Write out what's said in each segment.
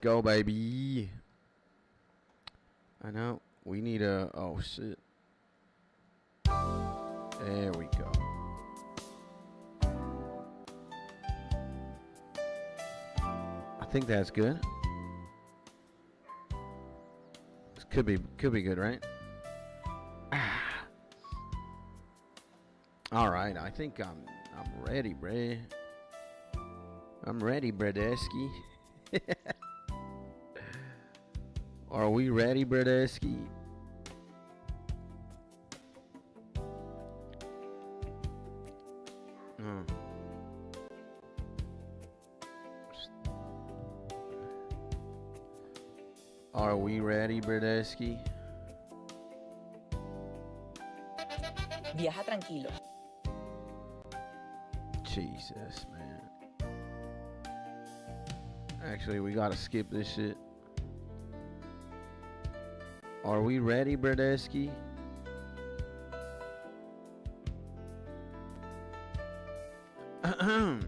Go, baby. I know. We need a... Oh, shit. There we go. I think that's good. This could be good, right? Ah. All right. I think I'm ready, bruh. I'm ready, Bradeski. Are we ready, Bradeski? Are we ready, Bradeski? Viaja tranquilo. Jesus, man. Actually, we gotta skip this shit. Are we ready, Bradeski? I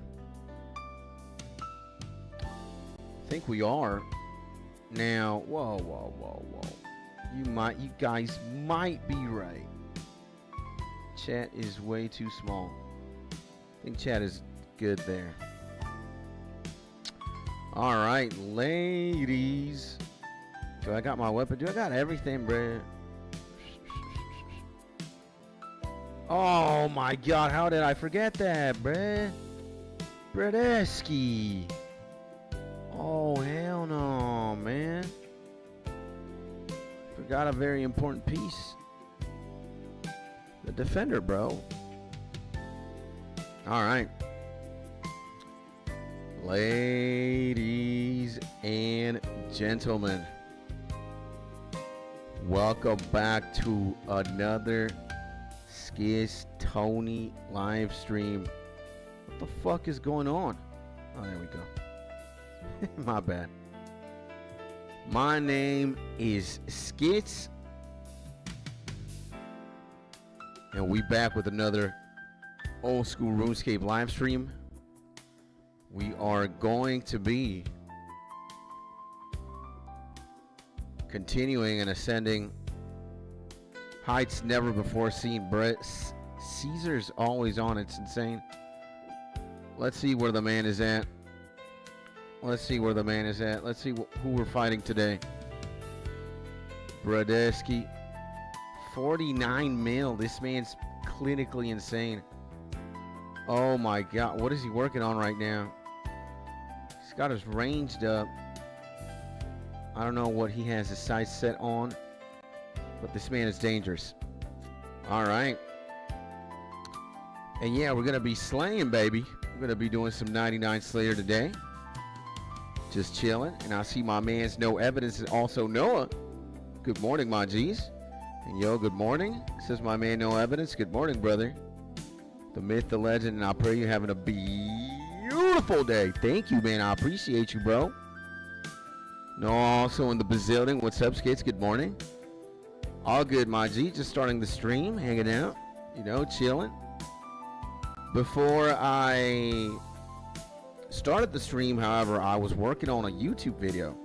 think we are. Now, whoa. You guys might be right. Chat is way too small. I think chat is good there. All right, ladies. Do I got my weapon? Do I got everything, bruh? Oh my god, how did I forget that, bruh? Bradeski. Oh, hell no, man. Forgot a very important piece. The defender, bro. All right. Ladies and gentlemen, welcome back to another Skiz Tony live stream. What the fuck is going on? Oh, there we go. My bad. My name is Skits, and we back with another old school RuneScape live stream. We are going to be continuing and ascending heights never before seen. Brett Caesar's always on. It's insane. Let's see where the man is at. Let's see where the man is at. Let's see who we're fighting today. Bradeski. 49 mil. This man's clinically insane. Oh my god. What is he working on right now? He's got his ranged up. I don't know what he has his sights set on, but this man is dangerous. All right. And yeah, we're going to be slaying, baby. We're going to be doing some 99 Slayer today. Just chilling. And I see my man's No Evidence and also Noah. Good morning, my G's. And yo, good morning. Says my man No Evidence. Good morning, brother. The myth, the legend, and I pray you're having a beautiful day. Thank you, man. I appreciate you, bro. No, also in the bazillion. What's up, Skates? Good morning. All good, my G. Just starting the stream, hanging out, you know, chilling. Before I started the stream, however, I was working on a YouTube video.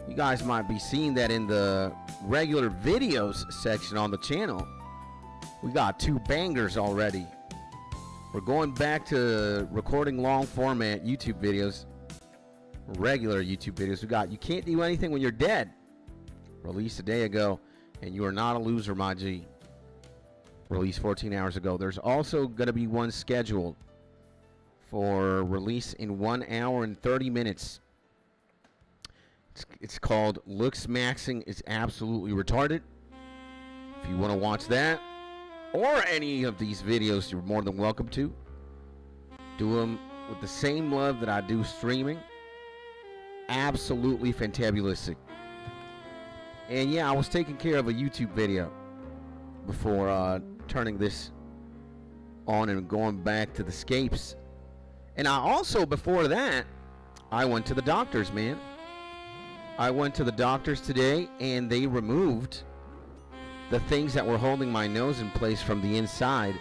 You guys might be seeing that in the regular videos section on the channel. We got 2 bangers already. We're going back to recording long format YouTube videos. Regular YouTube videos. We got You Can't Do Anything When You're Dead. Released a day ago. And You Are Not a Loser, my G. Released 14 hours ago. There's also going to be one scheduled for release in 1 hour and 30 minutes. It's called Looks Maxing is Absolutely Retarded. If you want to watch that or any of these videos, you're more than welcome to. Do them with the same love that I do streaming. Absolutely fantabulistic. And yeah, I was taking care of a YouTube video before turning this on and going back to the scapes. And I also, before that, I went to the doctors, man. I went to the doctors today, and they removed the things that were holding my nose in place from the inside.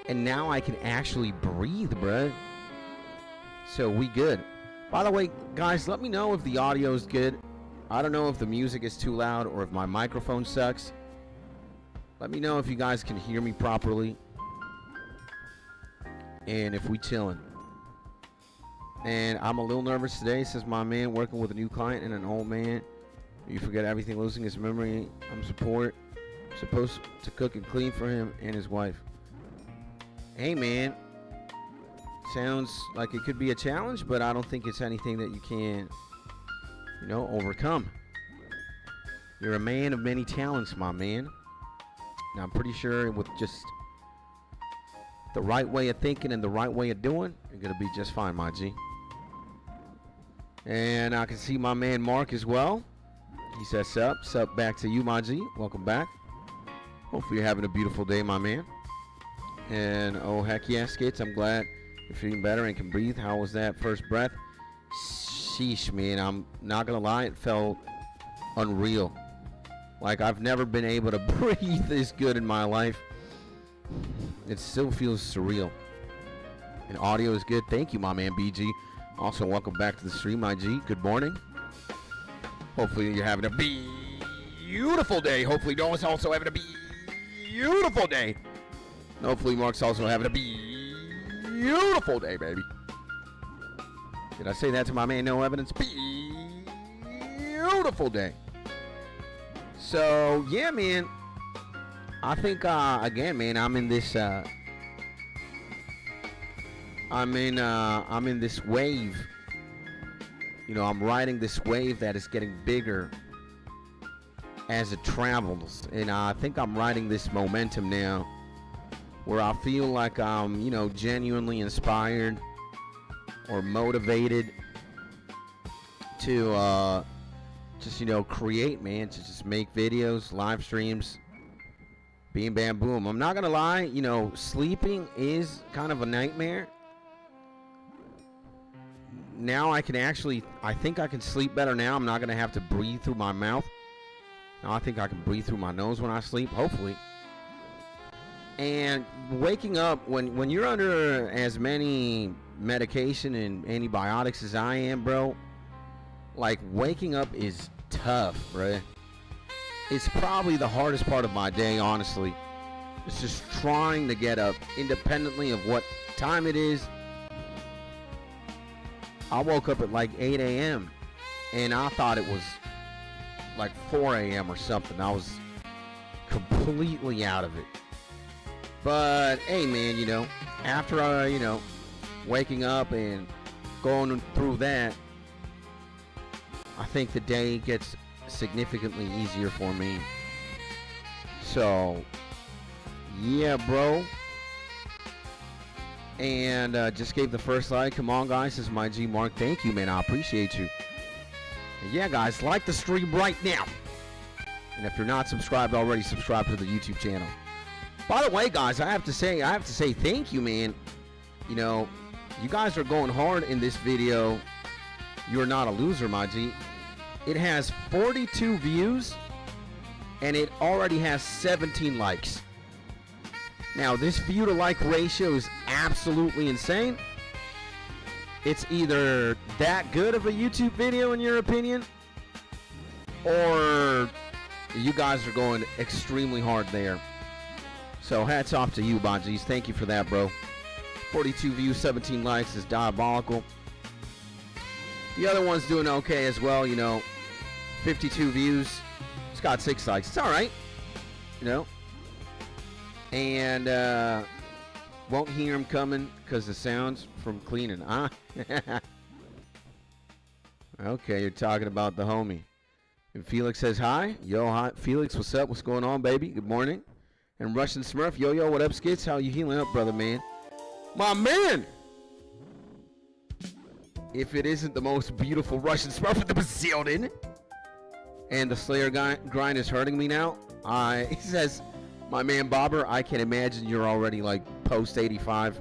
And now I can actually breathe, bruh. So we good. By the way, guys, let me know if the audio is good. I don't know if the music is too loud or if my microphone sucks. Let me know if you guys can hear me properly. And if we chilling. And I'm a little nervous today, says my man, working with a new client and an old man. You forget everything, losing his memory. I'm supposed to cook and clean for him and his wife. Hey, man. Sounds like it could be a challenge, but I don't think it's anything that you can, overcome. You're a man of many talents, my man. And I'm pretty sure with just the right way of thinking and the right way of doing, you're going to be just fine, my G. And I can see my man Mark as well. He says, sup back to you, my G. Welcome back. Hopefully you're having a beautiful day, my man. And oh, heck yeah, Skits, I'm glad you're feeling better and can breathe. How was that first breath? Sheesh, man, I'm not going to lie, it felt unreal. Like, I've never been able to breathe this good in my life. It still feels surreal. And audio is good. Thank you, my man, BG. Also, welcome back to the stream, my G. Good morning. Hopefully, you're having a beautiful day. Hopefully, Noah's also having a beautiful day. And hopefully, Mark's also having a beautiful day, baby. Did I say that to my man? No evidence. Beautiful day. So, yeah, man. I think, again, man, I'm in this, I'm in this wave. I'm riding this wave that is getting bigger as it travels. And I think I'm riding this momentum now where I feel like I'm, genuinely inspired or motivated to, just, create, man, to just make videos, live streams, beam, bam, boom. I'm not going to lie, sleeping is kind of a nightmare. Now I think I can sleep better now. I'm not going to have to breathe through my mouth. Now I think I can breathe through my nose when I sleep, hopefully. And waking up, when you're under as many medication and antibiotics as I am, bro, like, waking up is tough, bro. It's probably the hardest part of my day, honestly. It's just trying to get up independently of what time it is. I woke up at like 8 a.m. and I thought it was like 4 a.m. or something. I was completely out of it. But hey, man, after waking up and going through that, I think the day gets significantly easier for me. So, yeah, bro. And just gave the first like. Come on, guys. This is my G Mark. Thank you, man. I appreciate you. And yeah, guys, like the stream right now. And if you're not subscribed already, subscribe to the YouTube channel. By the way, guys, I have to say thank you, man. You guys are going hard in this video. You're not a loser, my G. It has 42 views, and it already has 17 likes. Now, this view to like ratio is absolutely insane. It's either that good of a YouTube video in your opinion, or you guys are going extremely hard there. So hats off to you, Bonjis. Thank you for that, bro. 42 views, 17 likes is diabolical. The other one's doing okay as well, 52 views. It's got 6 likes. It's all right, And won't hear him coming because the sounds from cleaning. Okay, you're talking about the homie. And Felix says hi. Yo, hi. Felix, what's up? What's going on, baby? Good morning. And Russian Smurf. Yo, what up, Skits? How you healing up, brother, man? My man! If it isn't the most beautiful Russian Smurf in the building. And the Slayer grind is hurting me now. He says, my man Bobber, I can imagine you're already like post 85.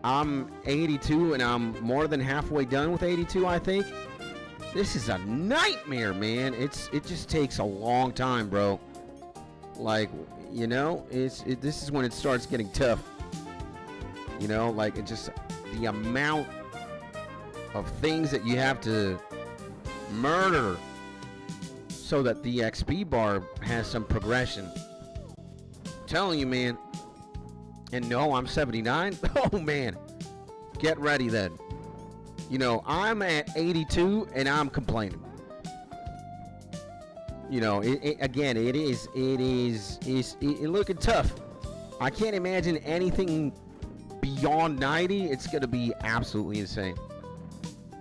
I'm 82 and I'm more than halfway done with 82, I think. This is a nightmare, man. It just takes a long time, bro. Like, this is when it starts getting tough. Like, it just, the amount things that you have to murder so that the XP bar has some progression. I'm telling you, man. And no, I'm 79. Oh, man. Get ready then. You know, I'm at 82 and I'm complaining. You know, again, it is looking tough. I can't imagine anything beyond 90. It's going to be absolutely insane.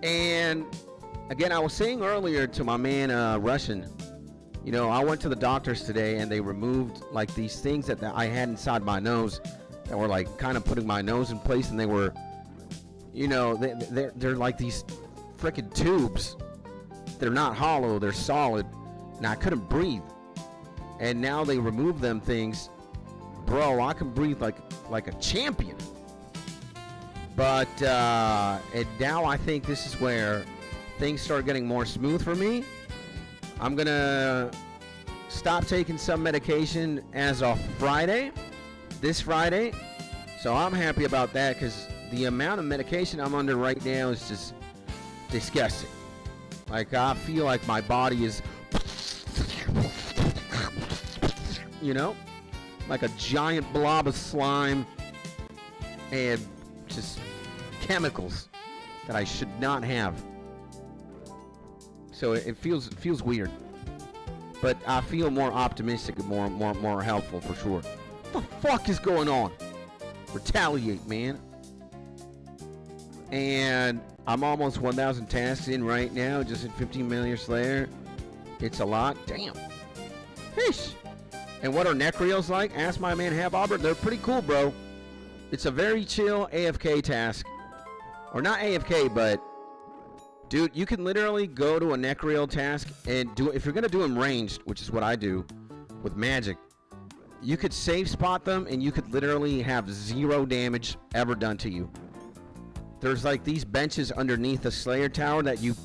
And again, I was saying earlier to my man Russian, you know, I went to the doctors today and they removed like these things that I had inside my nose that were like kind of putting my nose in place, and they were, you know, they're like these freaking tubes. They're not hollow, they're solid, and I couldn't breathe. And now they removed them things. Bro, I can breathe like a champion. But and now I think this is where things start getting more smooth for me. I'm gonna stop taking some medication as of Friday, this Friday. So I'm happy about that, because the amount of medication I'm under right now is just disgusting. Like, I feel like my body is, you know, like a giant blob of slime and just chemicals that I should not have. So it feels weird, but I feel more optimistic and more helpful for sure. What the fuck is going on? Retaliate, man. And I'm almost 1,000 tasks in right now, just in 15 million Slayer. It's a lot. Damn. Fish. And what are necreals like? Ask my man Habobber. They're pretty cool, bro. It's a very chill AFK task. Or not AFK, but dude, you can literally go to a necreal task and do it. If you're going to do them ranged, which is what I do with magic, you could save spot them and you could literally have 0 damage ever done to you. There's like these benches underneath the Slayer Tower that you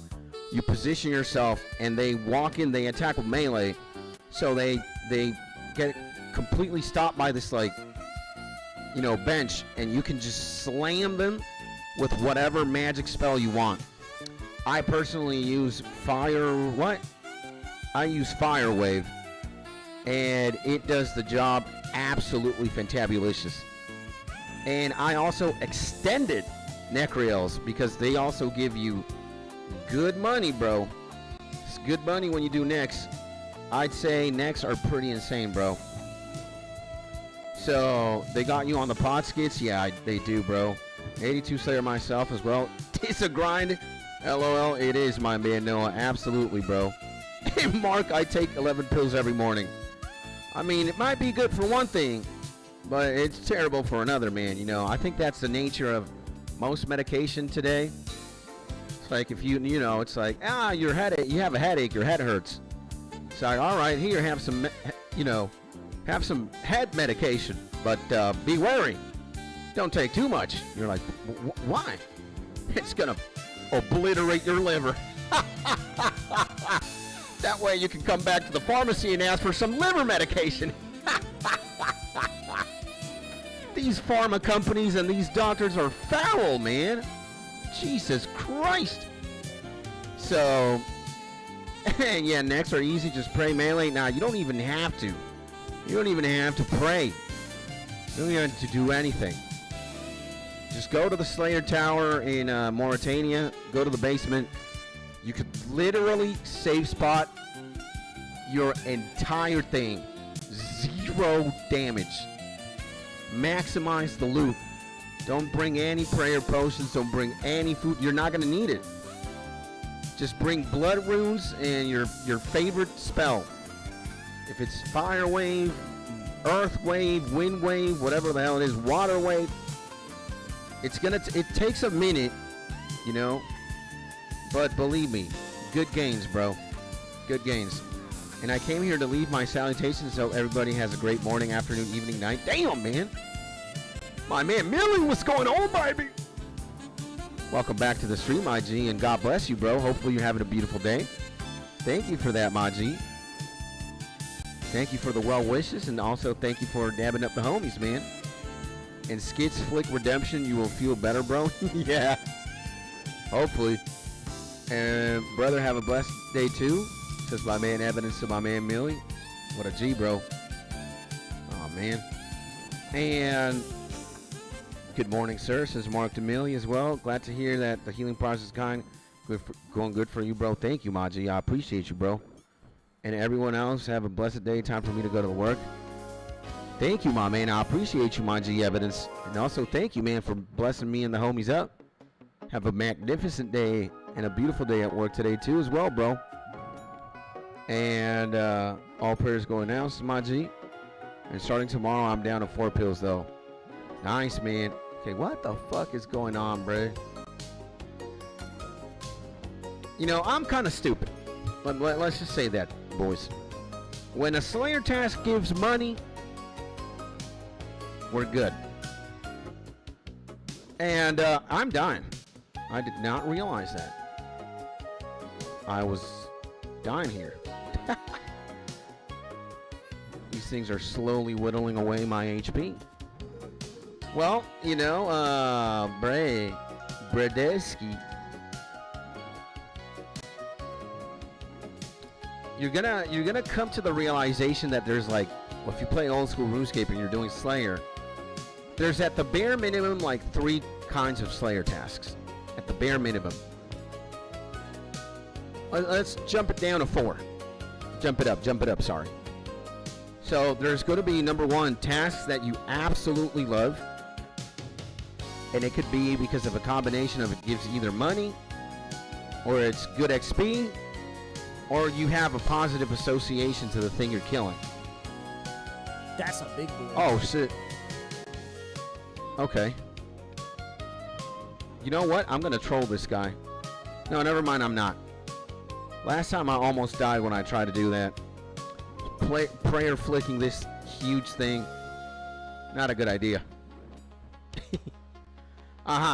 position yourself, and they walk in, they attack with melee. So they get completely stopped by this, like, you know, bench, and you can just slam them with whatever magic spell you want. I personally use I use Fire Wave, and it does the job absolutely fantabulous. And I also extended necreals because they also give you good money, bro. It's good money when you do necks. I'd say necks are pretty insane, bro. So they got you on the pot skits? Yeah, they do, bro. 82 Slayer myself as well. It's a grind. LOL, it is, my man Noah. Absolutely, bro. Hey, Mark, I take 11 pills every morning. I mean, it might be good for one thing, but it's terrible for another, man. You know, I think that's the nature of most medication today. It's like if you know, it's like, you have a headache, your head hurts. It's like, all right, here, have some, you know, have some head medication, but be wary. Don't take too much. You're like, why? It's gonna obliterate your liver. That way you can come back to the pharmacy and ask for some liver medication. These pharma companies and these doctors are foul, man. Jesus Christ. So, yeah, necks are easy. Just pray melee. Now, you don't even have to. You don't even have to pray. You don't even have to do anything. Just go to the Slayer Tower in Mauritania. Go to the basement. You could literally save spot your entire thing. 0 damage. Maximize the loot. Don't bring any prayer potions. Don't bring any food. You're not going to need it. Just bring blood runes and your favorite spell. If it's fire wave, earth wave, wind wave, whatever the hell it is, water wave, it takes a minute, you know, but believe me, good gains, bro. Good gains. And I came here to leave my salutations so everybody has a great morning, afternoon, evening, night. Damn, man. My man Millie, what's going on, baby? Welcome back to the stream, my G, and God bless you, bro. Hopefully you're having a beautiful day. Thank you for that, my G. Thank you for the well wishes, and also thank you for dabbing up the homies, man. And Skits Flick Redemption, you will feel better, bro. Yeah. Hopefully. And brother, have a blessed day too. Says my man Evidence to my man Millie. What a G, bro. Oh man. And good morning, sir. Says Mark to Millie as well. Glad to hear that the healing process is going good for you, bro. Thank you, Maji. I appreciate you, bro. And everyone else, have a blessed day. Time for me to go to work. Thank you, my man. I appreciate you, Maji Evidence. And also thank you, man, for blessing me and the homies up. Have a magnificent day and a beautiful day at work today too as well, bro. And all prayers going now, Maji. And starting tomorrow, I'm down to 4 pills though. Nice, man. Okay, what the fuck is going on, bro? You know, I'm kind of stupid. Let's just say that, boys. When a Slayer task gives money, we're good. And I'm dying. I did not realize that. I was dying here. These things are slowly whittling away my HP. Well, you know, Bradesky. You're gonna come to the realization that there's like, well, if you play old school RuneScape and you're doing Slayer, there's at the bare minimum like 3 kinds of Slayer tasks. At the bare minimum. Let's jump it down to 4. Jump it up, sorry. So there's going to be, number 1, tasks that you absolutely love. And it could be because of a combination of it gives you either money, or it's good XP, or you have a positive association to the thing you're killing. That's a big boy. Oh, shit. Okay. You know what? I'm going to troll this guy. No, never mind, I'm not. Last time I almost died when I tried to do that. Prayer flicking this huge thing. Not a good idea.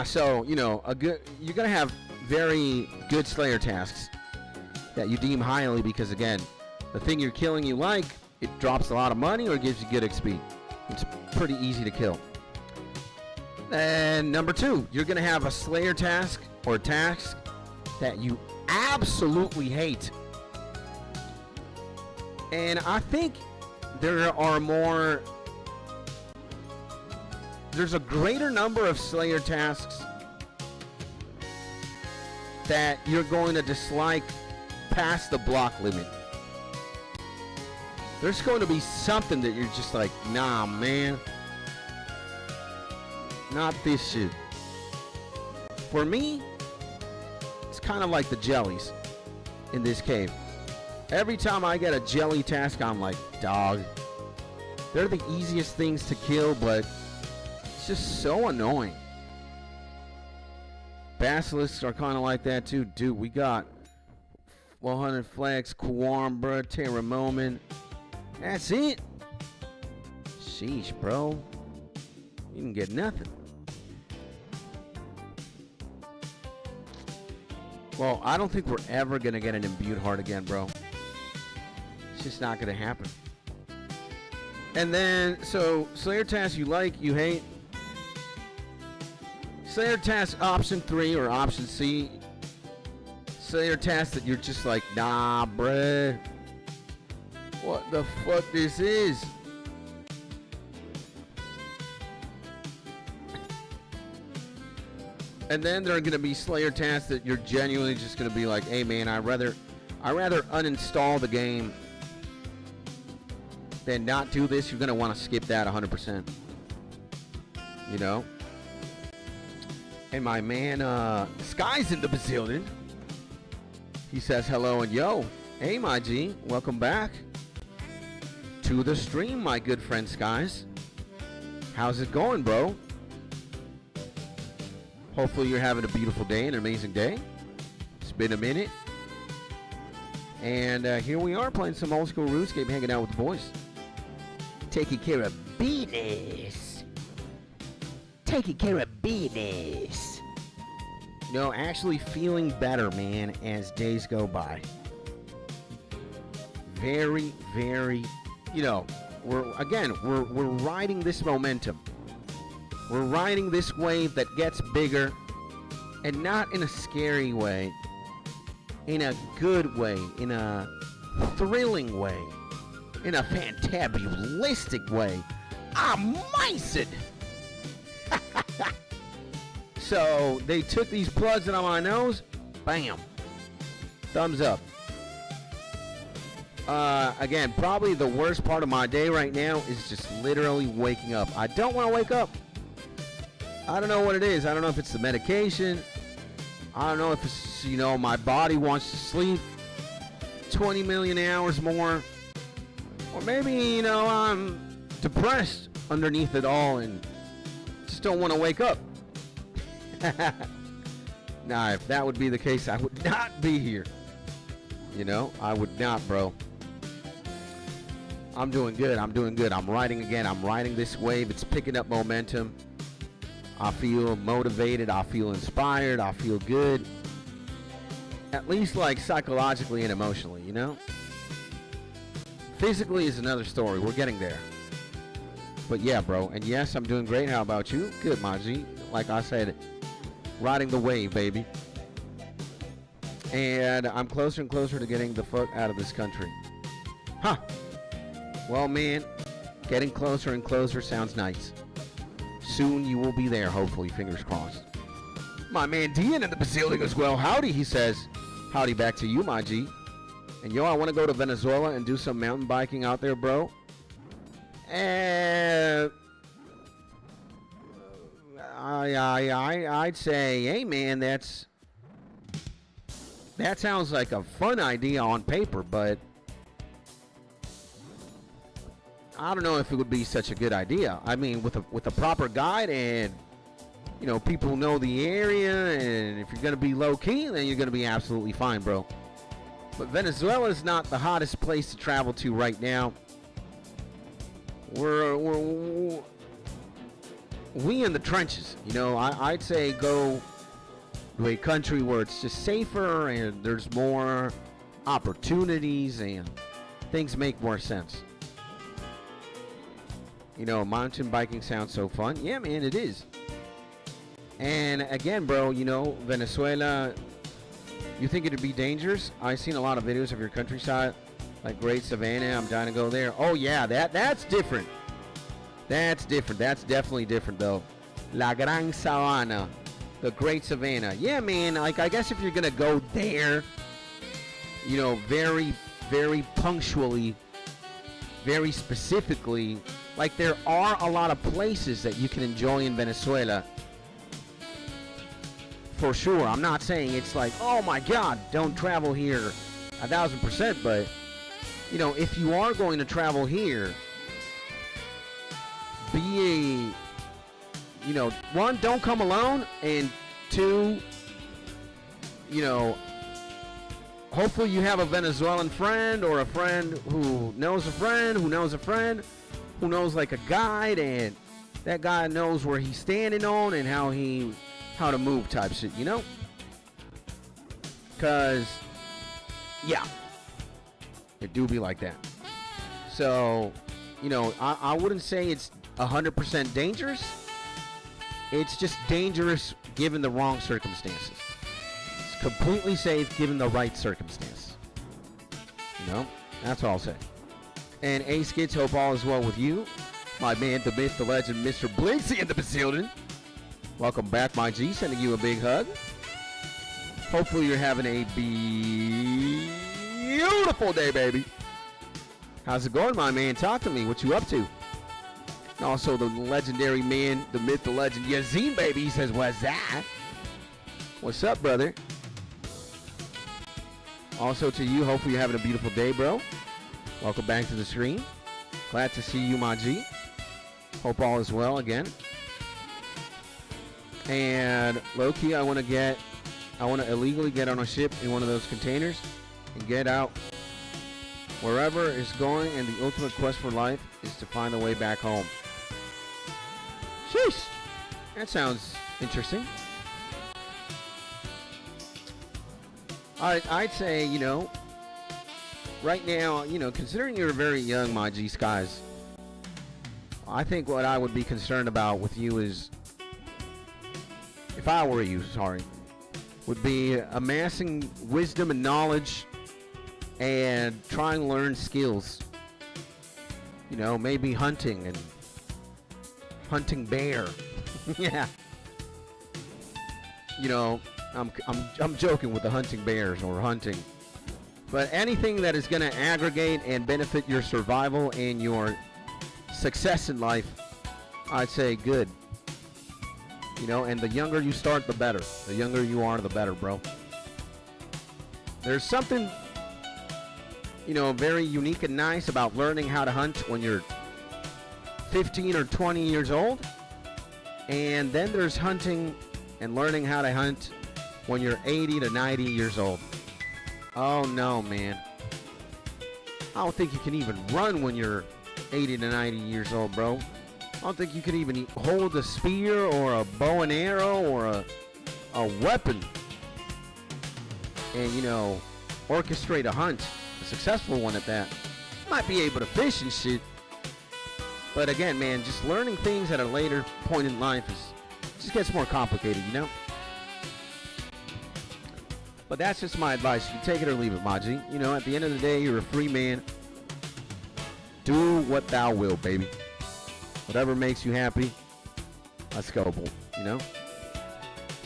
So, you know, you're going to have very good Slayer tasks that you deem highly because, again, the thing you're killing you like, it drops a lot of money or gives you good XP. It's pretty easy to kill. And number 2, you're going to have a Slayer task or task that you absolutely hate. And I think there's a greater number of Slayer tasks that you're going to dislike past the block limit. There's going to be something that you're just like, nah, man. Not this shit. For me, it's kind of like the jellies in this cave. Every time I get a jelly task, I'm like, dog. They're the easiest things to kill, but it's just so annoying. Basilisks are kind of like that too. Dude, we got 100 flags, Kawambra, Terra Moment. That's it. Sheesh, bro. You can get nothing. Well, I don't think we're ever going to get an imbued heart again, bro. It's just not going to happen. And then, so, Slayer task you like, you hate. Slayer task option 3 or option C. Slayer task that you're just like, nah, bruh. What the fuck this is? And then there are going to be Slayer tasks that you're genuinely just going to be like, hey man, I'd rather uninstall the game than not do this. You're going to want to skip that 100%. You know? And my man, Sky's in the bazillion. He says hello and yo. Hey, my G. Welcome back to the stream, my good friend Skies. How's it going, bro? Hopefully you're having a beautiful day, an amazing day. It's been a minute. And here we are playing some old school RuneScape, hanging out with the boys. Taking care of business. Taking care of business. You know, actually feeling better, man, as days go by. Very, very, you know, we're riding this momentum. We're riding this wave that gets bigger And not in a scary way, in a good way, in a thrilling way, in a fantabulistic way. Amazing! So they took these plugs in on my nose, bam, thumbs up. Again, probably the worst part of my day right now is just literally waking up. I don't want to wake up. I don't know what it is. I don't know if it's the medication. I don't know if it's, my body wants to sleep 20 million hours more. Or maybe, I'm depressed underneath it all and just don't want to wake up. Nah, if that would be the case, I would not be here. I would not, bro. I'm doing good. I'm riding again. I'm riding this wave. It's picking up momentum. I feel motivated. I feel inspired. I feel good. At least like psychologically and emotionally, Physically is another story. We're getting there. But yeah, bro. And yes, I'm doing great. How about you? Good, Maji. Like I said, riding the wave, baby. And I'm closer and closer to getting the fuck out of this country. Huh. Well, man, getting closer and closer sounds nice. Soon you will be there, hopefully. Fingers crossed. My man Dean in the facility goes, well, howdy, he says. Howdy back to you, my G. And I want to go to Venezuela and do some mountain biking out there, bro. And I'd say, hey, man, that sounds like a fun idea on paper, but I don't know if it would be such a good idea. I mean, with a proper guide and, people who know the area, and if you're going to be low-key, then you're going to be absolutely fine, bro. But Venezuela is not the hottest place to travel to right now. We in the trenches, I'd say go to a country where it's just safer and there's more opportunities and things make more sense. Mountain biking sounds so fun. Yeah, man, it is. And again, bro, Venezuela, you think it'd be dangerous? I've seen a lot of videos of your countryside, like Great Savannah. I'm dying to go there. Oh, yeah, that's different. That's different. That's definitely different, though. La Gran Sabana, the Great Savannah. Yeah, man, like, I guess if you're going to go there, very, very punctually, very specifically, like, there are a lot of places that you can enjoy in Venezuela. For sure. I'm not saying it's like, oh my God, don't travel here 1,000%. But, if you are going to travel here, be one, don't come alone. And two, hopefully you have a Venezuelan friend or a friend who knows a friend who knows a friend who knows like a guide, and that guy knows where he's standing on and how to move type shit, Because, yeah, it do be like that. So, I wouldn't say it's 100% dangerous. It's just dangerous given the wrong circumstances. It's completely safe given the right circumstance. That's all I'll say. And Ace Kids, hope all is well with you. My man, the myth, the legend, Mr. Blinksy in the facility. Welcome back, my G. Sending you a big hug. Hopefully you're having a beautiful day, baby. How's it going, my man? Talk to me. What you up to? And also the legendary man, the myth, the legend, Yazine, baby. He says, what's that? What's up, brother? Also to you, hopefully you're having a beautiful day, bro. Welcome back to the stream. Glad to see you, my G. Hope all is well again. And low-key, I want to illegally get on a ship in one of those containers and get out wherever it's going, and the ultimate quest for life is to find a way back home. Sheesh! That sounds interesting. I'd say, right now, considering you're very young, my G Skies, I think what I would be concerned about with you is, if I were you, would be amassing wisdom and knowledge and trying to learn skills. You know, maybe hunting and hunting bear. Yeah. You know, I'm joking with the hunting bears or hunting. But anything that is going to aggregate and benefit your survival and your success in life, I'd say good. You know, and the younger you start, the better. The younger you are, the better, bro. There's something, you know, very unique and nice about learning how to hunt when you're 15 or 20 years old. And then there's hunting and learning how to hunt when you're 80 to 90 years old. Oh, no, man. I don't think you can even run when you're 80 to 90 years old, bro. I don't think you can even hold a spear or a bow and arrow or a weapon and, you know, orchestrate a hunt, a successful one at that. Might be able to fish and shit. But again, man, just learning things at a later point in life just gets more complicated, you know? But that's just my advice. You take it or leave it, Maji. You know, at the end of the day, you're a free man. Do what thou will, baby. Whatever makes you happy, let's go, boy. You know?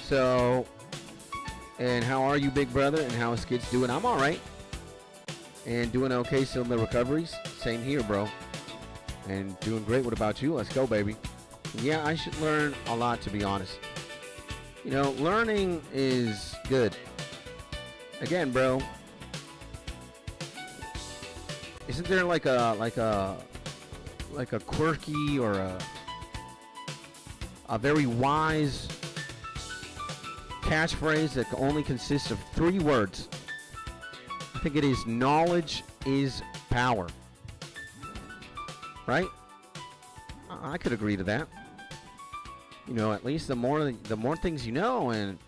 So, and how are you, big brother? And how is kids doing? I'm all right. And doing okay still in the recoveries. Same here, bro. And doing great. What about you? Let's go, baby. Yeah, I should learn a lot, to be honest. You know, learning is good. Again, bro, isn't there like a quirky or a very wise catchphrase that only consists of 3 words? I think it is knowledge is power. Right? I could agree to that. You know, at least the more things you know, and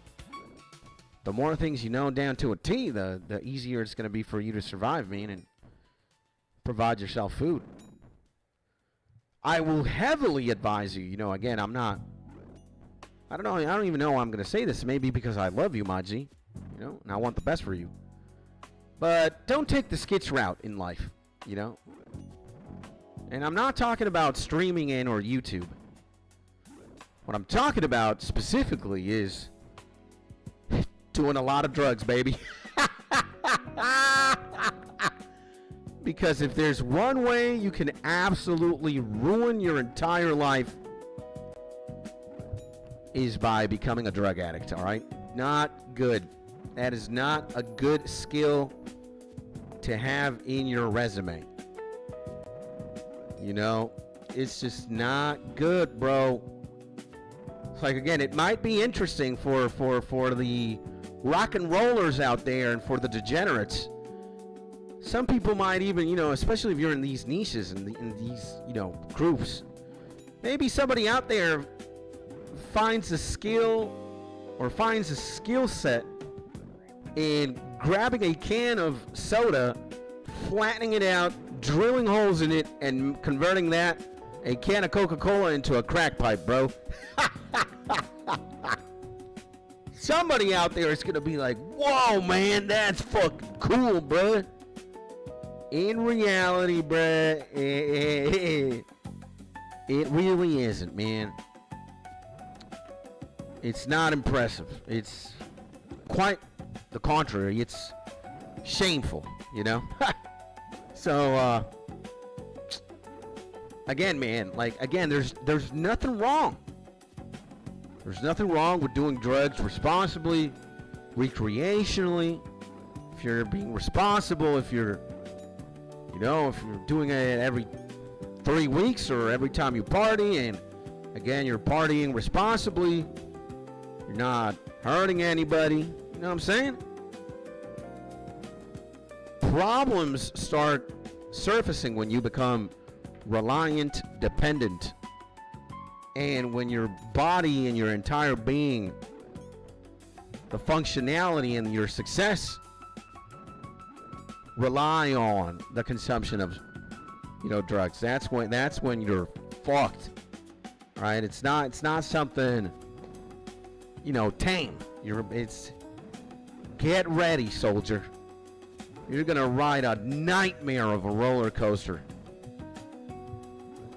the more things you know down to a T, the easier it's going to be for you to survive, man, and provide yourself food. I will heavily advise you, you know, again, I don't even know why I'm going to say this, maybe because I love you, Maji, you know, and I want the best for you. But don't take the skits route in life, you know. And I'm not talking about streaming in or YouTube. What I'm talking about specifically is doing a lot of drugs, baby. Because if there's one way you can absolutely ruin your entire life, is by becoming a drug addict, all right? Not good. That is not a good skill to have in your resume. You know, it's just not good, bro. It's like, again, it might be interesting for the rock and rollers out there and for the degenerates. Some people might even, you know, especially if you're in these niches and in these, you know, groups, maybe somebody out there finds a skill or finds a skill set in grabbing a can of soda, flattening it out, drilling holes in it, and converting that, a can of Coca-Cola, into a crack pipe, bro. Somebody out there is going to be like, whoa, man, that's fucking cool, bro. In reality, bro, it really isn't, man. It's not impressive. It's quite the contrary. It's shameful, you know? So, again, man, like, again, there's nothing wrong. There's nothing wrong with doing drugs responsibly, recreationally. If you're being responsible, if you're, you know, if you're doing it every 3 weeks or every time you party, and again, you're partying responsibly, you're not hurting anybody, you know what I'm saying? Problems start surfacing when you become reliant, dependent, and when your body and your entire being, the functionality and your success rely on the consumption of, you know, drugs. That's when you're fucked, right? It's not something, you know, tame. It's Get ready, soldier. You're going to ride a nightmare of a roller coaster.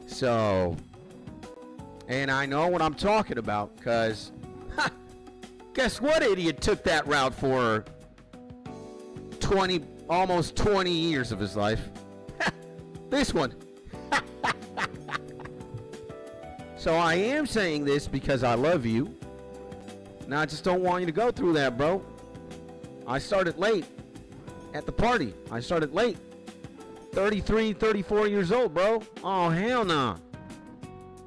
So, and I know what I'm talking about, because guess what idiot took that route for almost 20 years of his life? This one. So I am saying this because I love you. And I just don't want you to go through that, bro. I started late at the party. I started late. 33, 34 years old, bro. Oh, hell no.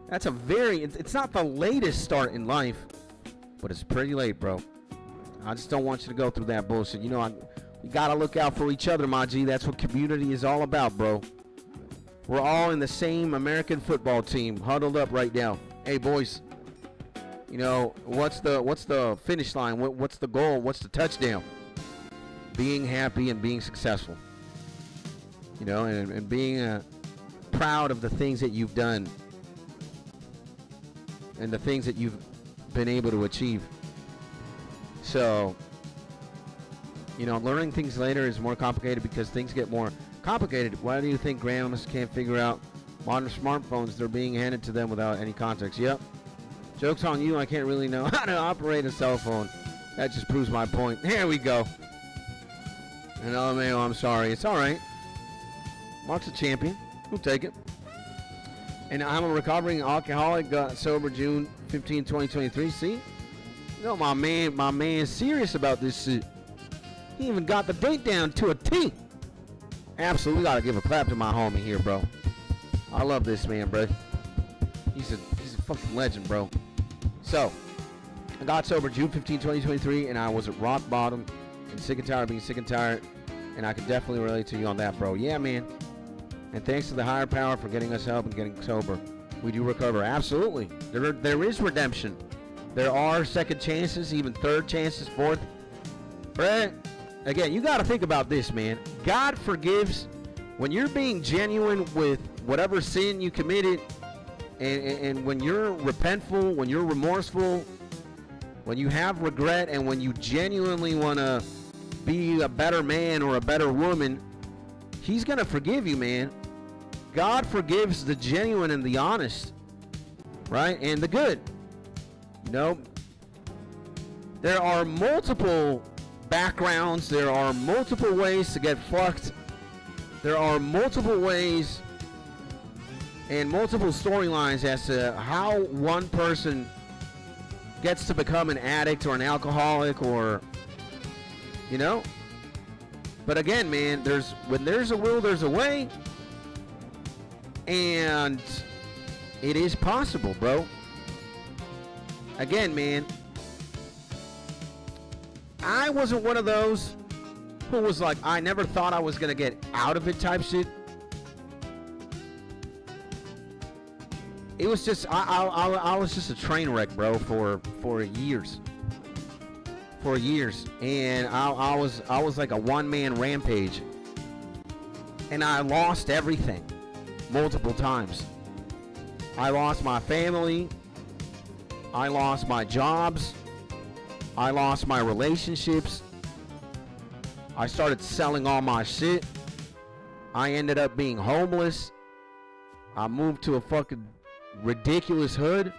That's a it's not the latest start in life, but it's pretty late, bro. I just don't want you to go through that bullshit. You know, we gotta look out for each other, my G. That's what community is all about, bro. We're all in the same American football team, huddled up right now. Hey, boys. You know, what's the finish line? What's the goal? What's the touchdown? Being happy and being successful. You know, and being proud of the things that you've done and the things that you've been able to achieve. So, you know, learning things later is more complicated because things get more complicated. Why do you think grandmas can't figure out modern smartphones? They're being handed to them without any context. Yep. Joke's on you. I can't really know how to operate a cell phone. That just proves my point. Here we go. And LMAO, I'm sorry. It's all right. Mark's a champion. We'll take it. And I'm a recovering alcoholic. Got sober June 15, 2023. See? You know, my man's serious about this shit. He even got the date down to a T. Absolutely got to give a clap to my homie here, bro. I love this man, bro. He's a fucking legend, bro. So, I got sober June 15, 2023, and I was at rock bottom and sick and tired of being sick and tired. And I can definitely relate to you on that, bro. Yeah, man. And thanks to the higher power for getting us help and getting sober. We do recover. Absolutely. There is redemption. There are second chances, even third chances, fourth. Right? Again, you got to think about this, man. God forgives when you're being genuine with whatever sin you committed, and when you're repentful, when you're remorseful, when you have regret, and when you genuinely want to be a better man or a better woman, he's going to forgive you, man. God forgives the genuine and the honest, right? And the good. You know, there are multiple backgrounds. There are multiple ways to get fucked. There are multiple ways and multiple storylines as to how one person gets to become an addict or an alcoholic, or, you know. But again, man, when there's a will, there's a way. And it is possible, bro. Again, man, I wasn't one of those who was like, I never thought I was going to get out of it type shit. It was just, I was just a train wreck, bro, for years. For years. And I was like a one-man rampage. And I lost everything multiple times. I lost my family. I lost my jobs. I lost my relationships. I started selling all my shit. I ended up being homeless. I moved to a fucking ridiculous hood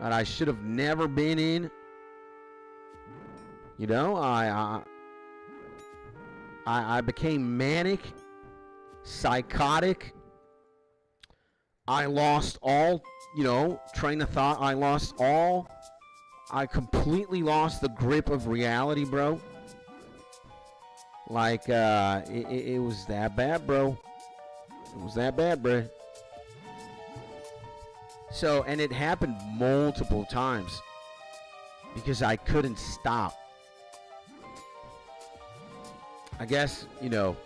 that I should have never been in. You know, I became manic, psychotic. I lost all, you know, train of thought. I completely lost the grip of reality, bro. Like, it was that bad, bro. It was that bad, bro. So, and it happened multiple times because I couldn't stop. I guess, you know.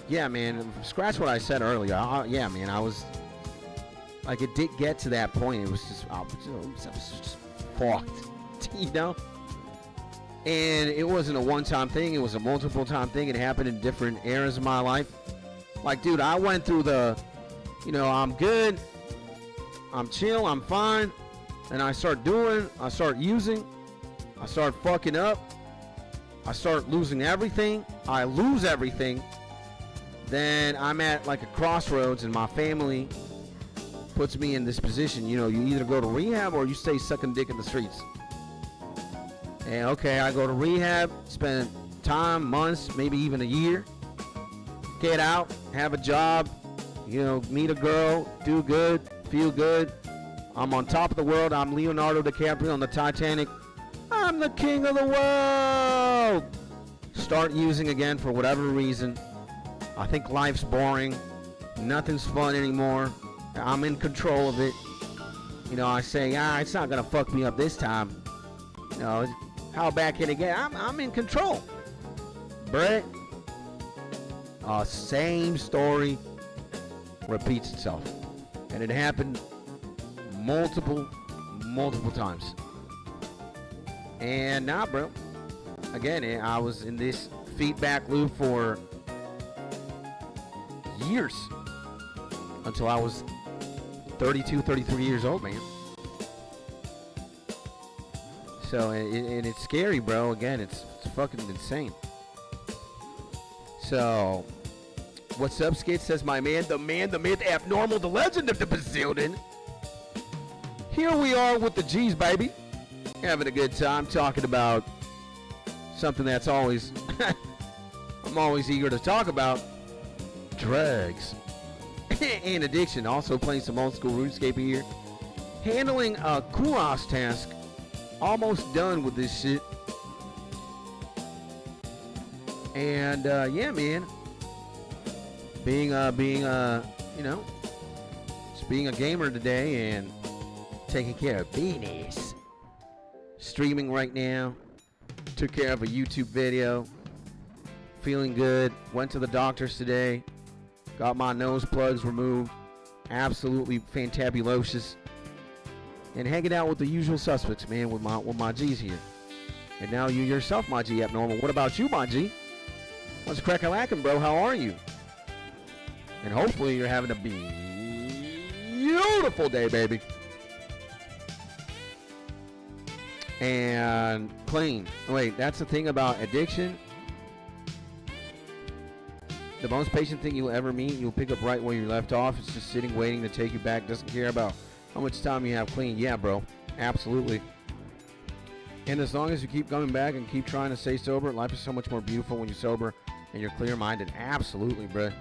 Yeah, man, scratch what I said earlier. Yeah, man, I was, like, it did get to that point. It was just, I was just fucked, you know? And it wasn't a one-time thing. It was a multiple-time thing. It happened in different eras of my life. Like, dude, I went through the, you know, I'm good, I'm chill, I'm fine, And I start using, I start fucking up, I start losing everything, I lose everything. Then I'm at like a crossroads, and my family puts me in this position. You know, you either go to rehab or you stay sucking dick in the streets. And okay, I go to rehab, spend time, months, maybe even a year, get out, have a job, you know, meet a girl, do good, feel good. I'm on top of the world. I'm Leonardo DiCaprio on the Titanic. I'm the king of the world. Start using again for whatever reason. I think life's boring. Nothing's fun anymore. I'm in control of it. You know, I say, it's not going to fuck me up this time. You know, how bad can it get? I'm in control. Brett, same story repeats itself. And it happened multiple times. And now, bro, again, I was in this feedback loop for years until I was 32, 33 years old, man. So, and it's scary, bro. Again, it's fucking insane. So, what's up, Skid? Says my man, the myth, abnormal, the legend of the Brazilian. Here we are with the G's, baby. Having a good time talking about something that's always, I'm always eager to talk about. Drugs and addiction. Also playing some old school RUNESCAPE here. Handling a Kuros task. Almost done with this shit. And yeah, man. Being you know, just being a gamer today and taking care of business. Streaming right now. Took care of a YouTube video. Feeling good. Went to the doctors today. Got my nose plugs removed. Absolutely fantabulous. And hanging out with the usual suspects, man, with my G's here. And now you yourself, my G abnormal. What about you, my G? What's crack-a-lackin', bro? How are you? And hopefully you're having a beautiful day, baby. And clean. Wait, that's the thing about addiction. The most patient thing you'll ever meet, you'll pick up right where you left off. It's just sitting, waiting to take you back. Doesn't care about how much time you have clean. Yeah, bro. Absolutely. And as long as you keep coming back and keep trying to stay sober, life is so much more beautiful when you're sober and you're clear-minded. Absolutely, bro.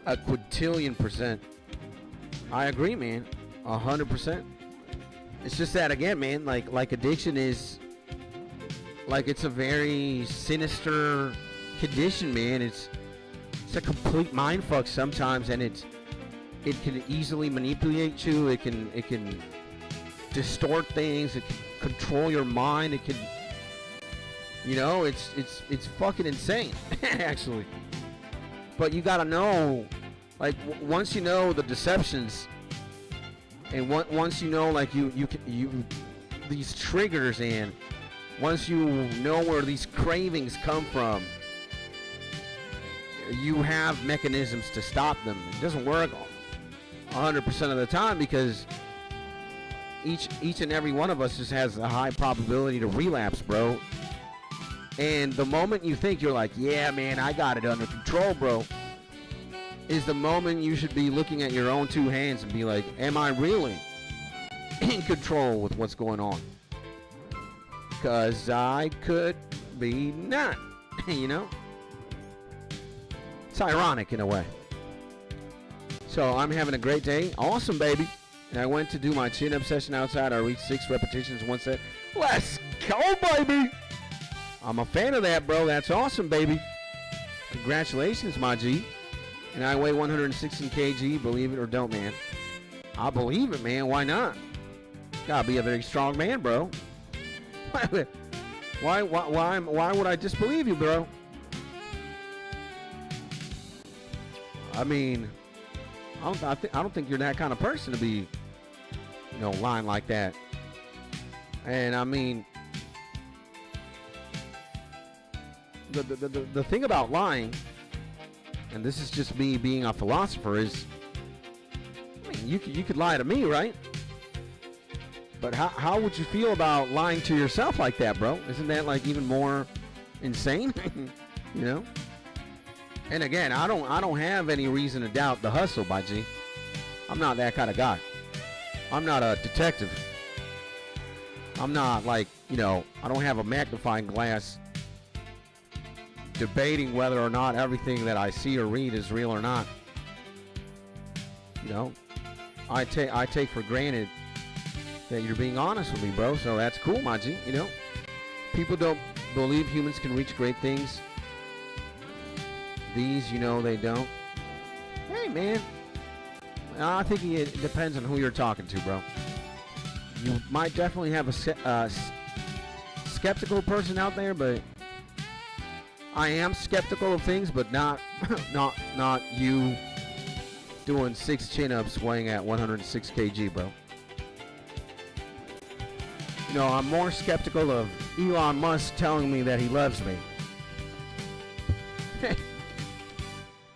A quintillion%. I agree, man. 100%. It's just that, again, man, like addiction is, like, it's a very sinister condition, man. It's a complete mind fuck sometimes, and it can easily manipulate you. It can distort things. It can control your mind. It can, you know, it's fucking insane, actually. But you gotta know, like, once you know the deceptions, and once you know, like, you these triggers, and once you know where these cravings come from, you have mechanisms to stop them. It doesn't work 100% of the time because each and every one of us just has a high probability to relapse, bro. And the moment you think you're like, yeah, man, I got it under control, bro, is the moment you should be looking at your own two hands and be like, am I really in control with what's going on? Because I could be not, you know? It's ironic in a way. So I'm having a great day. Awesome, baby. And I went to do my chin-up session outside. I reached 6 repetitions, 1 set. Let's go, baby. I'm a fan of that, bro. That's awesome, baby. Congratulations, my G. And I weigh 116 kg. Believe it or don't, man. I believe it, man. Why not? Gotta be a very strong man, bro. Why would I disbelieve you, bro? I mean, I don't think you're that kind of person to be, you know, lying like that. And I mean, the thing about lying, and this is just me being a philosopher, is, I mean, you could lie to me, right? But how would you feel about lying to yourself like that, bro? Isn't that like even more insane? You know? And again, I don't have any reason to doubt the hustle, by G. I'm not that kind of guy. I'm not a detective. I'm not like, you know, I don't have a magnifying glass debating whether or not everything that I see or read is real or not. You know, I take for granted that you're being honest with me, bro. So that's cool, my G. You know, people don't believe humans can reach great things. These, you know, they don't. Hey, man. I think it depends on who you're talking to, bro. You might definitely have a skeptical person out there, but I am skeptical of things, but not you doing 6 chin-ups weighing at 106 kg, bro. You know, I'm more skeptical of Elon Musk telling me that he loves me.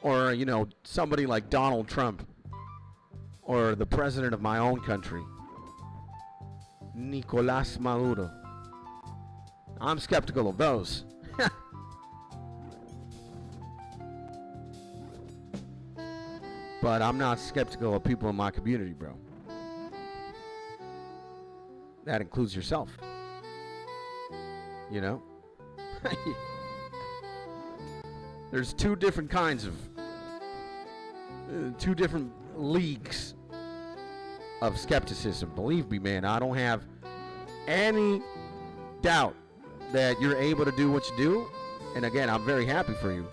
Or, you know, somebody like Donald Trump. Or the president of my own country, Nicolás Maduro. I'm skeptical of those. But I'm not skeptical of people in my community, bro. That includes yourself. You know? There's 2 different kinds of... 2 different leagues of skepticism. Believe me, man, I don't have any doubt that you're able to do what you do. And again, I'm very happy for you.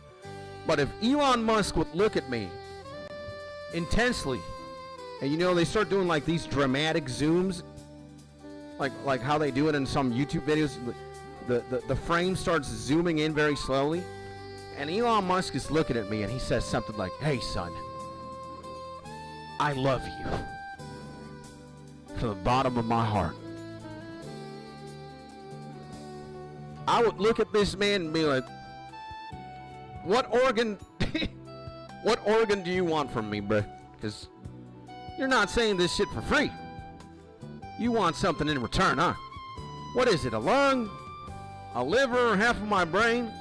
But if Elon Musk would look at me intensely, and you know, they start doing like these dramatic zooms, like how they do it in some YouTube videos, the frame starts zooming in very slowly, and Elon Musk is looking at me and he says something like, "Hey son, I love you from the bottom of my heart." I would look at this man and be like, what organ do you want from me, bruh? Because you're not saying this shit for free. You want something in return, huh? What is it, a lung? A liver? Half of my brain?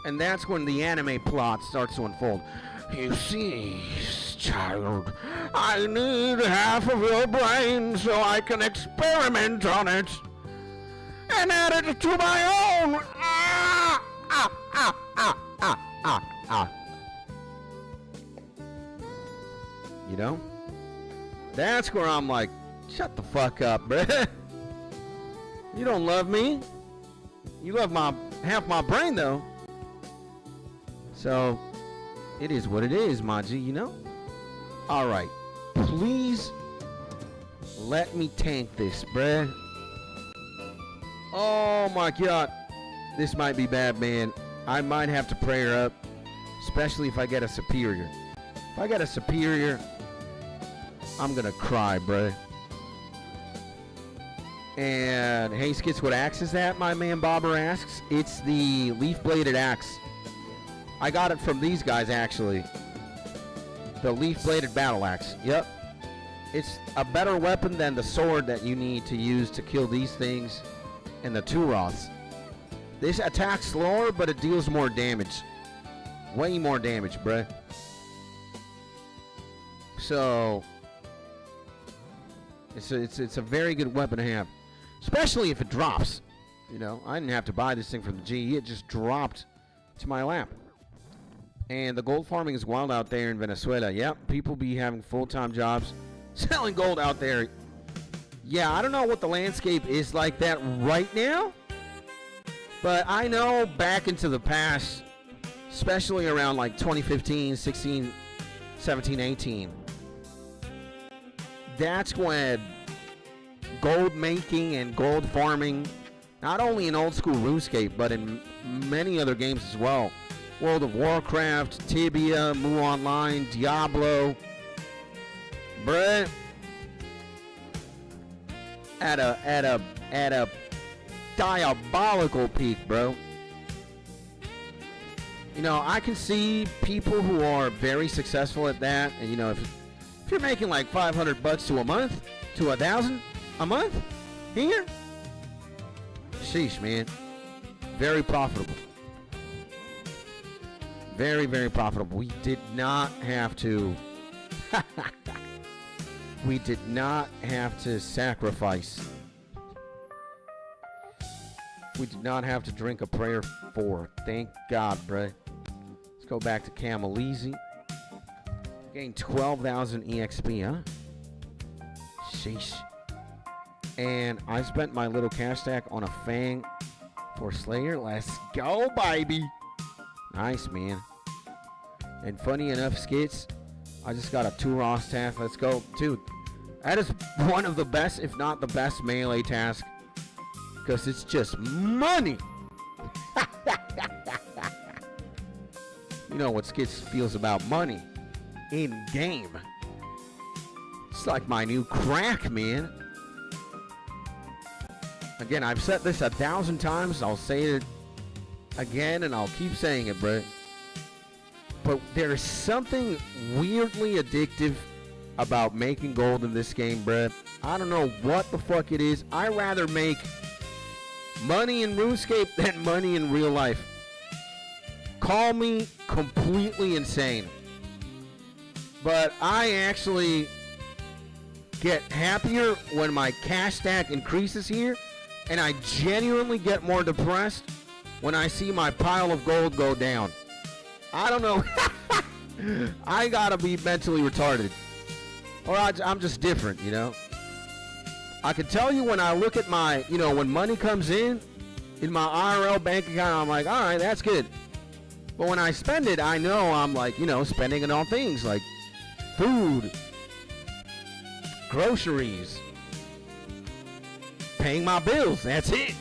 And that's when the anime plot starts to unfold. You see, child, I need half of your brain so I can experiment on it and add it to my own. You know? That's where I'm like, shut the fuck up, bruh. You don't love me. You love half my brain, though. So, it is what it is, Maji, you know? Alright. Please let me tank this, bruh. Oh my god. This might be bad, man. I might have to pray her up. Especially if I get a superior. If I get a superior, I'm gonna cry, bruh. And hey, Skits, what axe is that, my man Bobber asks? It's the leaf-bladed axe. I got it from these guys, actually. The leaf-bladed battle axe. Yep. It's a better weapon than the sword that you need to use to kill these things and the Turoths. This attacks slower, but it deals more damage. Way more damage, bruh. So, it's a very good weapon to have. Especially if it drops. You know, I didn't have to buy this thing from the G. It just dropped to my lap. And the gold farming is wild out there in Venezuela. Yep, people be having full-time jobs selling gold out there. Yeah, I don't know what the landscape is like that right now. But I know back into the past, especially around like 2015, 16, 17, 18. That's when gold making and gold farming, not only in old school RuneScape, but in many other games as well. World of Warcraft, Tibia, Mu Online, Diablo. Bruh. At a diabolical peak, bro. You know, I can see people who are very successful at that, and you know, if you're making like $500 to a month, to $1,000, a month here. Sheesh, man. Very profitable. Very, very profitable. We did not have to. We did not have to sacrifice. We did not have to drink a prayer for. Thank God, bruh. Let's go back to Camaleezy. Gained 12,000 EXP, huh? Sheesh. And I spent my little cash stack on a Fang for Slayer. Let's go, baby. Nice, man. And funny enough, Skits, I just got a 2-Ross task. Let's go. Dude, that is one of the best, if not the best melee task. Because it's just money. You know what Skits feels about money in game. It's like my new crack, man. Again, I've said this 1,000 times. I'll say it again, and I'll keep saying it, bro. But there's something weirdly addictive about making gold in this game, bro. I don't know what the fuck it is. I'd rather make money in RuneScape than money in real life. Call me completely insane. But I actually get happier when my cash stack increases here, and I genuinely get more depressed when I see my pile of gold go down. I don't know. I gotta be mentally retarded. Or I'm just different, you know. I can tell you when I look at my, you know, when money comes in my IRL bank account, I'm like, all right, that's good. But when I spend it, I know I'm like, you know, spending it on things like food, groceries, paying my bills. That's it.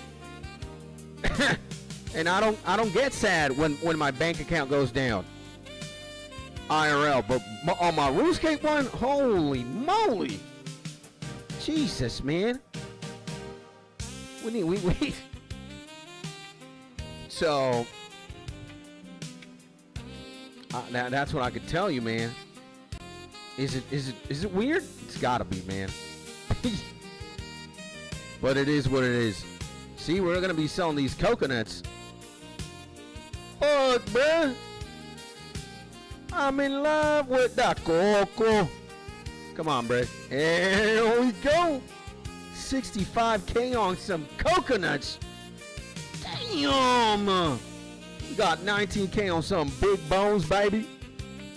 And I don't get sad when my bank account goes down. IRL, but on my RuneScape one, holy moly. Jesus, man. We So that's what I could tell you, man. Is it weird? It's gotta be, man. But it is what it is. See, we're gonna be selling these coconuts. Fuck, bruh. I'm in love with the coco. Come on, bruh. Here we go. 65K on some coconuts. Damn. We got 19K on some big bones, baby.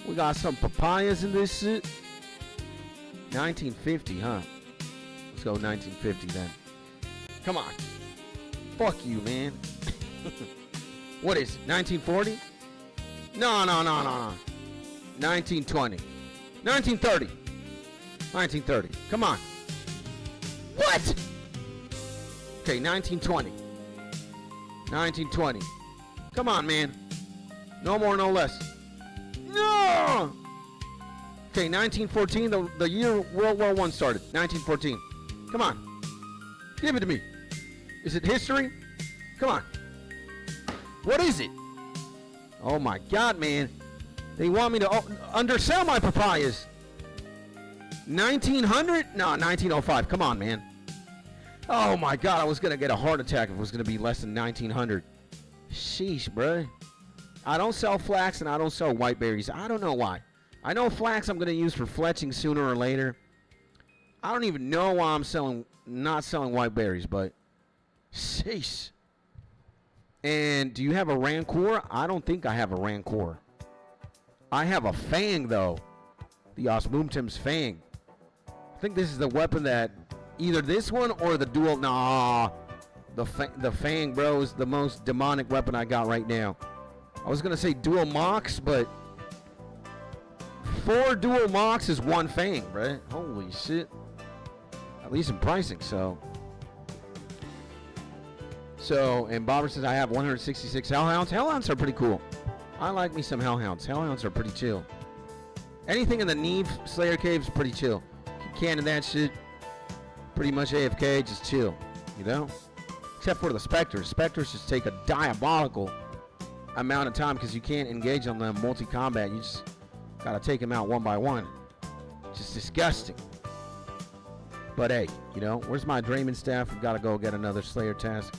We got some papayas in this shit. 1950, huh? Let's go 1950 then. Come on. Fuck you, man. What is it? 1940? No. 1920. 1930. 1930. Come on. What? Okay, 1920. 1920. Come on, man. No more, no less. No! Okay, 1914, the year World War I started. 1914. Come on. Give it to me. Is it history? Come on. What is it? Oh my God, man. They want me to undersell my papayas. 1900? No, 1905. Come on, man. Oh my God, I was going to get a heart attack if it was going to be less than 1900. Sheesh, bro. I don't sell flax and I don't sell white berries. I don't know why. I know flax I'm going to use for fletching sooner or later. I don't even know why I'm not selling white berries, but sheesh. And do you have a Rancor? I don't think I have a Rancor. I have a Fang, though. The Osmoomtim's Fang. I think this is the weapon that either this one or the dual. Nah. The Fang, bro, is the most demonic weapon I got right now. I was going to say dual Mox, but 4 dual Mox is 1 Fang, bro. Holy shit. At least in pricing, so. And Bobber says I have 166 Hellhounds. Hellhounds are pretty cool. I like me some Hellhounds. Hellhounds are pretty chill. Anything in the Neve Slayer Cave is pretty chill. Keep canning that shit. Pretty much AFK, just chill. You know? Except for the Spectres. Spectres just take a diabolical amount of time because you can't engage on them multi-combat. You just gotta take them out one by one. Just disgusting. But hey, you know, where's my Draymond staff? We gotta go get another Slayer task.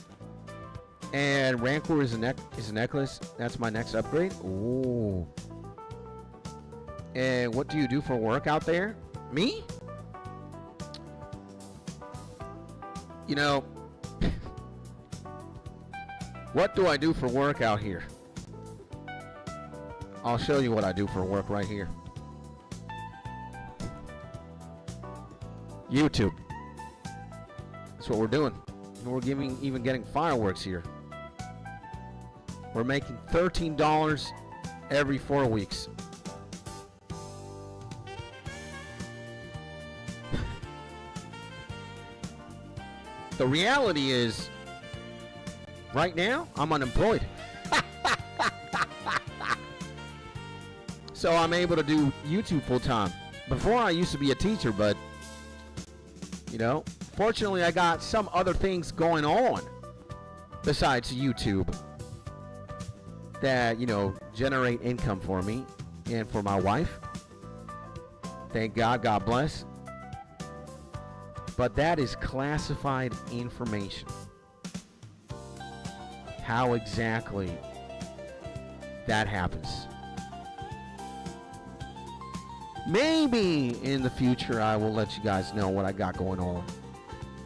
And Rancor is a necklace. That's my next upgrade. Ooh. And what do you do for work out there? Me? You know, what do I do for work out here? I'll show you what I do for work right here. YouTube. That's what we're doing. We're even getting fireworks here. We're making $13 every 4 weeks. The reality is, right now, I'm unemployed. So I'm able to do YouTube full time. Before I used to be a teacher, but, you know, fortunately I got some other things going on besides YouTube that, you know, generate income for me and for my wife. Thank God, God bless. But that is classified information. How exactly that happens. Maybe in the future I will let you guys know what I got going on,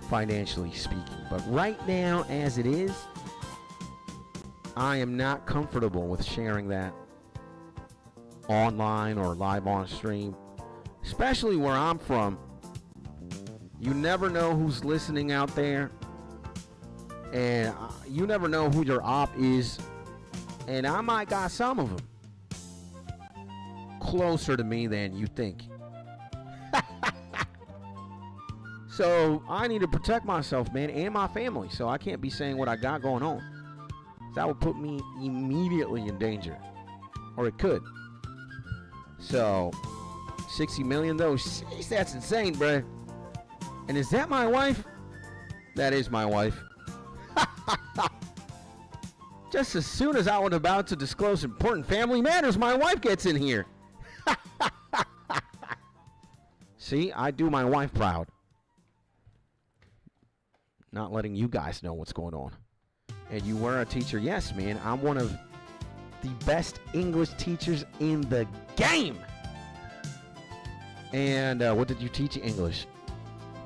financially speaking. But right now, as it is, I am not comfortable with sharing that online or live on stream, especially where I'm from. You never know who's listening out there, and you never know who your op is, and I might got some of them closer to me than you think. So I need to protect myself, man, and my family, so I can't be saying what I got going on. That would put me immediately in danger, or it could. So 60 million though, sheesh, that's insane, bruh. And is that my wife? That is my wife. Just as soon as I was about to disclose important family matters, my wife gets in here. See, I do my wife proud. Not letting you guys know what's going on. And you were a teacher. Yes, man. I'm one of the best English teachers in the game. And what did you teach English?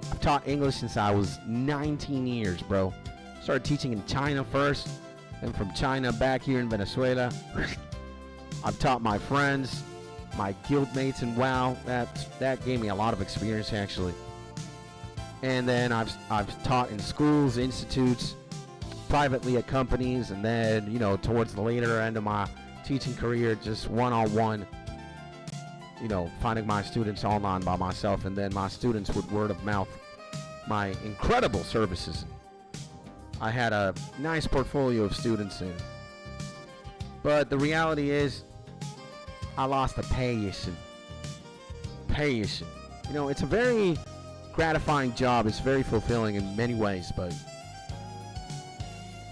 I've taught English since I was 19 years, bro. Started teaching in China first, and from China back here in Venezuela. I've taught my friends, my guildmates, and wow, that gave me a lot of experience actually. And then I've taught in schools, institutes, privately at companies, and then, you know, towards the later end of my teaching career, just one-on-one, you know, finding my students online by myself, and then my students would word of mouth my incredible services. I had a nice portfolio of students in. But the reality is, I lost the passion. You know, it's a very gratifying job. It's very fulfilling in many ways, but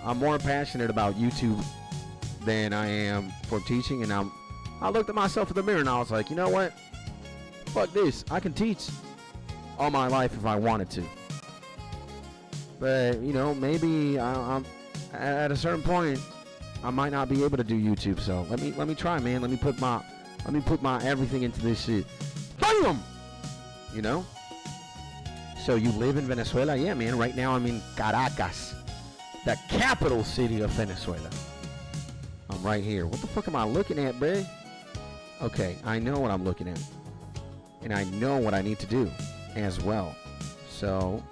I'm more passionate about YouTube than I am for teaching. And I looked at myself in the mirror and I was like, you know what? Fuck this. I can teach all my life if I wanted to. But, you know, maybe I'm at a certain point, I might not be able to do YouTube. So let me try, man. Let me put my everything into this shit. Bam! You know? So you live in Venezuela? Yeah, man. Right now I'm in Caracas, the capital city of Venezuela. I'm right here. What the fuck am I looking at, bruh? Okay, I know what I'm looking at. And I know what I need to do as well. So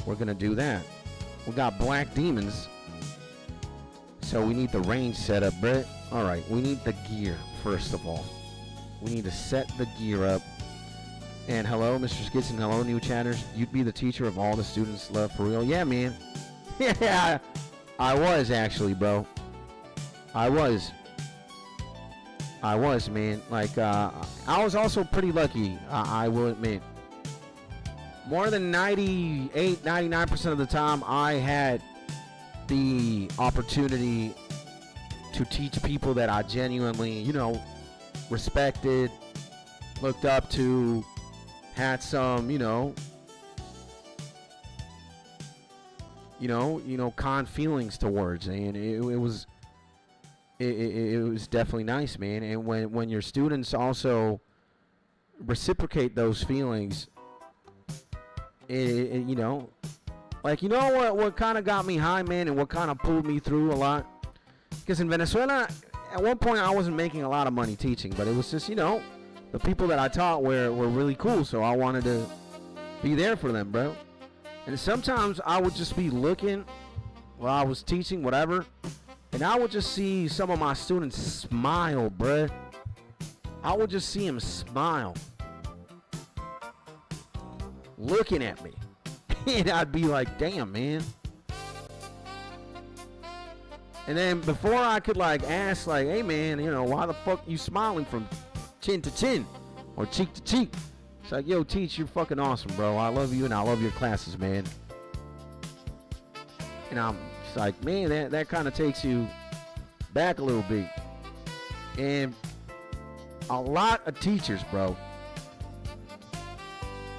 we're gonna do that. We got black demons. So we need the range set up, bruh. Alright, we need the gear, first of all. We need to set the gear up. And hello, Mr. Skitson. Hello, new chatters. You'd be the teacher of all the students love for real. Yeah, man. Yeah, I was actually, bro. I was, man. Like, I was also pretty lucky, I will admit. More than 98, 99% of the time, I had the opportunity to teach people that I genuinely, you know, respected, looked up to, had some, you know, kind feelings towards, and it was definitely nice, man. And when your students also reciprocate those feelings, what kind of got me high, man, and what kind of pulled me through a lot, because in Venezuela at one point I wasn't making a lot of money teaching, but it was just the people that I taught were really cool, so I wanted to be there for them, bro. And sometimes I would just be looking while I was teaching, whatever, and I would just see some of my students smile, bruh. I would just see them smile, looking at me. And I'd be like, damn, man. And then before I could ask, hey, man, why the fuck you smiling from chin to chin or cheek to cheek? It's like, yo, Teach, you're fucking awesome, bro. I love you and I love your classes, man. And I'm just like, man, that kind of takes you back a little bit. And a lot of teachers, bro,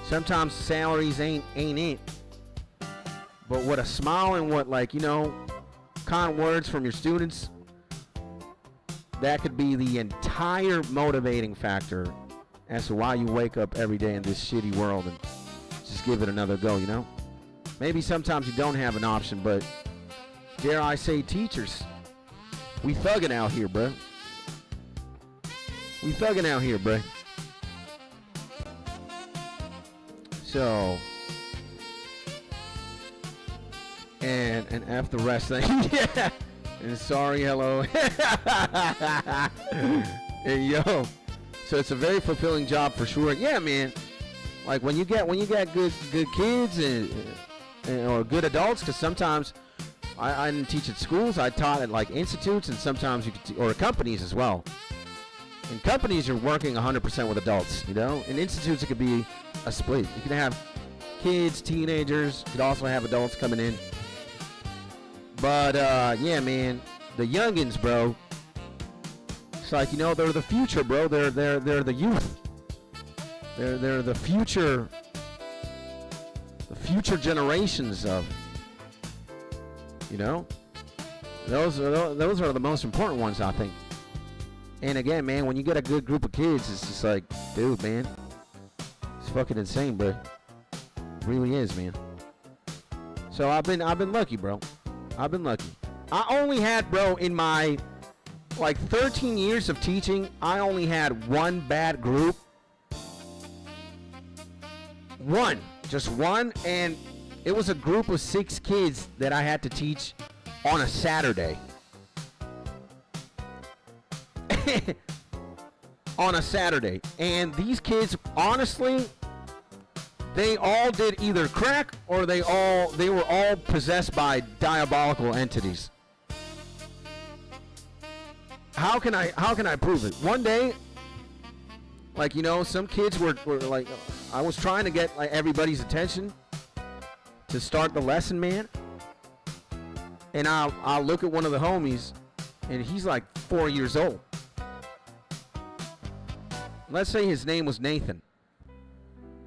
sometimes salaries ain't it. But what a smile and what kind words from your students, that could be the entire motivating factor as to why you wake up every day in this shitty world and just give it another go, Maybe sometimes you don't have an option, but dare I say, teachers, we thugging out here, bro. We thugging out here, bro. So, and F the rest thing. Yeah. And sorry, hello. Hey, yo. So it's a very fulfilling job for sure. Yeah, man. When you get good kids and or good adults, because sometimes I didn't teach at schools. I taught at institutes, and sometimes you could or companies as well. In companies, you're working 100% with adults, In institutes, it could be a split. You can have kids, teenagers. You could also have adults coming in. But, yeah, man, the youngins, bro. It's they're the future, bro. They're the youth. They're the future generations of, Those are the most important ones, I think. And again, man, when you get a good group of kids, it's just like, dude, man, it's fucking insane, bro. It really is, man. So I've been lucky, bro. I've been lucky. I only had, bro, in my 13 years of teaching, I only had one bad group. Just one, and it was a group of 6 kids that I had to teach on a Saturday. On a Saturday. And these kids, honestly, they all did either crack or they were all possessed by diabolical entities. How can I prove it? One day, some kids were I was trying to get everybody's attention to start the lesson, man. And I'll look at one of the homies, and he's 4 years old. Let's say his name was Nathan.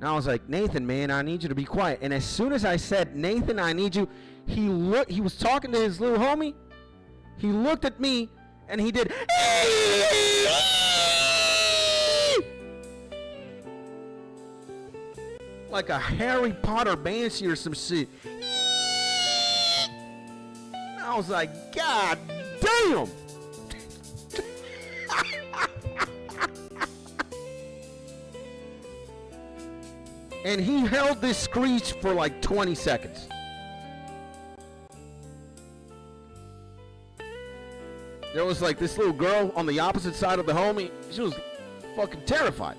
And I was like, Nathan, man, I need you to be quiet. And as soon as I said, Nathan, I need you, he was talking to his little homie. He looked at me, and he did, like a Harry Potter banshee or some shit. I was like, God damn. And he held this screech for 20 seconds. There was this little girl on the opposite side of the homie. She was fucking terrified.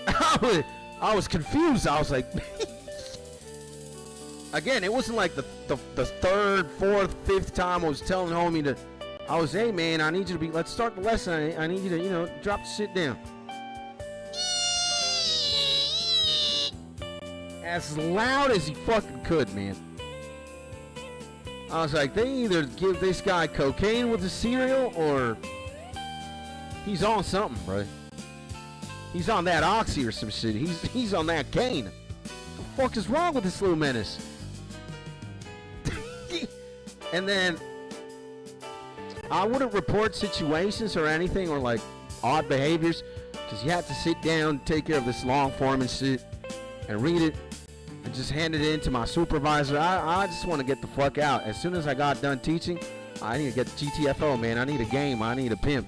I was confused. I was like, again, it wasn't the third, fourth, fifth time I was telling homie to, I was, hey man, I need you to let's start the lesson. I need you to, drop the shit down. As loud as he fucking could, man. I was like, they either give this guy cocaine with the cereal or he's on something, bro. He's on that oxy or some shit. He's on that cane. What the fuck is wrong with this little menace? And then I wouldn't report situations or anything or like odd behaviors because you have to sit down, take care of this long form and shit and read it and just hand it in to my supervisor. I just want to get the fuck out. As soon as I got done teaching, I need to get GTFO, man. I need a game. I need a pimp.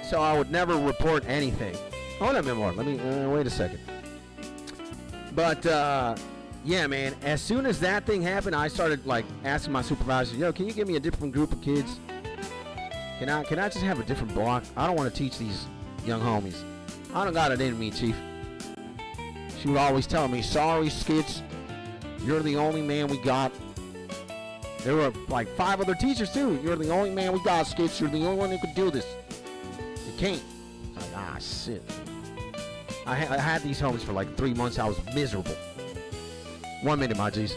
So I would never report anything. Hold on a minute more. Let me, wait a second. But, yeah, man, as soon as that thing happened, I started, like, asking my supervisor, yo, can you give me a different group of kids? Can I just have a different block? I don't want to teach these young homies. I don't got it in me, Chief. She would always tell me, sorry, Skits, you're the only man we got. There were, like, 5 other teachers, too. You're the only man we got, Skits. You're the only one who could do this. You can't. I was like, ah, shit. I had these homies for, like, 3 months. I was miserable. 1 minute, my G's.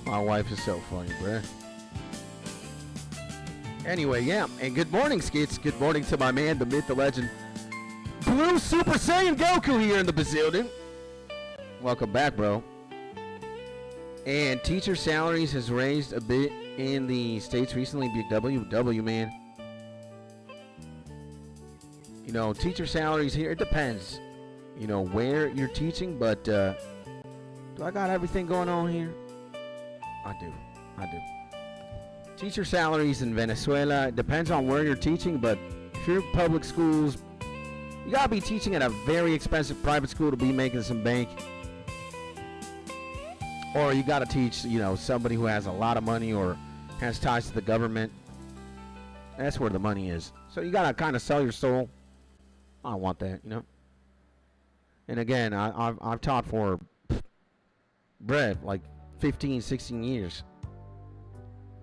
My wife is so funny, bruh. Anyway, yeah, and good morning, Skits. Good morning to my man, the myth, the legend, Blue Super Saiyan Goku here in the building. Welcome back, bro. And teacher salaries has raised a bit in the States recently. BW, man. You know, teacher salaries here, it depends, you know, where you're teaching, but, do I got everything going on here? I do. Teacher salaries in Venezuela, it depends on where you're teaching, but if you're public schools, you gotta be teaching at a very expensive private school to be making some bank. Or you gotta teach, you know, somebody who has a lot of money or has ties to the government. That's where the money is. So you gotta kind of sell your soul. I don't want that, you know. And again, I've taught for bread like 15, 16 years.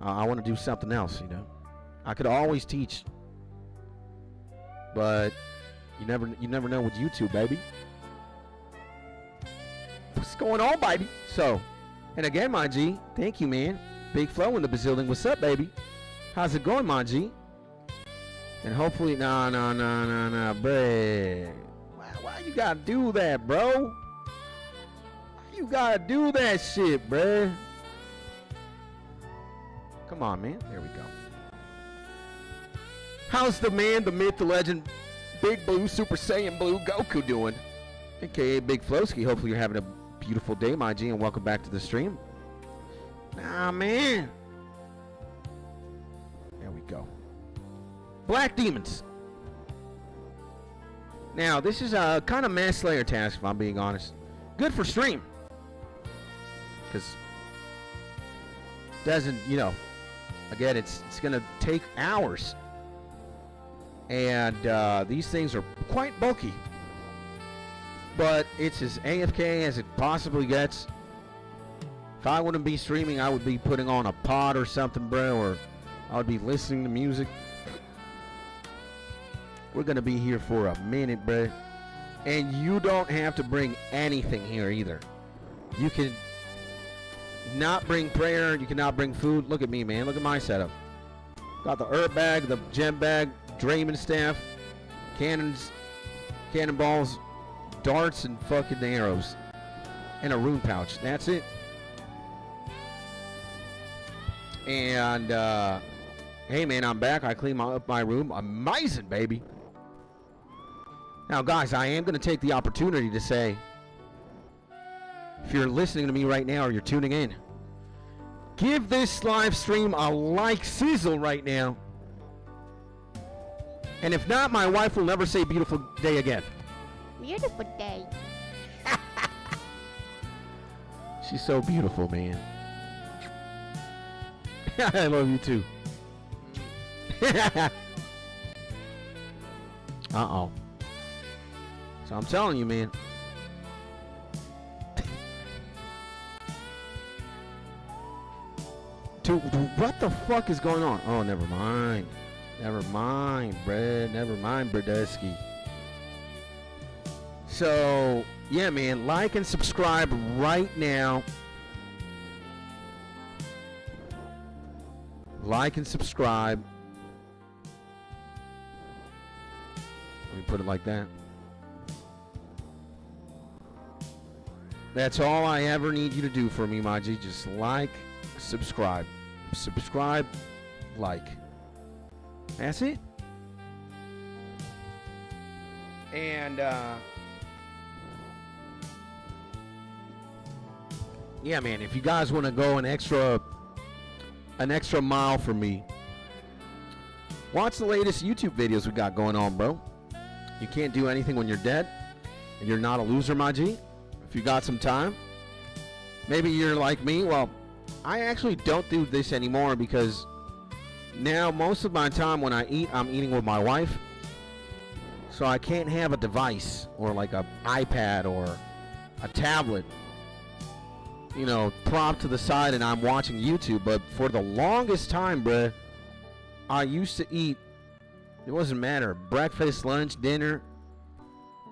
I want to do something else, you know. I could always teach, but you never know with YouTube, baby. What's going on, baby? So, and again, my G, thank you, man. Big Flow in the building. What's up, baby? How's it going, my G? And hopefully, no, bruh. Why you gotta do that, bro? You gotta do that shit, bruh. Come on, man. There we go. How's the man, the myth, the legend, Big Blue Super Saiyan Blue Goku doing? AKA Big Flowski. Hopefully you're having a beautiful day, my G, and welcome back to the stream. Nah, man. There we go. Black Demons. Now, this is a kind of mass slayer task, if I'm being honest. Good for stream. Because doesn't, you know, again, it's going to take hours. And these things are quite bulky. But it's as AFK as it possibly gets. If I wouldn't be streaming, I would be putting on a pod or something, bro. Or I would be listening to music. We're going to be here for a minute, bro. And you don't have to bring anything here either. You can not bring prayer. You cannot bring food. Look at me, man. Look at my setup. Got the herb bag, the gem bag, Draymond staff, cannons, cannonballs, darts, and fucking arrows. And a rune pouch. That's it. And, hey, man, I'm back. I cleaned up my room. Amazing, baby. Now, guys, I am going to take the opportunity to say, if you're listening to me right now or you're tuning in, give this live stream a like sizzle right now. And if not, my wife will never say beautiful day again. Beautiful day. She's so beautiful, man. I love you too. Uh-oh. So I'm telling you, man. Dude, what the fuck is going on? Oh, never mind. Never mind, Brad. Never mind, Bradesky. So, yeah, man. Like and subscribe right now. Like and subscribe. Let me put it like that. That's all I ever need you to do for me, my G. Just like, subscribe. Subscribe, like. That's it. And, yeah, man, if you guys want to go an extra mile for me, watch the latest YouTube videos we got going on, bro. You can't do anything when you're dead, and you're not a loser, my G. If you got some time, maybe you're like me. Well, I actually don't do this anymore because now most of my time when I eat, I'm eating with my wife. So I can't have a device or like an iPad or a tablet, you know, propped to the side and I'm watching YouTube. But for the longest time, bruh, I used to eat, it wasn't matter, breakfast, lunch, dinner,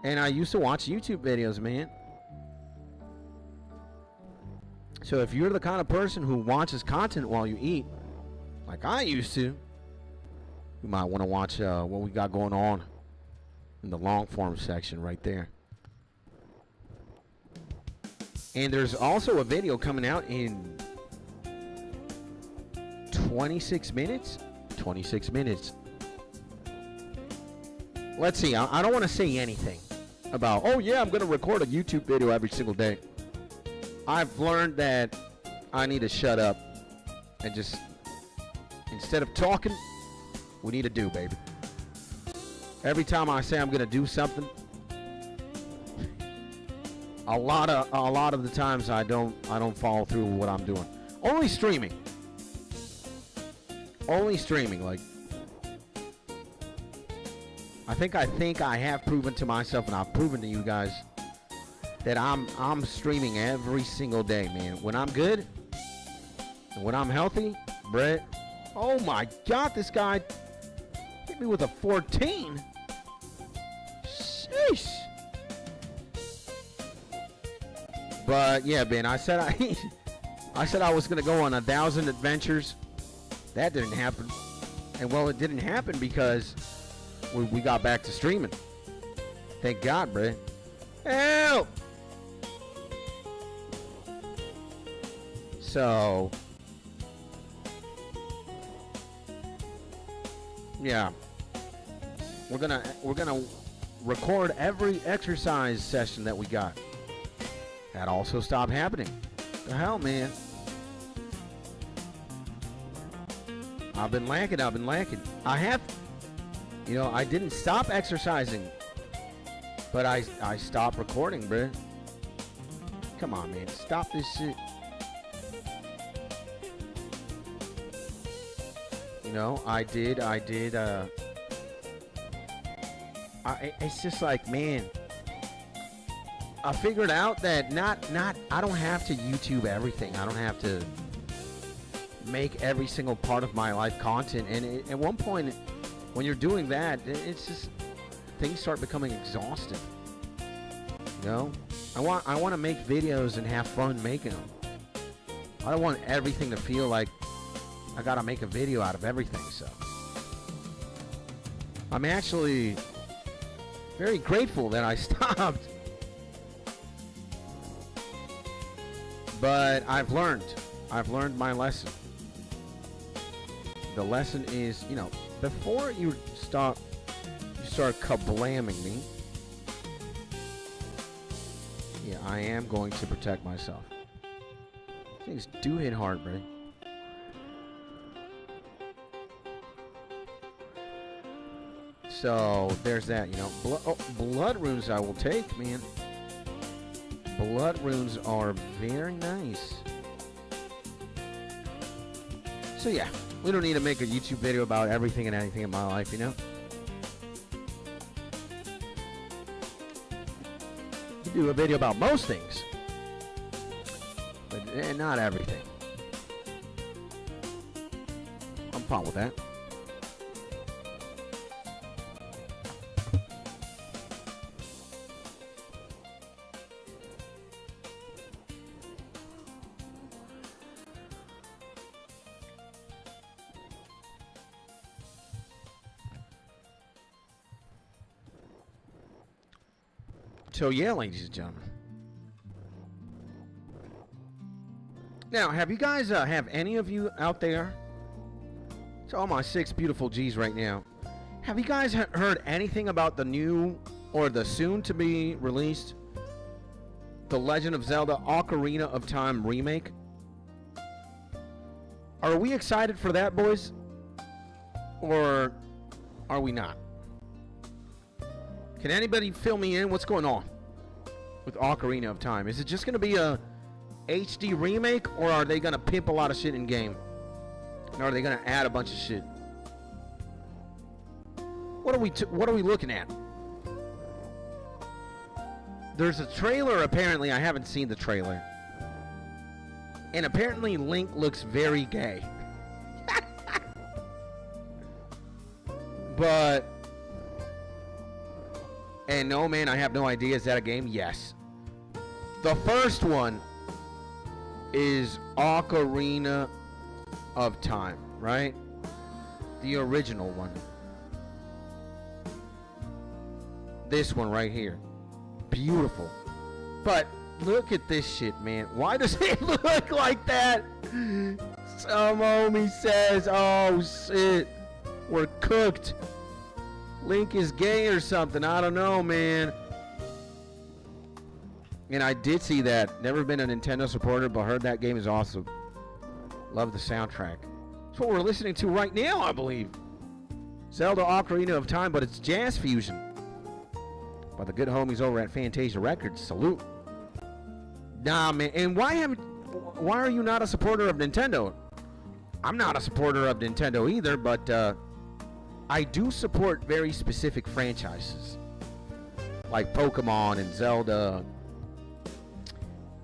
and I used to watch YouTube videos, man. So if you're the kind of person who watches content while you eat, like I used to, you might want to watch what we got going on in the long form section right there. And there's also a video coming out in 26 minutes. 26 minutes. Let's see. I don't want to say anything about, oh yeah, I'm going to record a YouTube video every single day. I've learned that I need to shut up and just, instead of talking, we need to do, baby. Every time I say I'm going to do something, a lot of the times I don't follow through with what I'm doing. Only streaming. Only streaming, like I think I have proven to myself, and I've proven to you guys, that I'm streaming every single day, man. When I'm good and when I'm healthy, Brett. Oh my God, this guy hit me with a 14. Sheesh. But yeah, Ben, I said I was gonna go on 1,000 adventures. That didn't happen. And well, it didn't happen because we got back to streaming. Thank God, Brett. Help! So, yeah, we're gonna record every exercise session that we got. That also stopped happening. The hell, man. I've been lacking. I have, you know, I didn't stop exercising, but I stopped recording, bruh. Come on, man. Stop this shit. You know, it's just like, man, I figured out that I don't have to YouTube everything. I don't have to make every single part of my life content. And at one point, when you're doing that, it's just, things start becoming exhausting. You know, I want to make videos and have fun making them. I don't want everything to feel like I gotta make a video out of everything. So I'm actually very grateful that I stopped. But I've learned my lesson. The lesson is, you know, before you start kablamming me, yeah, I am going to protect myself. Things do hit hard, bro. So there's that, you know. Blood runes I will take, man. Blood runes are very nice. So yeah, we don't need to make a YouTube video about everything and anything in my life, you know. You do a video about most things, but not everything. fine with that. So yeah, ladies and gentlemen. Now, have you guys, have any of you out there, to all my 6 beautiful G's right now, have you guys heard anything about the new, or the soon-to-be released, The Legend of Zelda Ocarina of Time remake? Are we excited for that, boys? Or are we not? Can anybody fill me in? What's going on with Ocarina of Time? Is it just going to be a HD remake, or are they going to pimp a lot of shit in game? And are they going to add a bunch of shit? What are we looking at? There's a trailer, apparently. I haven't seen the trailer. And apparently Link looks very gay. But... And no, man, I have no idea. Is that a game? Yes. The first one is Ocarina of Time, right? The original one. This one right here. Beautiful. But look at this shit, man. Why does it look like that? Some homie says, oh shit, we're cooked. Link is gay or something. I don't know, man. And I did see that. Never been a Nintendo supporter, but heard that game is awesome. Love the soundtrack. That's what we're listening to right now, I believe. Zelda Ocarina of Time, but it's jazz fusion. By the good homies over at Fantasia Records. Salute. Nah, man. And why are you not a supporter of Nintendo? I'm not a supporter of Nintendo either, but I do support very specific franchises. Like Pokemon and Zelda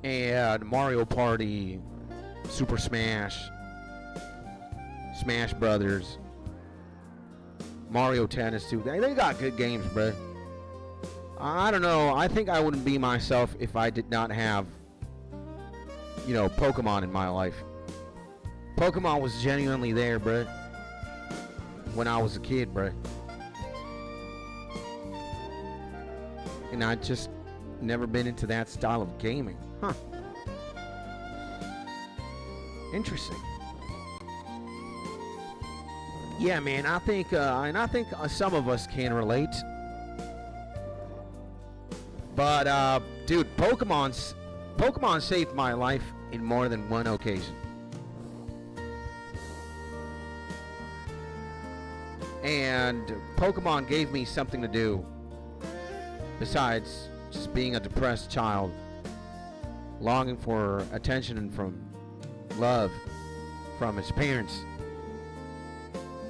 and Mario Party, Super Smash, Smash Brothers, Mario Tennis too. They got good games, bro. I don't know. I think I wouldn't be myself if I did not have, you know, Pokemon in my life. Pokemon was genuinely there, bro. When I was a kid, bro. And I just never been into that style of gaming. Huh. Interesting. Yeah, man, I think some of us can relate. But dude, Pokemon saved my life in more than one occasion. And Pokemon gave me something to do besides just being a depressed child, longing for attention and from love from his parents.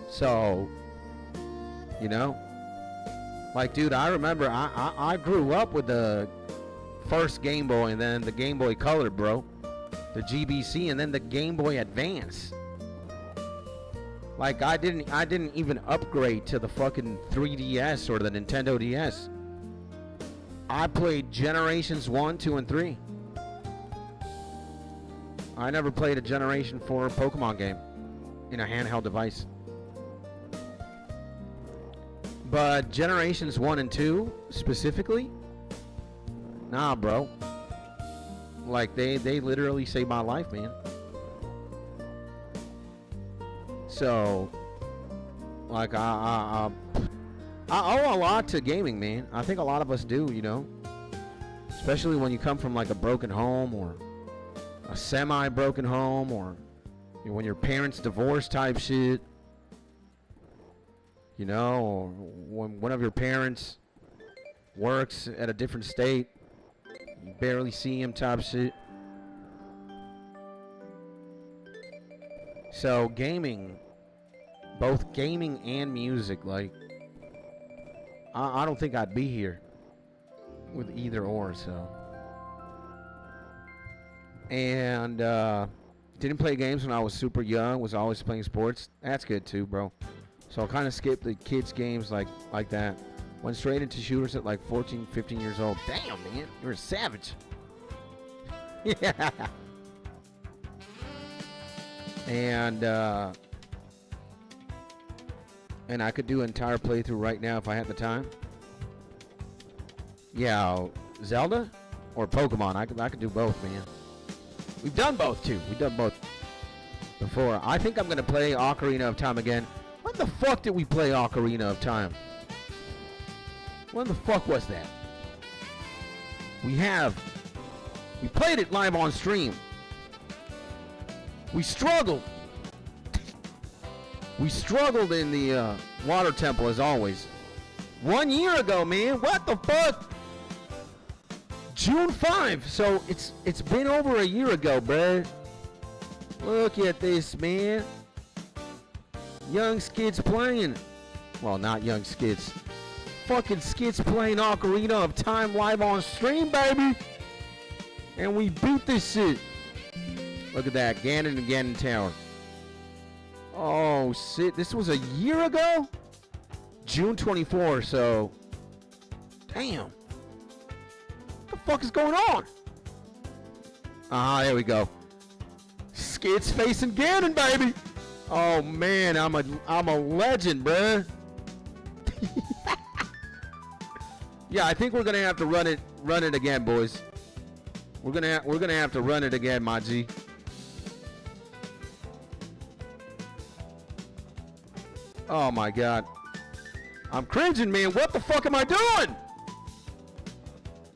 So, you know, like, dude, I remember I grew up with the first Game Boy and then the Game Boy Color, bro, the GBC, and then the Game Boy Advance. Like, I didn't even upgrade to the fucking 3DS or the Nintendo DS. I played Generations 1, 2, and 3. I never played a Generation 4 Pokemon game in a handheld device. But Generations 1 and 2, specifically? Nah, bro. Like, they literally saved my life, man. So, like, I owe a lot to gaming, man. I think a lot of us do, you know. Especially when you come from, like, a broken home or a semi-broken home, or you know, when your parents divorce type shit. You know, or when one of your parents works at a different state, you barely see him type shit. So gaming, both gaming and music, like, I don't think I'd be here with either or, so. And Didn't play games when I was super young. Was always playing sports. That's good too, bro. So I kind of skipped the kids games like that. Went straight into shooters at like 14, 15 years old. Damn, man. You're a savage. Yeah. And I could do an entire playthrough right now if I had the time. Yeah, Zelda or Pokemon. I could do both, man. We've done both too. We've done both before. I think I'm gonna play Ocarina of Time again. When the fuck did we play Ocarina of Time? When the fuck was that? We played it live on stream. We struggled. We struggled in the water temple as always. 1 year ago, man. What the fuck? June 5. So it's been over a year ago, bruh. Look at this, man. Young skids playing. Well, not young skids. Fucking skids playing Ocarina of Time live on stream, baby. And we beat this shit. Look at that. Ganon and Ganon Tower. Oh, shit. This was a year ago? June 24, so... Damn. What the fuck is going on? Ah, there we go. Skids facing Ganon, baby. Oh, man. I'm a legend, bruh. Yeah, I think we're gonna have to run it again, boys. We're gonna have to run it again, my G. Oh my God, I'm cringing, man. What the fuck am I doing?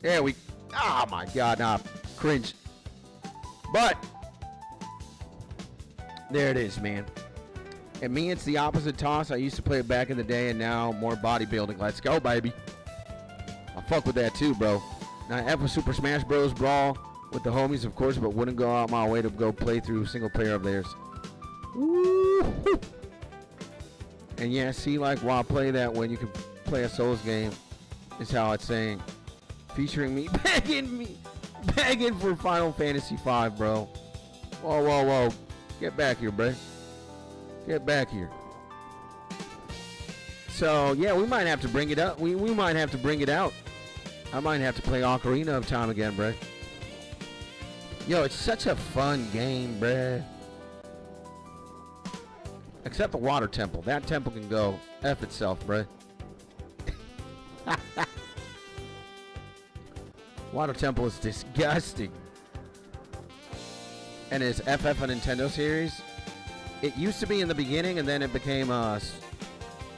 There we. Oh my God, nah, cringe. But there it is, man. And me, it's the opposite toss. I used to play it back in the day, and now more bodybuilding. Let's go, baby. I fuck with that too, bro. Now, F with Super Smash Bros. Brawl with the homies, of course, but wouldn't go out my way to go play through single player of theirs. Woo-hoo. And yeah, see, like, while I play that, when you can play a Souls game, is how it's saying. Featuring me, begging for Final Fantasy V, bro. Whoa, whoa, whoa. Get back here, bro. Get back here. So, yeah, we might have to bring it up. We might have to bring it out. I might have to play Ocarina of Time again, bruh. Yo, it's such a fun game, bruh. Except the water temple. That temple can go F itself, bruh. Water temple is disgusting. And is FF a Nintendo series? It used to be in the beginning, and then it became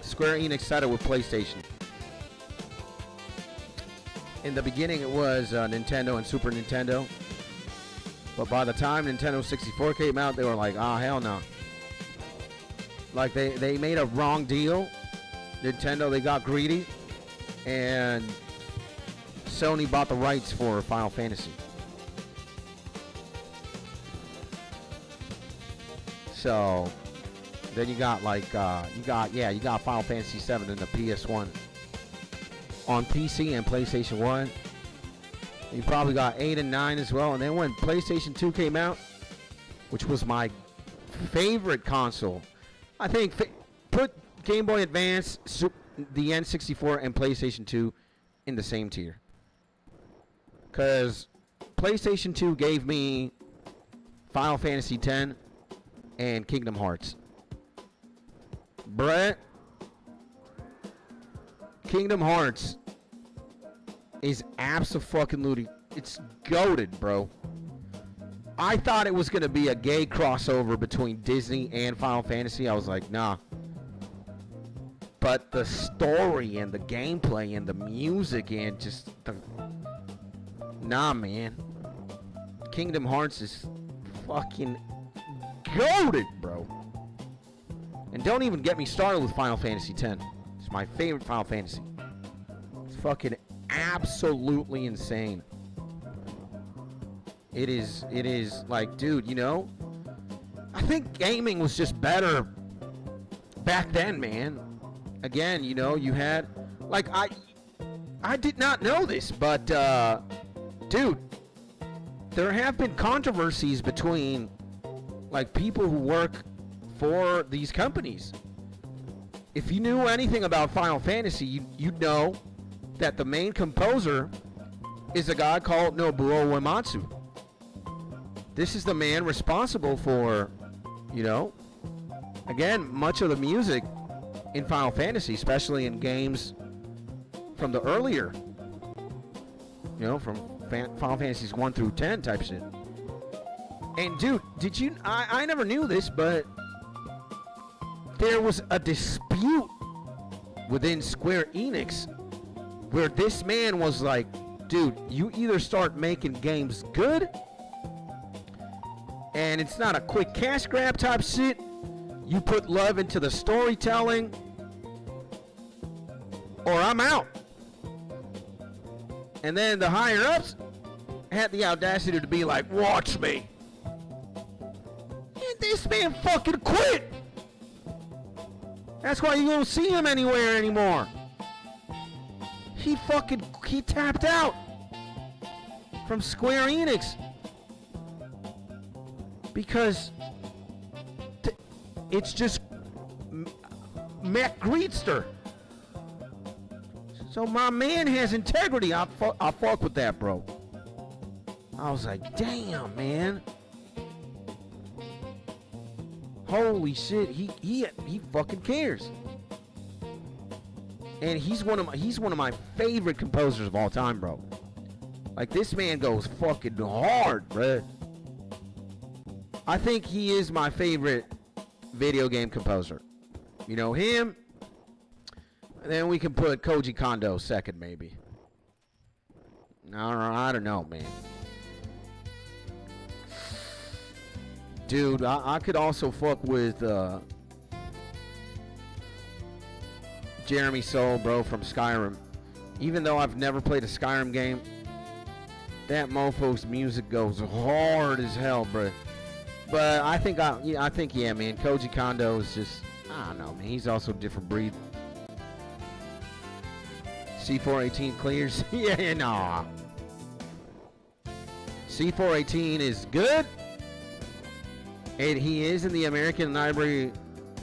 Square Enix sided with PlayStation. In the beginning, it was Nintendo and Super Nintendo. But by the time Nintendo 64 came out, they were like, ah, hell no. Like, they made a wrong deal. Nintendo, they got greedy. And Sony bought the rights for Final Fantasy. So, then you got like, you got Final Fantasy 7 in the PS1. On PC and PlayStation 1. You probably got 8 and 9 as well. And then when PlayStation 2 came out, which was my favorite console, I think put Game Boy Advance, the N64, and PlayStation 2 in the same tier. Because PlayStation 2 gave me Final Fantasy X and Kingdom Hearts. Brett, Kingdom Hearts is abso-fucking-lutely. It's goated, bro. I thought it was going to be a gay crossover between Disney and Final Fantasy. I was like, nah. But the story and the gameplay and the music and just the... Nah, man. Kingdom Hearts is fucking goated, bro. And don't even get me started with Final Fantasy X. It's my favorite Final Fantasy. It's fucking absolutely insane. It is like, dude, you know, I think gaming was just better back then, man. Again, you know, you had, like, I did not know this, but, dude, there have been controversies between like people who work for these companies. If you knew anything about Final Fantasy, you'd know that the main composer is a guy called Nobuo Uematsu. This is the man responsible for, you know, again, much of the music in Final Fantasy, especially in games from the earlier, you know, from Final Fantasies 1 through 10 type shit. And dude, did you, I never knew this, but there was a dispute within Square Enix where this man was like, dude, you either start making games good and it's not a quick cash grab type shit, you put love into the storytelling, or I'm out. And then the higher ups had the audacity to be like, watch me. And this man fucking quit. That's why you don't see him anywhere anymore. He tapped out from Square Enix because it's just Matt Greedster. So my man has integrity. I fuck with that, bro. I was like, damn, man. Holy shit, he fucking cares. And he's one of my favorite composers of all time, bro. Like, this man goes fucking hard, bro. I think he is my favorite video game composer. You know, him, and then we can put Koji Kondo second, maybe. I don't know, man. Dude, I could also fuck with Jeremy Soule, bro, from Skyrim. Even though I've never played a Skyrim game, that mofo's music goes hard as hell, bro. But I think, yeah, man, Koji Kondo is just, I don't know, man. He's also a different breed. C418 clears? Yeah, nah. C418 is good. And he is in the American Library,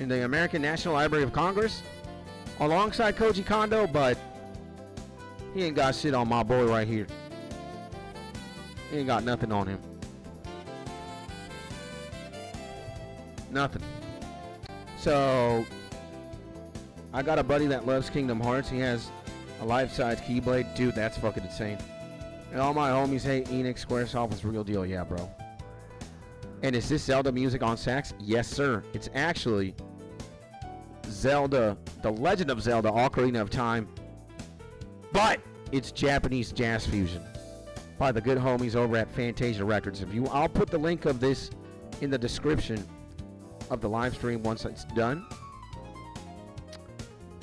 in the American National Library of Congress, alongside Koji Kondo, but he ain't got shit on my boy right here. He ain't got nothing on him. Nothing. So, I got a buddy that loves Kingdom Hearts. He has a life-size Keyblade. Dude, that's fucking insane. And all my homies hate Enix. Squaresoft is real deal. Yeah, bro. And is this Zelda music on sax? Yes, sir. It's actually Zelda, The Legend of Zelda, Ocarina of Time. But it's Japanese jazz fusion by the good homies over at Fantasia Records. I'll put the link of this in the description of the live stream once it's done.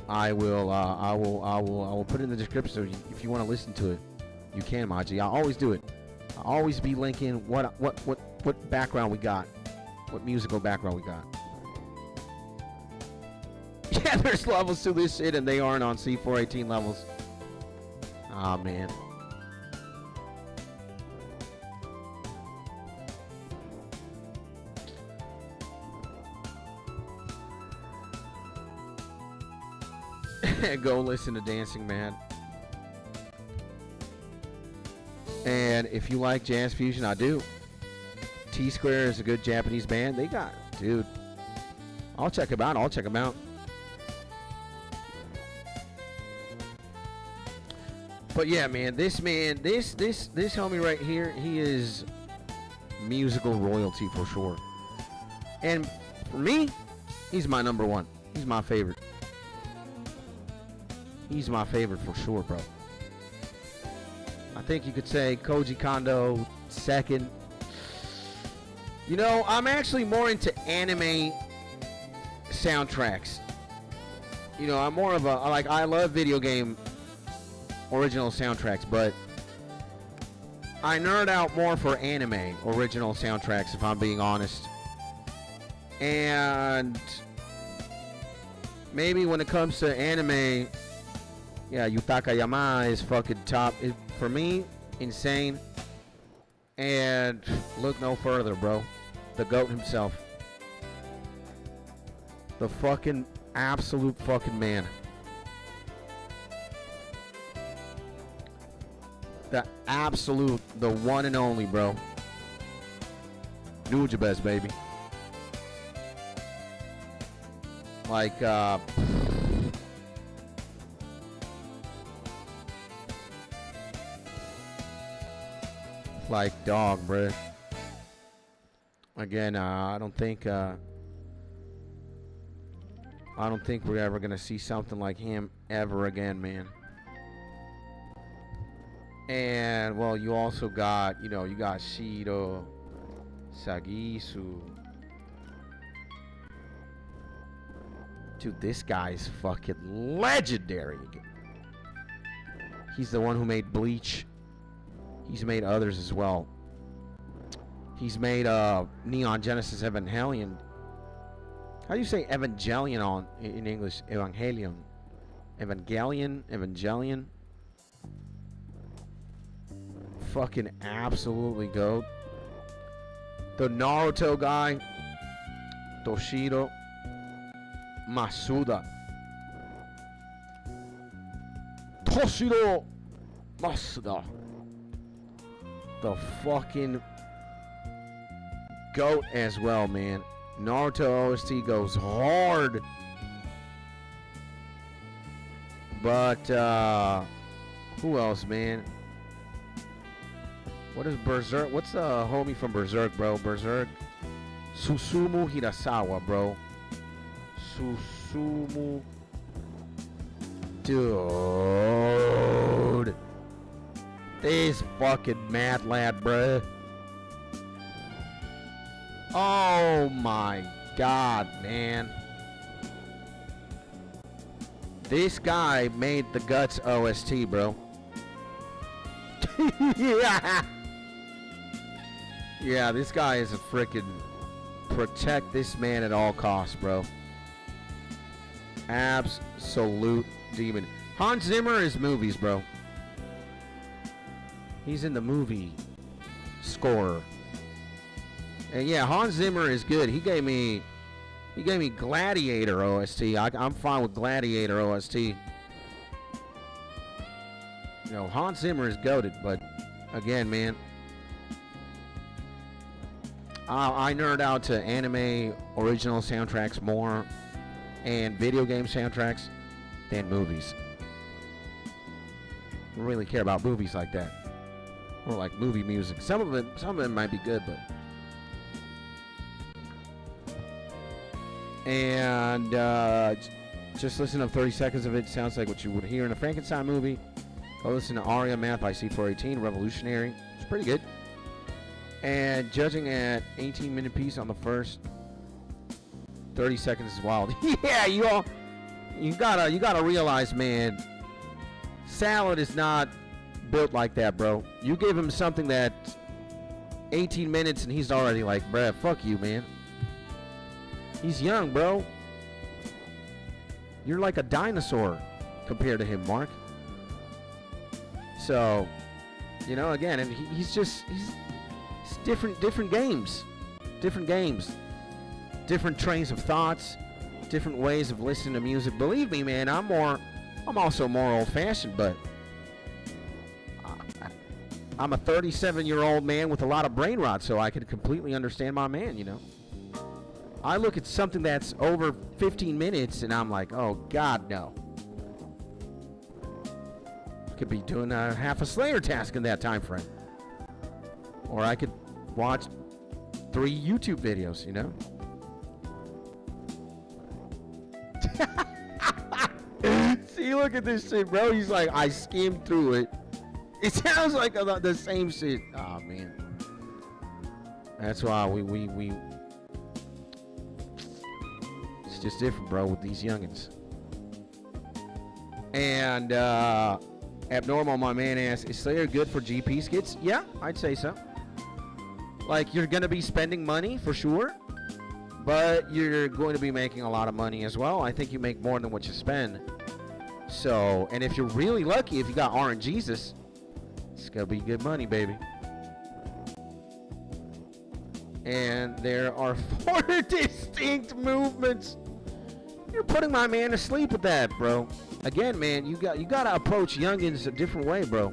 I will put it in the description, so if you want to listen to it, you can, Maji. I always do it. I always be linking what background we got, what musical background we got. Yeah, there's levels to this shit, and they aren't on C418 levels. Aw, man. Go listen to Dancing Man. And if you like jazz fusion, I do. T-Square is a good Japanese band. They got, dude. I'll check them out. But yeah, man, this homie right here, he is musical royalty for sure. And for me, he's my number one. He's my favorite. He's my favorite for sure, bro. I think you could say Koji Kondo second. You know, I'm actually more into anime soundtracks. You know, I'm more of a, like, I love video game original soundtracks, but I nerd out more for anime original soundtracks, if I'm being honest. And maybe when it comes to anime, yeah, Yutaka Yama is fucking top. For me, insane. And look no further, bro. the GOAT himself. The fucking absolute fucking man. The absolute, the one and only, bro. Do your best, baby. Like, like dog, bruh. Again, I don't think we're ever gonna see something like him ever again, man. And well, you also got, you know, you got Shiro, Sagisu. Dude, this guy's fucking legendary. He's the one who made Bleach. He's made others as well. He's made Neon Genesis Evangelion. How do you say Evangelion in English? Evangelion. Evangelion. Fucking absolutely GOAT. The Naruto guy, Toshiro Masuda. Toshiro Masuda. The fucking GOAT as well, man. Naruto OST goes hard. But who else, man? What is Berserk? What's the homie from Berserk, bro? Berserk? Susumu Hirasawa, bro. Susumu. Dude. This fucking mad lad, bruh. Oh my god, man. This guy made the Guts OST, bro. Yeah. Yeah, this guy is a freaking protect this man at all costs, bro. Absolute demon. Hans Zimmer is movies, bro. He's in the movie scorer. And yeah, Hans Zimmer is good. He gave me Gladiator OST. I'm fine with Gladiator OST. You know, Hans Zimmer is goated, but again, man, I nerd out to anime original soundtracks more and video game soundtracks than movies. I don't really care about movies like that. Or like movie music. Some of them might be good, but and just listen to 30 seconds of it. Sounds like what you would hear in a Frankenstein movie. Go listen to Aria Math by C418, Revolutionary. It's pretty good. And judging at 18-minute piece on the first 30 seconds is wild. Yeah, you gotta realize, man, Salad is not built like that, bro. You give him something that 18 minutes and he's already like, bruh, fuck you, man. He's young, bro. You're like a dinosaur compared to him, Mark. So, you know, again, and he's different games. Different trains of thoughts, different ways of listening to music. Believe me, man, I'm also more old-fashioned, but I'm a 37-year-old man with a lot of brain rot, so I can completely understand my man, you know. I look at something that's over 15 minutes, and I'm like, oh, God, no. Could be doing a half a Slayer task in that time frame. Or I could watch 3 YouTube videos, you know. See, look at this shit, bro. He's like, I skimmed through it. It sounds like the same shit. Oh, man. That's why we it's just different, bro, with these youngins. And Abnormal, my man, asks, is Slayer good for GP skits? Yeah, I'd say so. Like, you're going to be spending money for sure, but you're going to be making a lot of money as well. I think you make more than what you spend. So, and if you're really lucky, if you got RNGesus, it's going to be good money, baby. And there are 4 distinct movements. You're putting my man to sleep with that, bro. Again, man, you gotta approach youngins a different way, bro.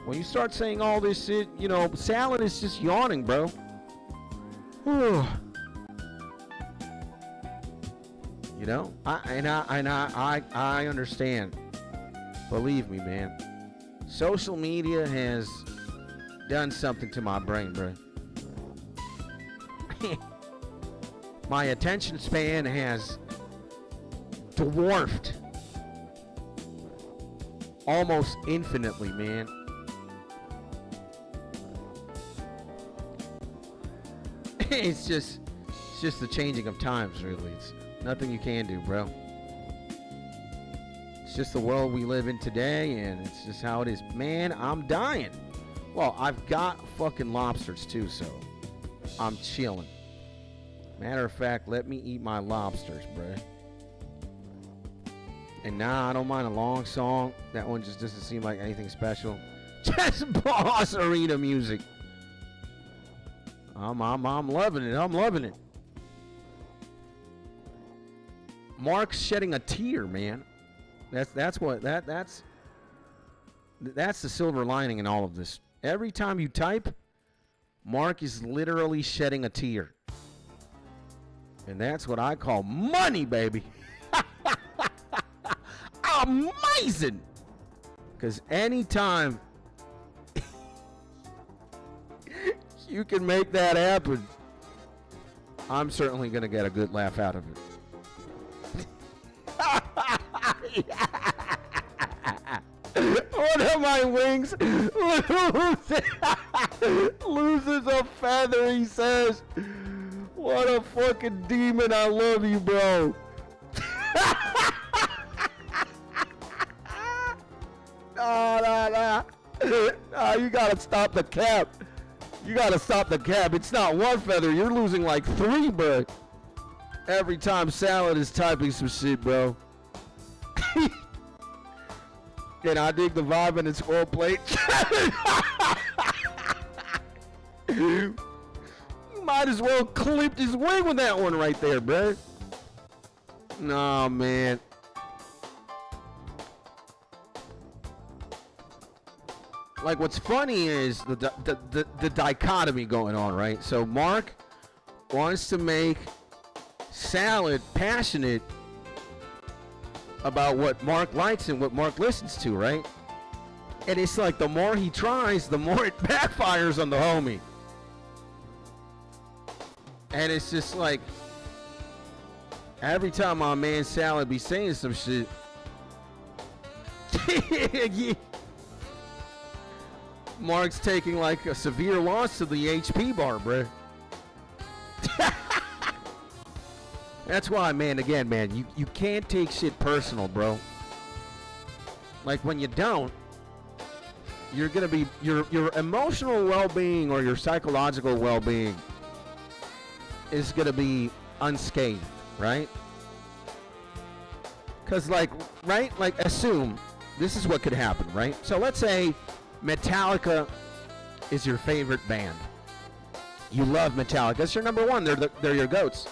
When you start saying all this shit, you know, Salad is just yawning, bro. Whew. You know, I understand. Believe me, man. Social media has done something to my brain, bro. My attention span has dwarfed almost infinitely, man. It's just the changing of times, really. It's nothing you can do, bro. It's just the world we live in today, and it's just how it is. Man, I'm dying. Well, I've got fucking lobsters too, so I'm chilling. Matter of fact, let me eat my lobsters, bro. And nah, I don't mind a long song. That one just doesn't seem like anything special. Just boss arena music. I'm loving it. I'm loving it. Mark's shedding a tear, man. That's the silver lining in all of this. Every time you type, Mark is literally shedding a tear. And that's what I call money, baby. Amazing. Because anytime you can make that happen, I'm certainly going to get a good laugh out of it. One of my wings loses a feather, he says. What a fucking demon. I love you, bro. No, you gotta stop the cap. You gotta stop the cap. It's not one feather. You're losing like 3, bro. Every time Salad is typing some shit, bro. And I dig the vibe in its oil plate. You might as well clipped his wing with that one right there, bro. Nah, man. Like, what's funny is the dichotomy going on, right? So Mark wants to make Salad passionate about what Mark likes and what Mark listens to, right? And it's like the more he tries, the more it backfires on the homie. And it's just like every time my man Salad be saying some shit, Mark's taking like a severe loss to the HP bar, bro. That's why, man, again, man, you can't take shit personal, bro. Like, when you don't, you're gonna be, your emotional well-being or your psychological well-being is gonna be unscathed, right? Because, like, right? Like, assume this is what could happen, right? So let's say Metallica is your favorite band. You love Metallica. It's your number one. They're your goats.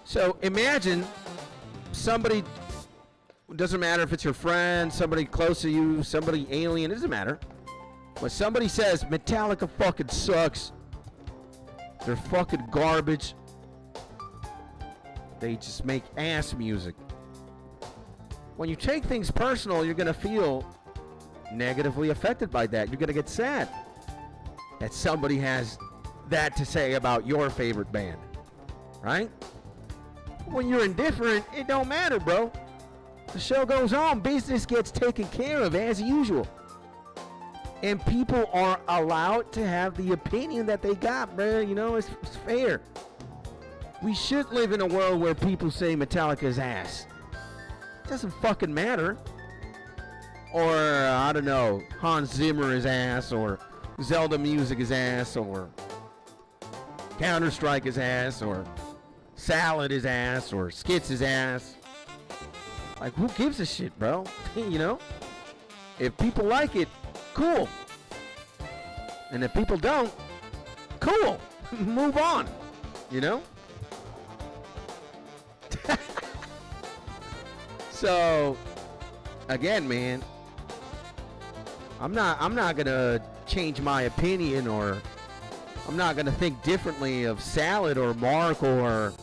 So imagine somebody, doesn't matter if it's your friend, somebody close to you, somebody alien, it doesn't matter. But somebody says Metallica fucking sucks. They're fucking garbage. They just make ass music. When you take things personal, you're going to feel negatively affected by that. You're going to get sad that somebody has that to say about your favorite band, right? When you're indifferent, it don't matter, bro. The show goes on. Business gets taken care of as usual. And people are allowed to have the opinion that they got, bro. You know, it's fair. We should live in a world where people say Metallica's ass. It doesn't fucking matter. Or, I don't know, Hans Zimmer is ass, or Zelda music is ass, or Counter-Strike is ass, or Salad is ass, or Skits is ass. Like, who gives a shit, bro? You know? If people like it, cool. And if people don't, cool. Move on. You know? So, again, man, I'm not gonna change my opinion, or I'm not gonna think differently of Salad or Mark or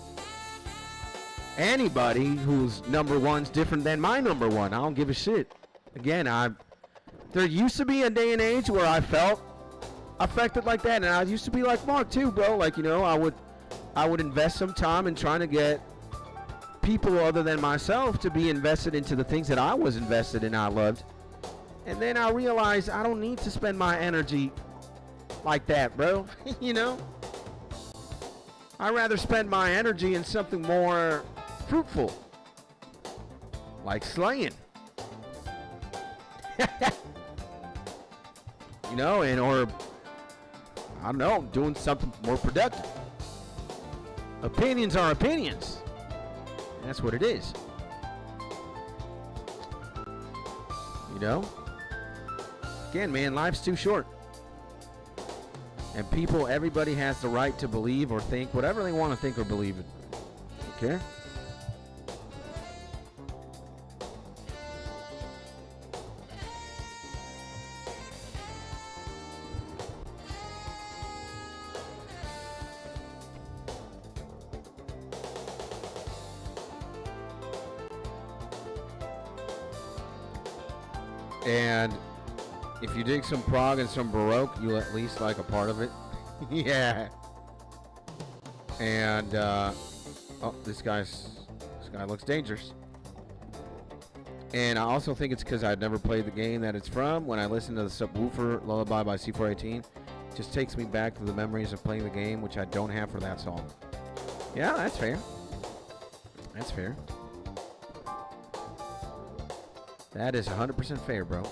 anybody whose number one's different than my number one. I don't give a shit. Again, there used to be a day and age where I felt affected like that, and I used to be like Mark too, bro. Like, you know, I would invest some time in trying to get people other than myself to be invested into the things that I was invested in, I loved. And then I realized I don't need to spend my energy like that, bro. You know? I'd rather spend my energy in something more fruitful. Like slaying. You know, or I don't know, doing something more productive. Opinions are opinions. That's what it is. You know? Again, man, life's too short. And everybody has the right to believe or think whatever they want to think or believe in. Okay? And if you dig some prog and some baroque, you'll at least like a part of it. Yeah. And oh, this guy looks dangerous. And I also think it's because I'd never played the game that it's from. When I listen to the Subwoofer Lullaby by C418, it just takes me back to the memories of playing the game, which I don't have for that song. Yeah, that's fair. That's fair. That is 100% fair, bro.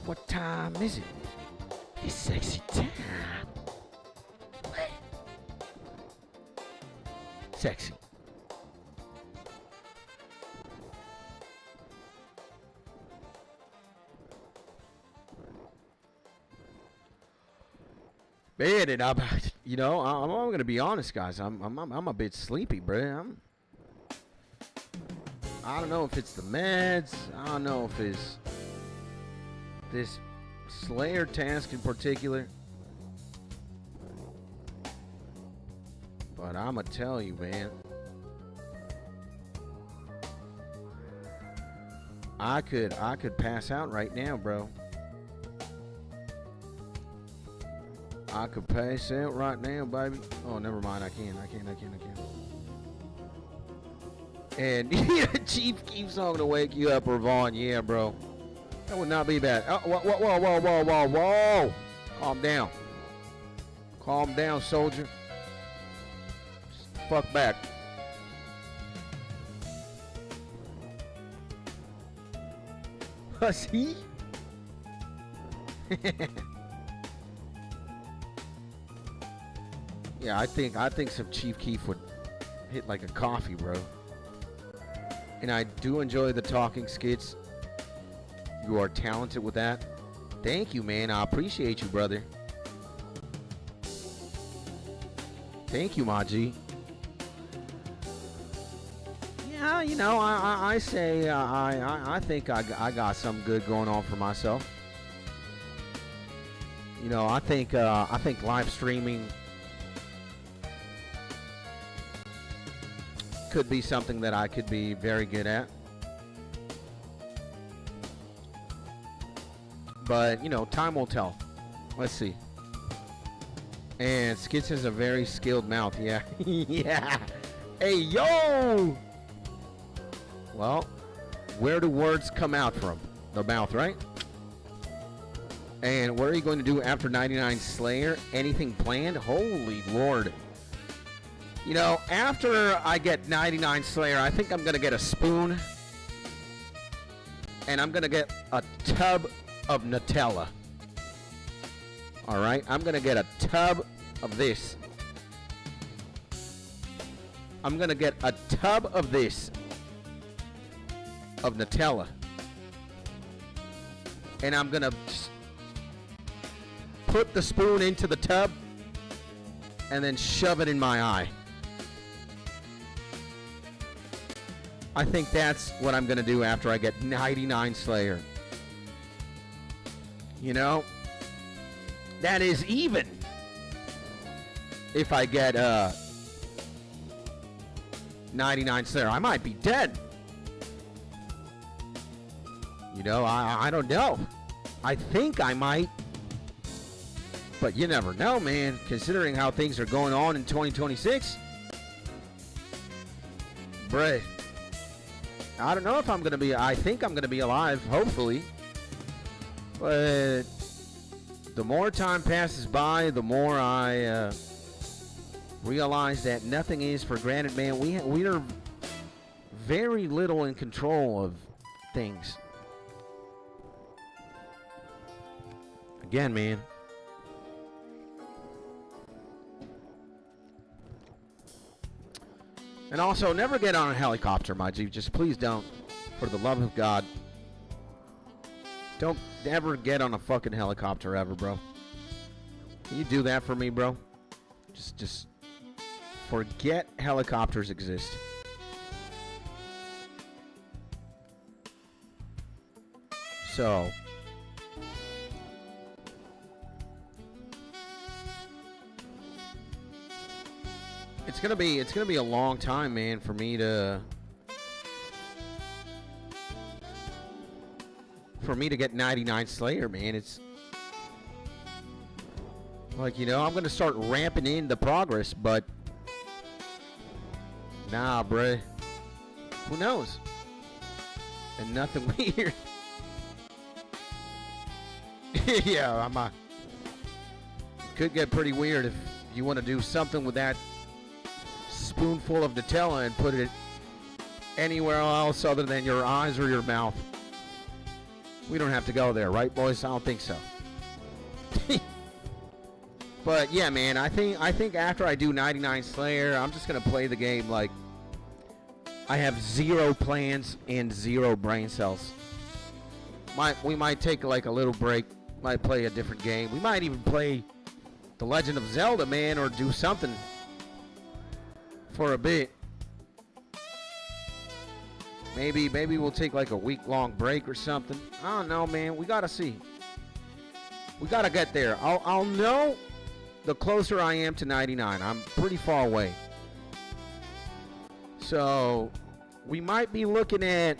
What time is it? It's sexy time. What? Sexy. Man, and I'm gonna be honest, guys. I'm a bit sleepy, bro. I don't know if it's the meds. I don't know if it's this Slayer task in particular. But I'ma tell you, man. I could pass out right now, bro. I could pass out right now, baby. Oh, never mind. I can't. And Chief keeps on to wake you up, Ravon. Yeah, bro. That would not be bad. Oh, whoa. Calm down. Calm down, soldier. Just fuck back. Pussy. Yeah, I think some Chief Keef would hit like a coffee, bro. And I do enjoy the talking skits. You are talented with that. Thank you, man. I appreciate you, brother. Thank you, Maji. Yeah, you know, I say I think I got something good going on for myself. You know, I think live streaming could be something that I could be very good at. But, you know, time will tell. Let's see. And Skits has a very skilled mouth. Yeah. Yeah. Hey, yo! Well, where do words come out from? The mouth, right? And what are you going to do after 99 Slayer? Anything planned? Holy Lord. You know, after I get 99 Slayer, I think I'm going to get a spoon. And I'm going to get a tub of Nutella. Alright? I'm going to get a tub of this. I'm going to get a tub of this. of Nutella. And I'm gonna put the spoon into the tub and then shove it in my eye. I think that's what I'm gonna do after I get 99 Slayer. You know, that is even if I get 99 Slayer. I might be dead. You know, I don't know. I think I might. But you never know, man. Considering how things are going on in 2026. Bruh. I don't know if I'm going to be... I think I'm going to be alive, hopefully. But the more time passes by, the more I realize that nothing is for granted, man. We are very little in control of things. Again, man. And also, never get on a helicopter, my G. Just please don't. For the love of God. Don't ever get on a fucking helicopter ever, bro. Can you do that for me, bro? Just forget helicopters exist. So... It's gonna be a long time, man, for me to get 99 Slayer, man. It's like, you know, I'm gonna start ramping in the progress, but nah, bruh. Who knows? And nothing weird. Yeah, could get pretty weird if you want to do something with that spoonful of Nutella and put it anywhere else other than your eyes or your mouth. We don't have to go there, right, boys? I don't think so. But yeah, man, I think after I do 99 Slayer, I'm just gonna play the game like I have 0 plans and 0 brain cells. We might take like a little break, might play a different game. We might even play The Legend of Zelda, man, or do something for a bit. Maybe we'll take like a week-long break or something. I don't know, man. We gotta see. We gotta get there. I'll know the closer I am to 99. I'm pretty far away. So we might be looking at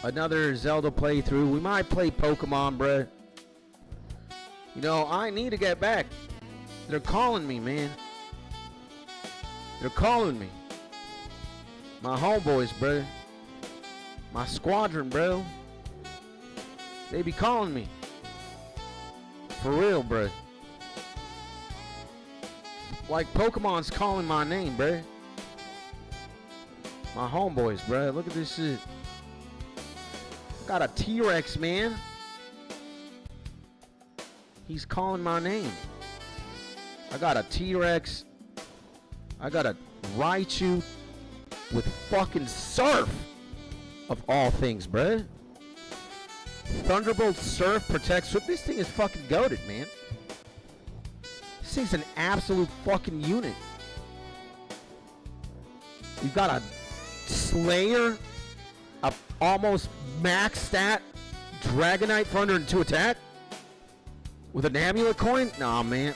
another Zelda playthrough. We might play Pokemon, bruh. You know, I need to get back. They're calling me, man. They're calling me. My homeboys, bro. My squadron, bro. They be calling me. For real, bro. Like Pokemon's calling my name, bro. My homeboys, bro. Look at this shit. Got a T-Rex, man. He's calling my name. I got a T-Rex. I got a Raichu with fucking Surf, of all things, bruh. Thunderbolt Surf protects. This thing is fucking goated, man. This thing's an absolute fucking unit. You've got a Slayer, a almost max stat Dragonite for 102 attack with an amulet coin. Nah, man.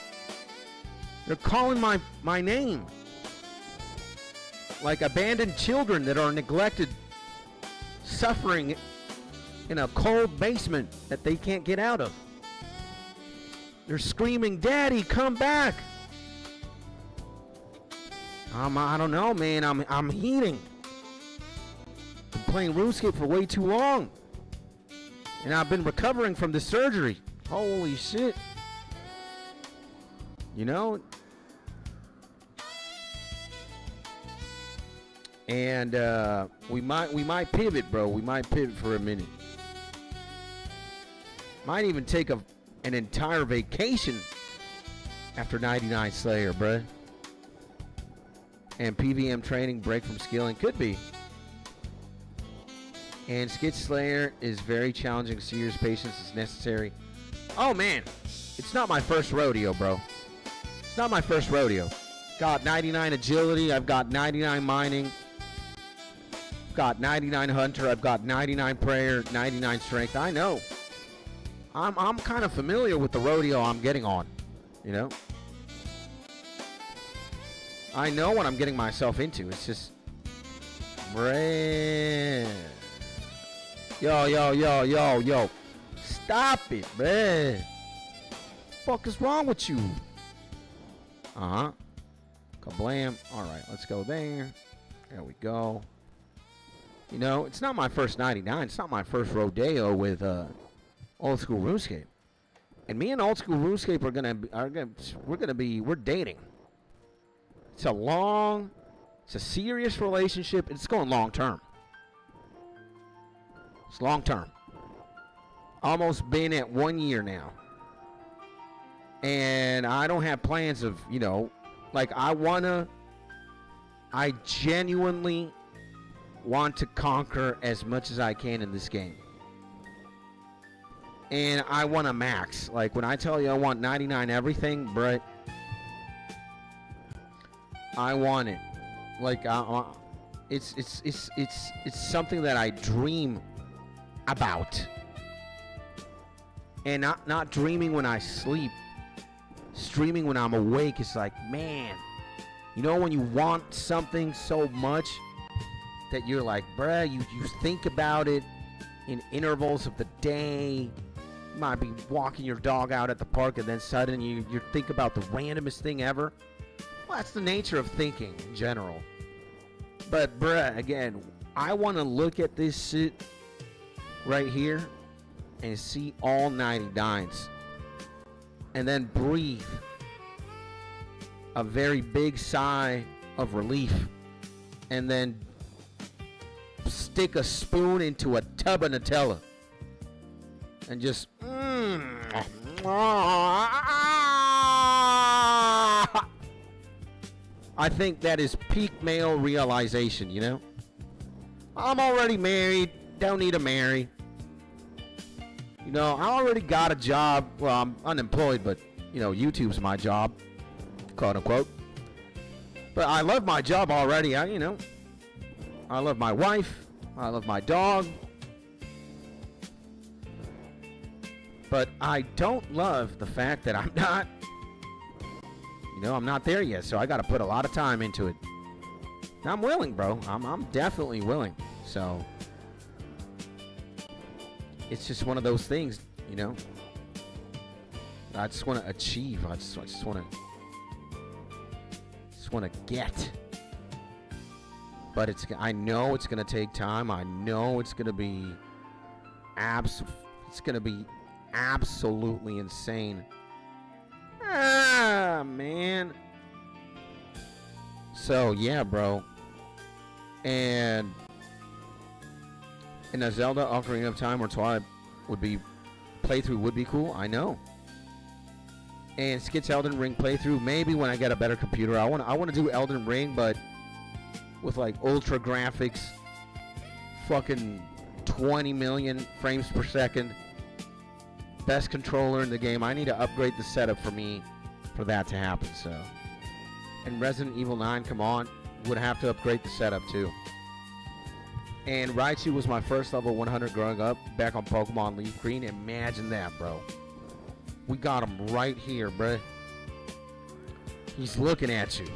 They're calling my name. Like abandoned children that are neglected, suffering in a cold basement that they can't get out of. They're screaming, "Daddy, come back!" I don't know, man. I'm heating. Been playing RuneScape for way too long, and I've been recovering from the surgery. Holy shit! You know. And we might pivot, bro. We might pivot for a minute. Might even take an entire vacation after 99 Slayer, bro. And PVM training, break from skilling, could be. And Skid Slayer is very challenging. Serious patience is necessary. Oh, man. It's not my first rodeo, bro. It's not my first rodeo. Got 99 agility. I've got 99 mining. Got 99 hunter. I've got 99 prayer, 99 strength. I know. I'm kind of familiar with the rodeo I'm getting on, you know? I know what I'm getting myself into. It's just... Yo. Stop it, bruh. Fuck is wrong with you? Uh-huh. Kablam. Alright, let's go there. There we go. You know, it's not my first 99. It's not my first rodeo with old school RuneScape. And me and old school RuneScape we're dating. It's a serious relationship. It's going long term. It's long term. Almost been at 1 year now. And I don't have plans of, you know, like I genuinely want to conquer as much as I can in this game. And I want to max. Like when I tell you I want 99 everything, Brett, I want it. Like it's something that I dream about. And not dreaming when I sleep. Streaming when I'm awake. It's like, man, you know when you want something so much that you're like, bruh, you think about it in intervals of the day. You might be walking your dog out at the park and then suddenly you think about the randomest thing ever. Well, that's the nature of thinking in general. But bruh, again, I want to look at this shit right here and see all 99s. And then breathe a very big sigh of relief. And then stick a spoon into a tub of Nutella. And just... I think that is peak male realization, you know? I'm already married. Don't need to marry. You know, I already got a job. Well, I'm unemployed, but, you know, YouTube's my job. Quote unquote. But I love my job already. I love my wife. I love my dog. But I don't love the fact that I'm not, you know, I'm not there yet. So I got to put a lot of time into it. And I'm willing, bro. I'm definitely willing. So it's just one of those things, you know. I just want to achieve. I just want to get. But I know it's going to take time. I know it's going to be absolutely insane. Ah, man. So, yeah, bro. And in a Zelda Ocarina of Time or Twilight playthrough would be cool. I know. And Skit's Elden Ring playthrough, maybe when I get a better computer. I want to do Elden Ring, but with like ultra graphics, fucking 20 million frames per second, best controller in the game. I need to upgrade the setup for that to happen. So, and Resident Evil 9, come on, would have to upgrade the setup too. And Raichu was my first level 100 growing up back on Pokemon Leaf Green. Imagine that, bro. We got him right here, bruh. He's looking at you.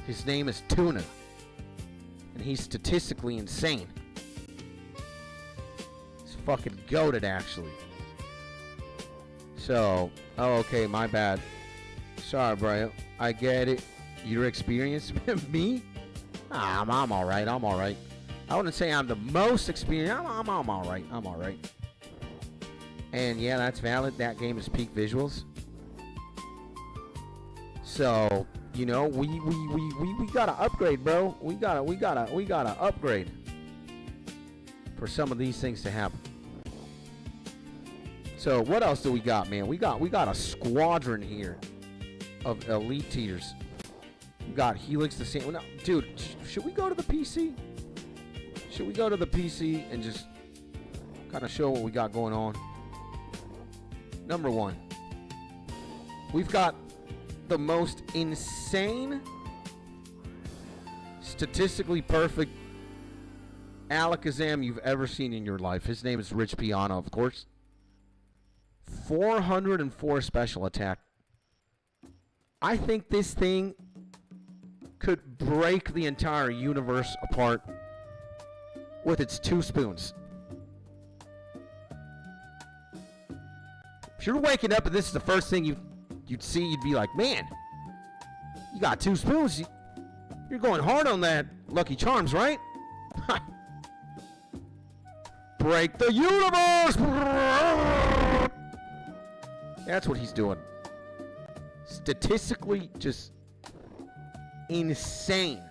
His name is Tuna. And he's statistically insane. He's fucking goated, actually. So, oh, okay, my bad. Sorry, bro. I get it. Your experience with me? I'm alright. I'm alright. I wouldn't say I'm the most experienced. I'm alright. I'm alright. And yeah, that's valid. That game is peak visuals. So, you know, we gotta upgrade, bro. We gotta upgrade for some of these things to happen. So what else do we got, man? We got a squadron here of elite tiers. We got Helix the same. No, dude, should we go to the PC? should we go to the PC and just kind of show what we got going on? Number one, we've got the most insane, statistically perfect Alakazam you've ever seen in your life. His name is Rich Piano, of course. 404 special attack. I think this thing could break the entire universe apart with its 2 spoons. If you're waking up and this is the first thing you'd see, you'd be like, man, you got 2 spoons. You're going hard on that Lucky Charms, right? Break the universe! That's what he's doing. Statistically, just insane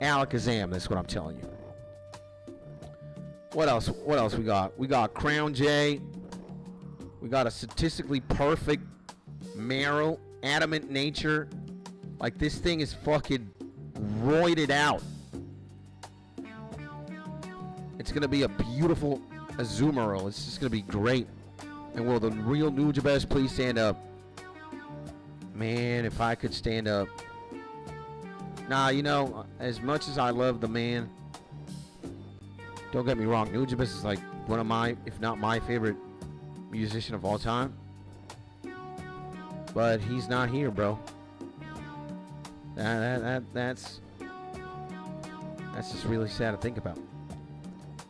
Alakazam, that's what I'm telling you. What else? What else we got? We got Crown J. We got a statistically perfect Meryl, Adamant Nature. Like, this thing is fucking roided out. It's going to be a beautiful Azumarill. It's just going to be great. And will the real Nujabes please stand up? Man, if I could stand up. Nah, you know, as much as I love the man, don't get me wrong, Nujabes is like one of my, if not my favorite musician of all time. But he's not here, bro. That's just really sad to think about.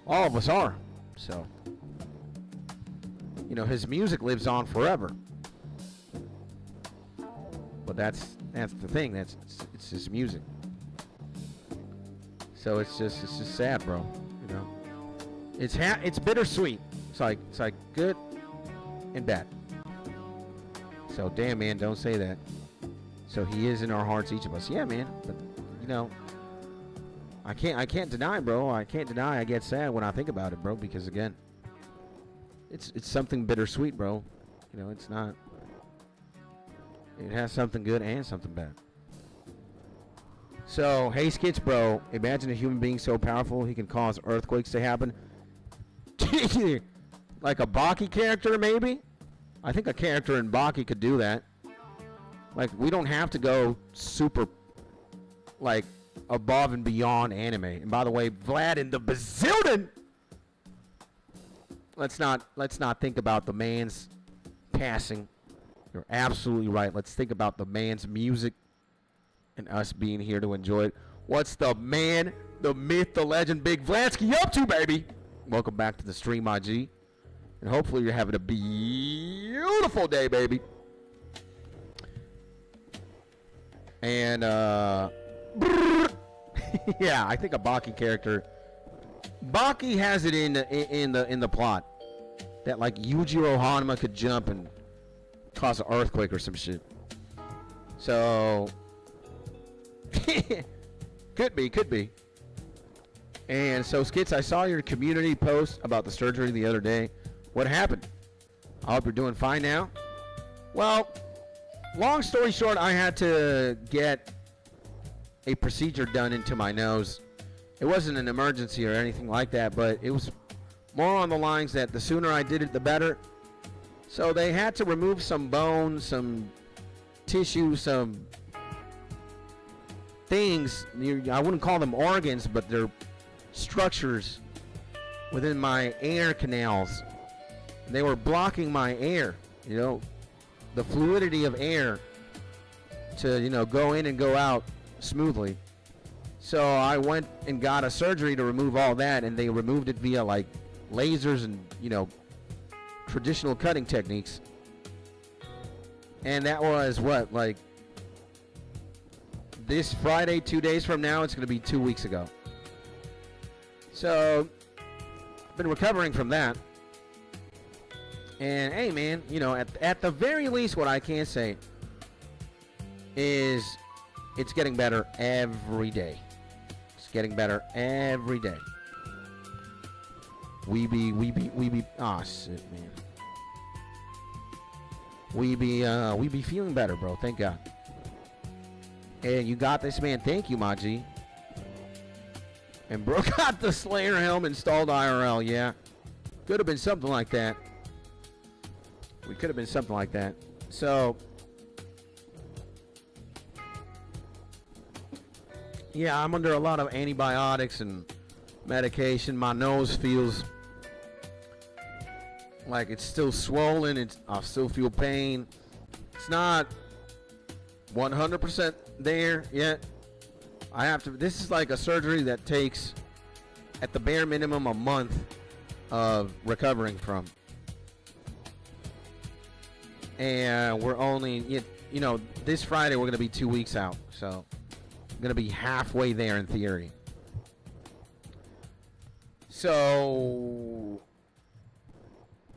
All of us are. So, you know, his music lives on forever. But that's the thing. It's his music. So it's just sad, bro. You know, it's bittersweet. It's like good and bad. So damn, man, don't say that. So he is in our hearts, each of us. Yeah, man. But you know, I can't deny, bro. I can't deny I get sad when I think about it, bro. Because again, it's something bittersweet, bro. You know, it's not. It has something good and something bad. So, hey, Skits, bro. Imagine a human being so powerful he can cause earthquakes to happen. Like a Baki character, maybe? I think a character in Baki could do that. Like, we don't have to go super, like, above and beyond anime. And by the way, Vlad in the Bazillion! Let's not think about the man's passing. You're absolutely right. Let's think about the man's music and us being here to enjoy it. What's the man, the myth, the legend, Big Vladsky up to, baby? Welcome back to the stream, IG. And hopefully you're having a beautiful day, baby. And, yeah, I think a Baki character. Baki has it in the plot that, like, Yujiro Hanma could jump and cause an earthquake or some shit. So could be. And so, Skits, I saw your community post about the surgery the other day. What happened? I hope you're doing fine now. Well, long story short, I had to get a procedure done into my nose. It wasn't an emergency or anything like that, but it was more on the lines that the sooner I did it, the better. So they had to remove some bone, some tissue, some things. I wouldn't call them organs, but they're structures within my air canals. They were blocking my air, you know, the fluidity of air to, you know, go in and go out smoothly. So I went and got a surgery to remove all that, and they removed it via, like, lasers and, you know, traditional cutting techniques. And that was what, like, this Friday, 2 days from now, it's going to be 2 weeks ago. So I've been recovering from that. And hey, man, you know, at the very least, what I can say is it's getting better every day. It's getting better every day. We be, ah, shit, man. We be feeling better, bro. Thank God. And you got this, man. Thank you, my G. And broke out the Slayer helm, installed IRL. Yeah. Could have been something like that. We could have been something like that. So, yeah, I'm under a lot of antibiotics and medication. My nose feels like it's still swollen. I still feel pain. It's not 100% there yet. I have to. This is like a surgery that takes, at the bare minimum, a month of recovering from. And we're only, you know, this Friday we're going to be 2 weeks out. So I'm going to be halfway there in theory. So,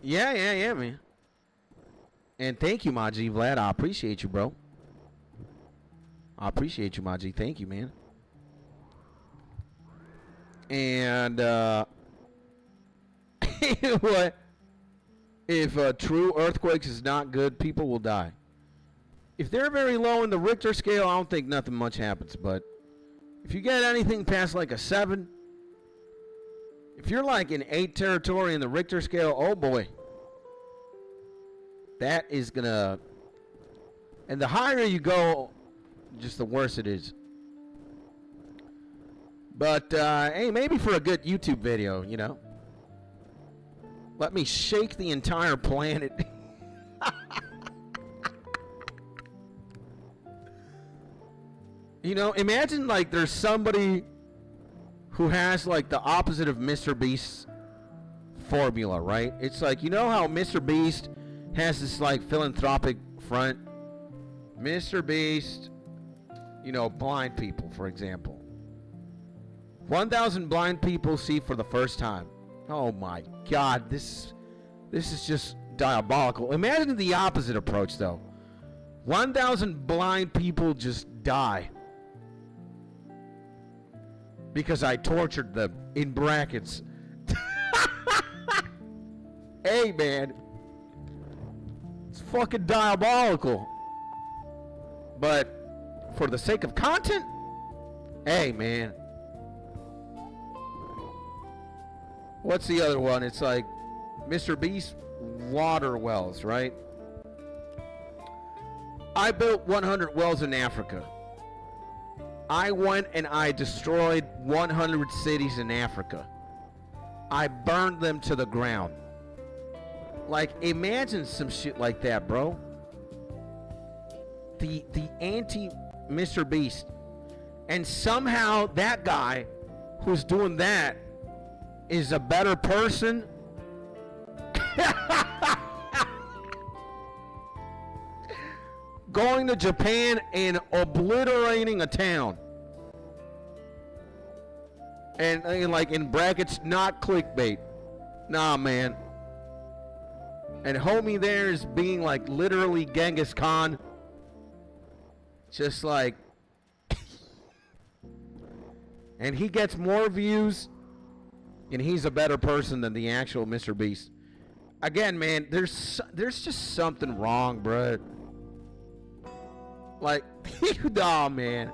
yeah, man. And thank you, my G, Vlad. I appreciate you, bro. I appreciate you, my G. Thank you, man. And, what? If true earthquakes is not good, people will die. If they're very low in the Richter scale, I don't think nothing much happens. But if you get anything past like a 7, if you're like in 8 territory in the Richter scale, oh boy. That is gonna... And the higher you go, just the worse it is. But, hey, maybe for a good YouTube video, you know. Let me shake the entire planet. You know, imagine like there's somebody who has like the opposite of Mr. Beast's formula, right? It's like, you know how Mr. Beast has this like philanthropic front? Mr. Beast, you know, blind people, for example. 1,000 blind people see for the first time. Oh my God, this is just diabolical. Imagine the opposite approach, though. 1,000 blind people just die because I tortured them, in brackets. Hey, man. It's fucking diabolical. But for the sake of content, hey, man. What's the other one? It's like Mr. Beast water wells, right? I built 100 wells in Africa. I went and I destroyed 100 cities in Africa. I burned them to the ground. Like, imagine some shit like that, bro. The anti-Mr. Beast. And somehow that guy who's doing that is a better person. Going to Japan and obliterating a town. And like in brackets, not clickbait. Nah, man. And homie there is being like literally Genghis Khan. Just like. And he gets more views. And he's a better person than the actual Mr. Beast. Again, man, there's just something wrong, bruh. Like, nah, man.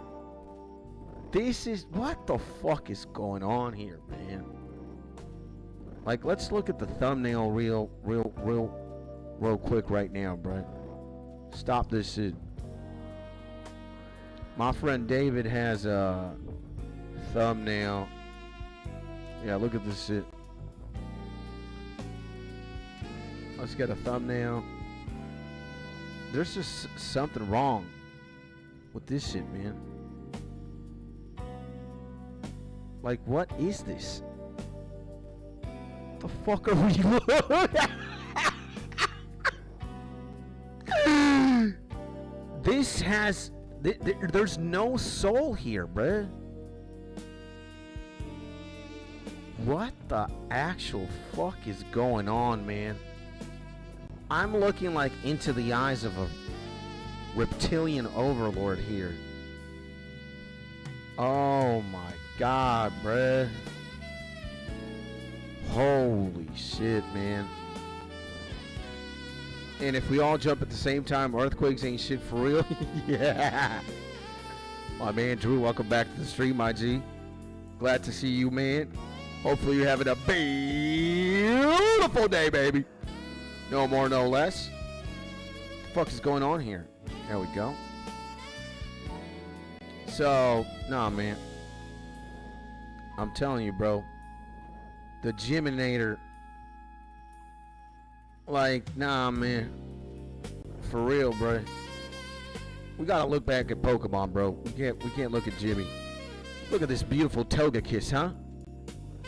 This is, what the fuck is going on here, man? Like, let's look at the thumbnail real quick right now, bruh. Stop this shit. My friend David has a thumbnail. Yeah, look at this shit. Let's get a thumbnail. There's just something wrong with this shit, man. Like, what is this? What the fuck are we looking at? This has... there's no soul here, bruh. What the actual fuck is going on, man? I'm looking like into the eyes of a reptilian overlord here. Oh my God, bruh. Holy shit, man. And if we all jump at the same time, earthquakes ain't shit for real. Yeah. My man Drew, welcome back to the stream, my G. Glad to see you, man. Hopefully you're having a beautiful day, baby. No more, no less. What the fuck is going on here? There we go. So, nah, man. I'm telling you, bro. The Gyminator. Like, nah, man. For real, bro. We gotta look back at Pokemon, bro. We can't look at Jimmy. Look at this beautiful Togekiss, huh?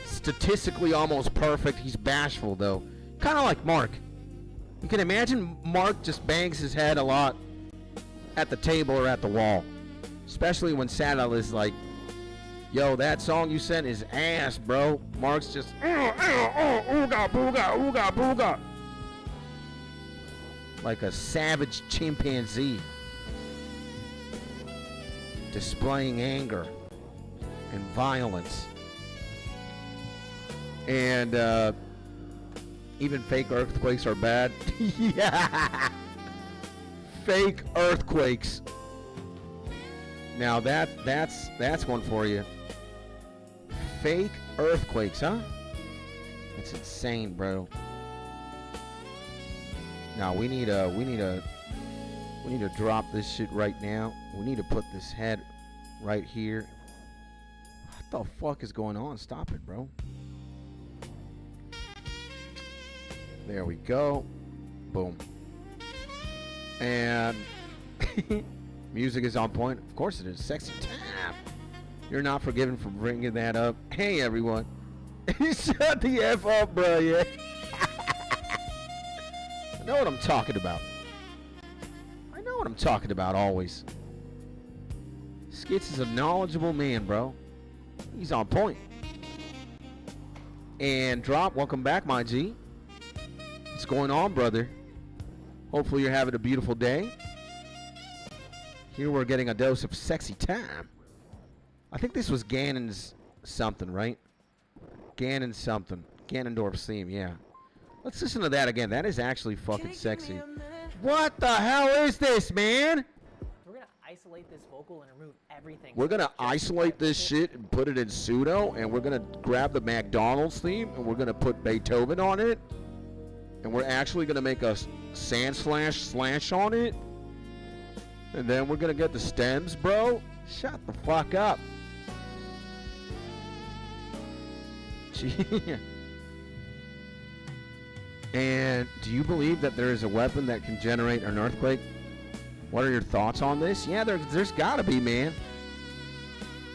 Statistically almost perfect. He's bashful, though. Kind of like Mark. You can imagine Mark just bangs his head a lot at the table or at the wall. Especially when Saddle is like, yo, that song you sent is ass, bro. Mark's just, ooga, booga, ooga, booga. Like a savage chimpanzee. Displaying anger and violence. And even fake earthquakes are bad. Yeah. Fake earthquakes. Now that's one for you. Fake earthquakes, huh? That's insane, bro. Now we need to drop this shit right now. We need to put this head right here. What the fuck is going on? Stop it, bro. There we go. Boom. And music is on point. Of course it is. Sexy time. You're not forgiven for bringing that up. Hey, everyone. Shut the F up, bro. Yeah. I know what I'm talking about. I know what I'm talking about always. Skits is a knowledgeable man, bro. He's on point. And Drop, welcome back, my G. What's going on, brother? Hopefully you're having a beautiful day. Here we're getting a dose of sexy time. I think this was Ganon's something, right? Ganon something. Ganondorf's theme, yeah. Let's listen to that again. That is actually fucking sexy. What the hell is this, man? We're gonna isolate this vocal and remove everything. We're gonna isolate this shit and put it in pseudo, and we're gonna grab the McDonald's theme and we're gonna put Beethoven on it. And we're actually gonna make a sand slash on it. And then we're gonna get the stems, bro. Shut the fuck up. Gee. And do you believe that there is a weapon that can generate an earthquake? What are your thoughts on this? Yeah, there's gotta be, man.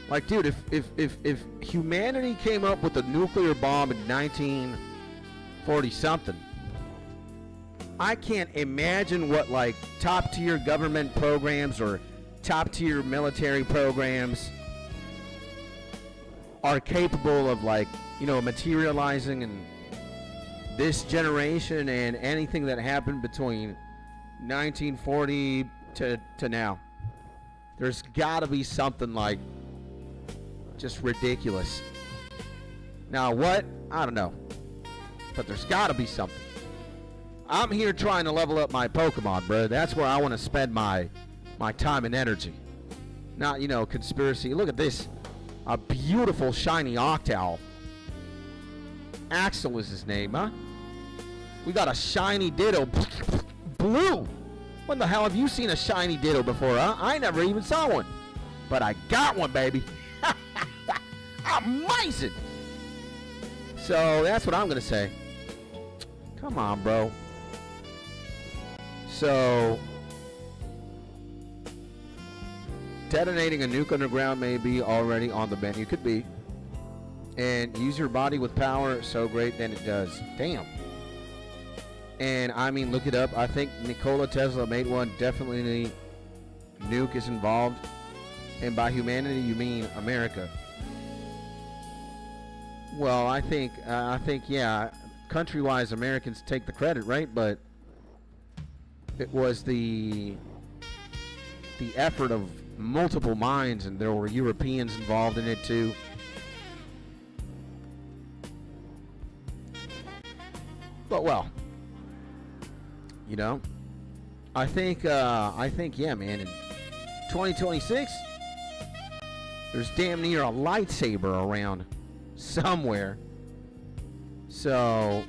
Like, dude, if humanity came up with a nuclear bomb in 1940 something, I can't imagine what, like, top-tier government programs or top-tier military programs are capable of, like, you know, materializing in this generation and anything that happened between 1940 to now. There's gotta be something, like, just ridiculous. Now, what? I don't know. But there's gotta be something. I'm here trying to level up my Pokemon, bro. That's where I want to spend my time and energy. Not, you know, conspiracy. Look at this. A beautiful shiny Octowl. Axel is his name, huh? We got a shiny Ditto. Blue. When the hell have you seen a shiny Ditto before, huh? I never even saw one. But I got one, baby. Amazing. So that's what I'm going to say. Come on, bro. So, detonating a nuke underground may be already on the menu. Could be. And use your body with power so great than it does. Damn. And, I mean, look it up. I think Nikola Tesla made one. Definitely nuke is involved. And by humanity, you mean America. Well, I think, yeah, country-wise, Americans take the credit, right? But it was the effort of multiple minds, and there were Europeans involved in it too. But well, you know, I think yeah, man, in 2026, There's damn near a lightsaber around somewhere. So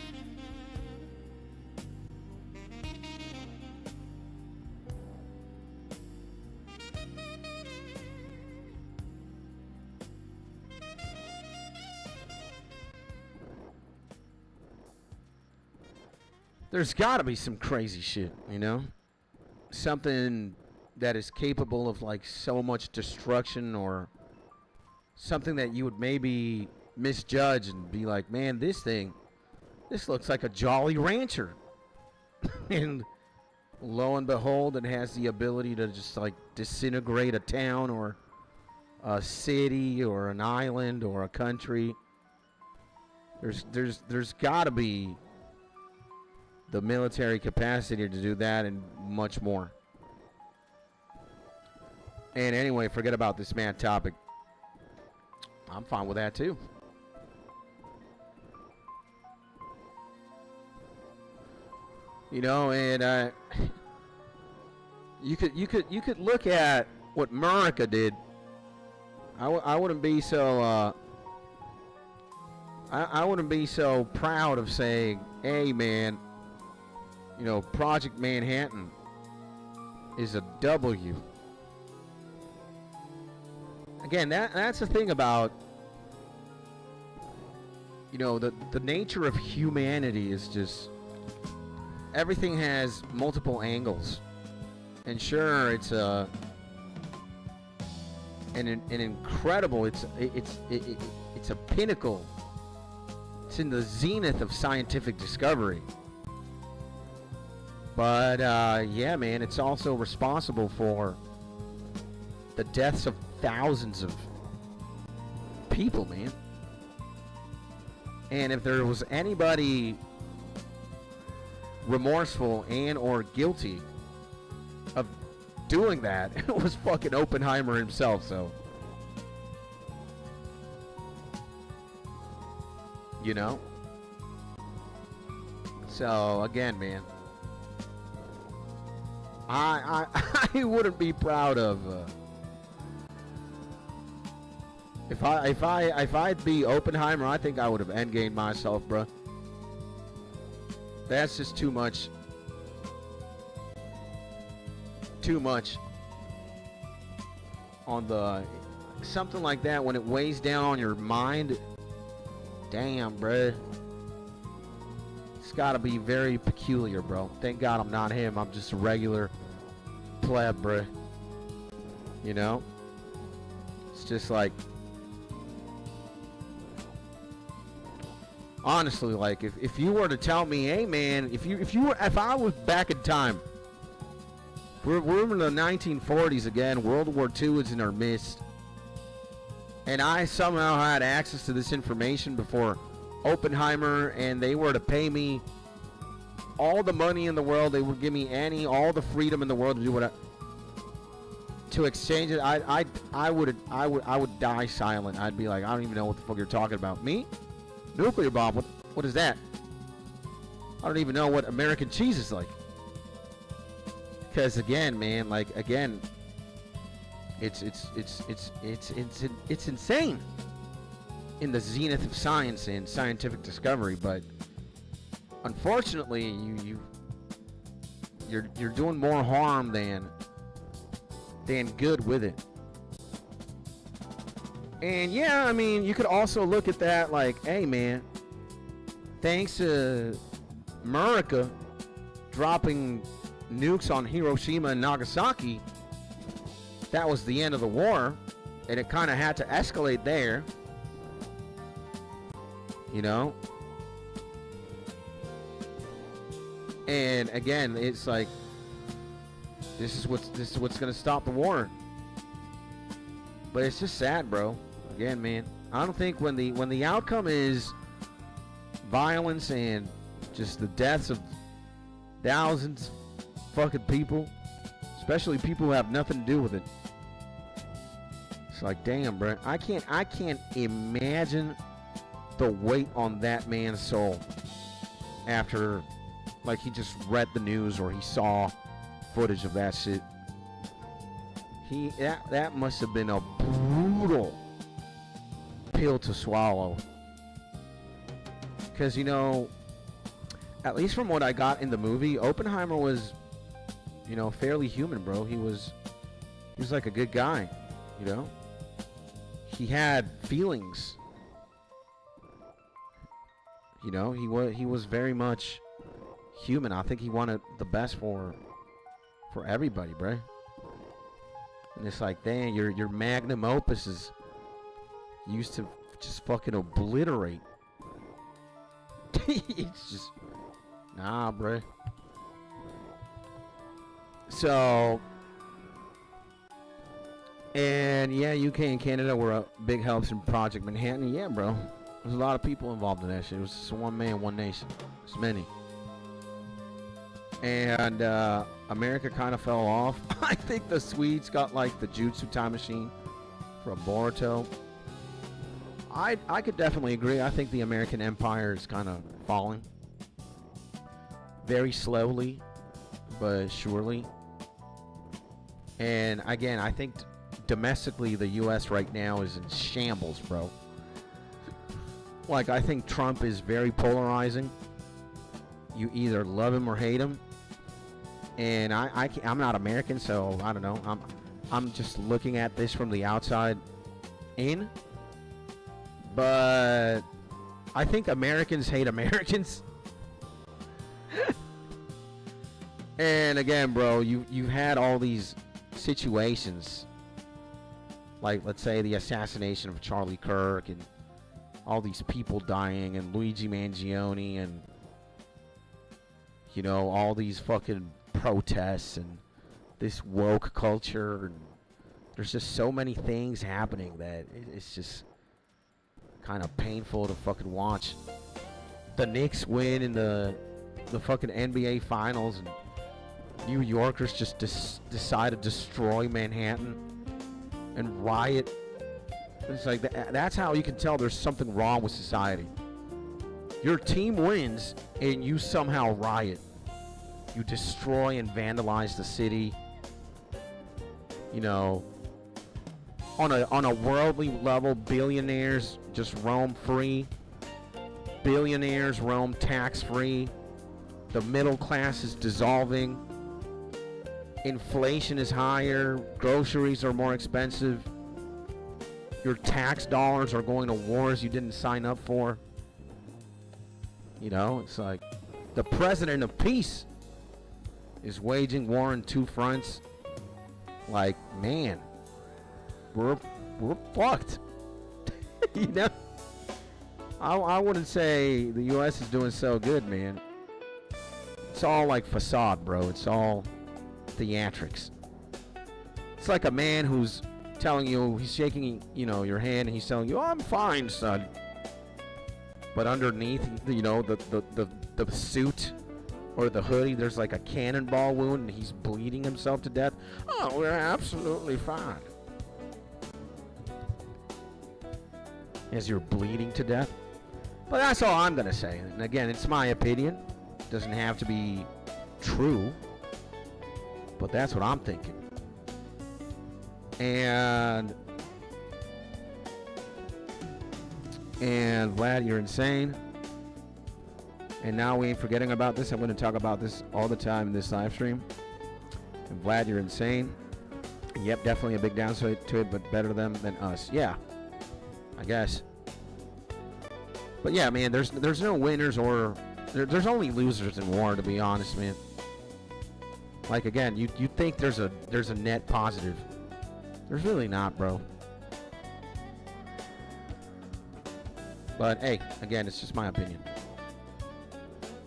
there's got to be some crazy shit, you know? Something that is capable of like so much destruction, or something that you would maybe misjudge and be like, man, this looks like a Jolly Rancher. And lo and behold, it has the ability to just like disintegrate a town or a city or an island or a country. There's got to be the military capacity to do that and much more. And anyway, forget about this mad topic. I'm fine with that too. You know, and you could look at what America did. I wouldn't be so I wouldn't be so proud of saying, hey man, you know, Project Manhattan is a W. Again, that's the thing about, you know, the nature of humanity is just, everything has multiple angles. And sure, it's an incredible, it's a pinnacle. It's in the zenith of scientific discovery. But yeah, man, it's also responsible for the deaths of thousands of people, man. And if there was anybody remorseful and or guilty of doing that, it was fucking Oppenheimer himself. So, you know, so again, man, I wouldn't be proud of if I'd be Oppenheimer. I think I would have endgamed myself, bruh. That's just too much. Too much on the something like that when it weighs down on your mind. Damn, bruh. It's got to be very peculiar, bro. Thank God I'm not him. I'm just a regular pleb, bruh. You know? It's just like, honestly, like if you were to tell me, hey man, if I was back in time, we're in the 1940s again, World War II is in our midst, and I somehow had access to this information before Oppenheimer, and they were to pay me all the money in the world, they would give me all the freedom in the world to do what to exchange it, I would die silent. I'd be like, I don't even know what the fuck you're talking about. Me? Nuclear bomb? What is that? I don't even know what American cheese is like. Because again, man, like again, it's insane in the zenith of science and scientific discovery, but unfortunately, you're doing more harm than good with it. And yeah, I mean, you could also look at that like, hey man, thanks to America dropping nukes on Hiroshima and Nagasaki, that was the end of the war, and it kind of had to escalate there, you know. And again, it's like, this is what's gonna stop the war. But it's just sad, bro. Again, man, I don't think when the outcome is violence and just the deaths of thousands of fucking people, especially people who have nothing to do with it, it's like, damn, bro. I can't imagine the weight on that man's soul after, like, he just read the news or he saw footage of that shit. That must have been a brutal pill to swallow. Because, you know, at least from what I got in the movie, Oppenheimer was, you know, fairly human, bro. He was like a good guy, you know? He had feelings. You know, he was very much human. I think he wanted the best for everybody, bro. And it's like, dang, your magnum opus is used to just fucking obliterate. It's just, nah, bro. So, and yeah, UK and Canada were big helps in Project Manhattan. Yeah, bro. There's a lot of people involved in that shit. It was just one man, one nation. It's many. And America kind of fell off. I think the Swedes got like the Jutsu time machine from Boruto. I could definitely agree. I think the American Empire is kind of falling. Very slowly, but surely. And again, I think domestically the U.S. right now is in shambles, bro. Like, I think Trump is very polarizing. You either love him or hate him. And I'm not American, so I don't know. I'm just looking at this from the outside in. But I think Americans hate Americans. And again, bro, you've had all these situations. Like, let's say the assassination of Charlie Kirk and all these people dying and Luigi Mangione and, you know, all these fucking protests and this woke culture. And there's just so many things happening that it's just kind of painful to fucking watch. The Knicks win in the fucking NBA Finals and New Yorkers just decide to destroy Manhattan and riot. It's like that's how you can tell there's something wrong with society. Your team wins and you somehow riot. You destroy and vandalize the city. You know, on a worldly level, billionaires just roam free. Billionaires roam tax-free. The middle class is dissolving. Inflation is higher. Groceries are more expensive. Your tax dollars are going to wars you didn't sign up for. You know, it's like the president of peace is waging war on two fronts. Like, man, we're fucked. You know, I wouldn't say the U.S. is doing so good, man. It's all like facade, bro. It's all theatrics. It's like a man who's telling you, he's shaking, you know, your hand, and he's telling you, "Oh, I'm fine, son." But underneath, you know, the suit or the hoodie, there's like a cannonball wound, and he's bleeding himself to death. "Oh, we're absolutely fine." As you're bleeding to death. But that's all I'm gonna say. And again, it's my opinion. It doesn't have to be true. But that's what I'm thinking. And Vlad, you're insane. And now we ain't forgetting about this. I'm going to talk about this all the time in this live stream. And Vlad, you're insane. Yep, definitely a big downside to it, but better them than us. Yeah, I guess. But yeah, man, there's no winners or there's only losers in war, to be honest, man. Like, again, you think there's a net positive. There's really not, bro. But hey, again, it's just my opinion.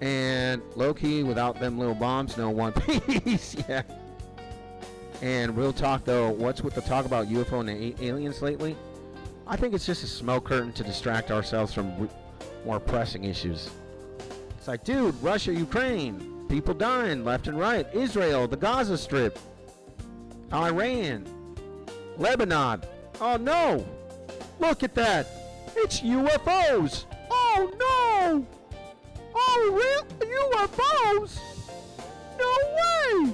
And low-key, without them little bombs, no One Piece. Yeah. And real talk, though, what's with the talk about UFO and aliens lately? I think it's just a smoke curtain to distract ourselves from more pressing issues. It's like, dude, Russia, Ukraine, people dying left and right. Israel, the Gaza Strip, Iran, Lebanon. Oh, no. Look at that. It's UFOs. Oh, no. Oh, real UFOs? No way.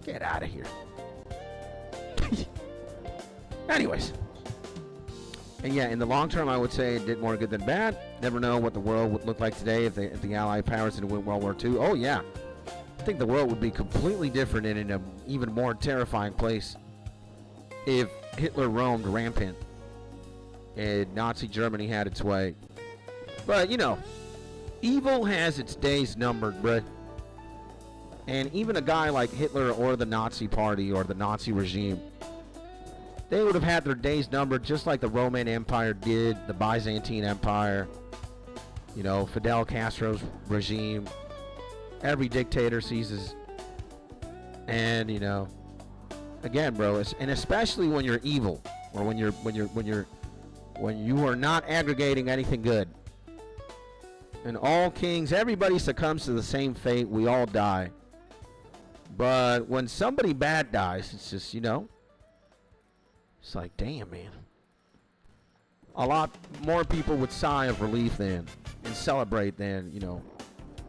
Get out of here. Anyways. And yeah, in the long term, I would say it did more good than bad. Never know what the world would look like today if the Allied powers didn't win World War II. Oh, yeah. I think the world would be completely different and in an even more terrifying place if Hitler roamed rampant and Nazi Germany had its way. But, you know, evil has its days numbered, bruh. And even a guy like Hitler or the Nazi Party or the Nazi regime, they would have had their days numbered just like the Roman Empire did, the Byzantine Empire, you know, Fidel Castro's regime. Every dictator seizes. And, you know, again, bro, and especially when you're evil or when you are not aggregating anything good. And all kings, everybody succumbs to the same fate. We all die. But when somebody bad dies, it's just, you know, it's like, damn, man. A lot more people would sigh of relief then and celebrate than, you know,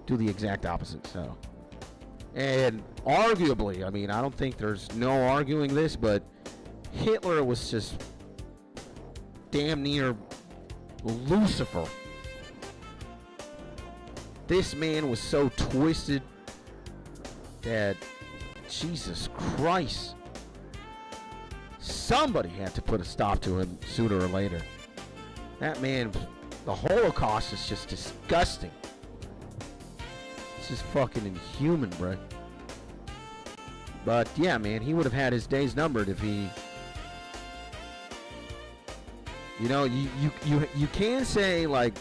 do the exact opposite. So, and arguably, I mean, I don't think there's no arguing this, but Hitler was just damn near Lucifer. This man was so twisted that, Jesus Christ, somebody had to put a stop to him sooner or later. That man, the Holocaust is just disgusting. It's just fucking inhuman, bro. But yeah, man, he would have had his days numbered if he, you know, you can say, like,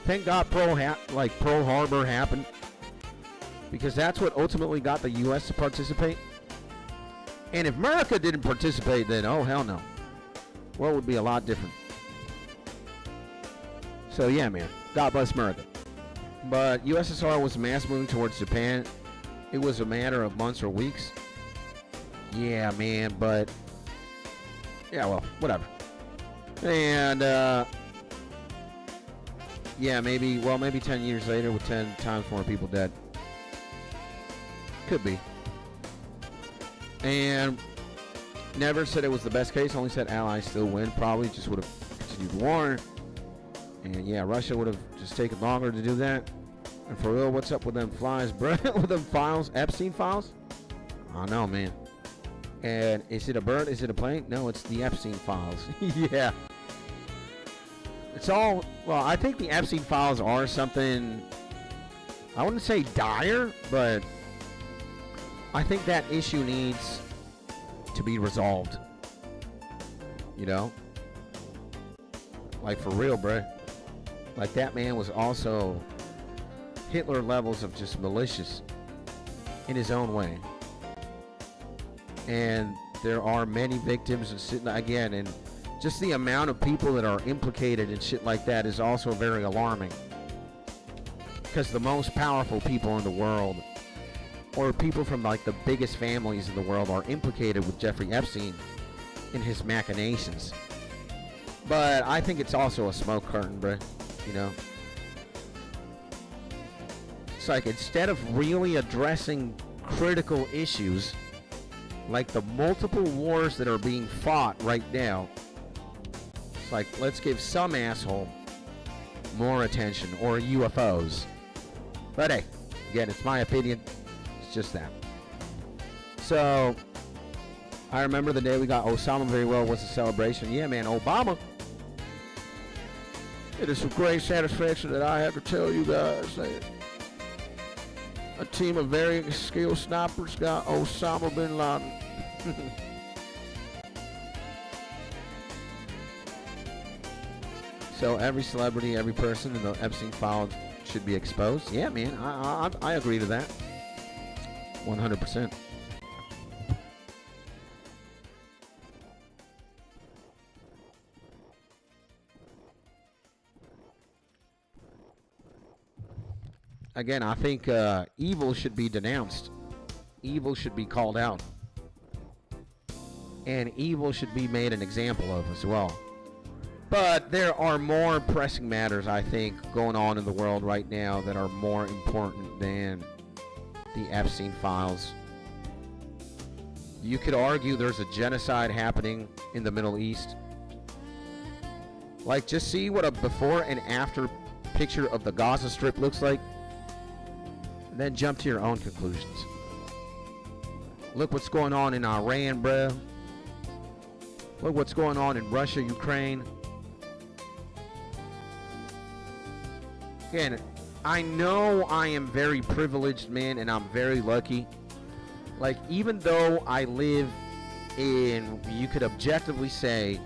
thank God Pearl Harbor happened, because that's what ultimately got the U.S. to participate. And if America didn't participate, then oh hell no, world would be a lot different. So yeah, man, God bless America. But USSR was mass moving towards Japan. It was a matter of months or weeks. Yeah, man, but yeah, well, whatever. And yeah, maybe 10 years later with 10 times more people dead. Could be. And never said it was the best case, only said Allies still win. Probably just would have continued the war. And yeah, Russia would have just taken longer to do that. And for real, what's up with them flies, bro? With them files, Epstein files? I don't know, man. And is it a bird? Is it a plane? No, it's the Epstein files. Yeah. It's all, well, I think the Epstein files are something, I wouldn't say dire, but I think that issue needs to be resolved. You know? Like, for real, bruh. Like, that man was also Hitler levels of just malicious in his own way. And there are many victims, and sitting again, and just the amount of people that are implicated in shit like that is also very alarming. Because the most powerful people in the world, or people from like the biggest families in the world, are implicated with Jeffrey Epstein in his machinations. But I think it's also a smoke curtain, bruh. You know? It's like, instead of really addressing critical issues, like the multiple wars that are being fought right now, it's like, let's give some asshole more attention, or UFOs. But hey, again, it's my opinion. It's just that. So, I remember the day we got Osama very well was a celebration. Yeah, man, Obama. It is with great satisfaction that I have to tell you guys that a team of very skilled snipers got Osama bin Laden. So every celebrity, every person in the Epstein file should be exposed. Yeah, man, I agree to that. 100%. Again, I think evil should be denounced. Evil should be called out. And evil should be made an example of as well. But there are more pressing matters, I think, going on in the world right now that are more important than the Epstein files. You could argue there's a genocide happening in the Middle East. Like, just see what a before and after picture of the Gaza Strip looks like, and then jump to your own conclusions. Look what's going on in Iran, bro. Look what's going on in Russia, Ukraine. Again, I know I am very privileged, man, and I'm very lucky. Like, even though I live in, you could objectively say,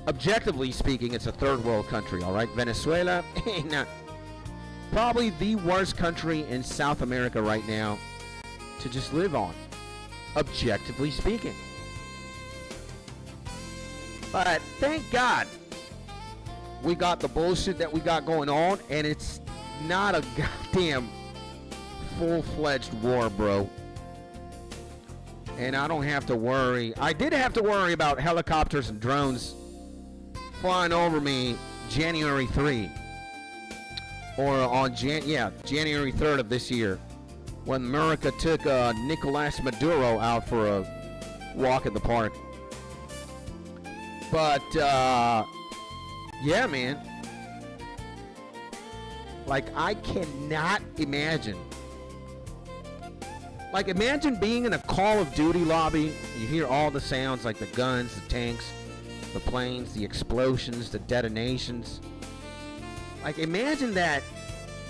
objectively speaking, it's a third world country, all right? Venezuela, probably the worst country in South America right now to just live on, objectively speaking. But thank God we got the bullshit that we got going on, and it's not a goddamn full-fledged war, bro. And I don't have to worry. I did have to worry about helicopters and drones flying over me January 3. Or on January 3rd of this year, when America took Nicolas Maduro out for a walk in the park. But yeah, man. Like, I cannot imagine. Like, imagine being in a Call of Duty lobby. You hear all the sounds, like the guns, the tanks, the planes, the explosions, the detonations. Like, imagine that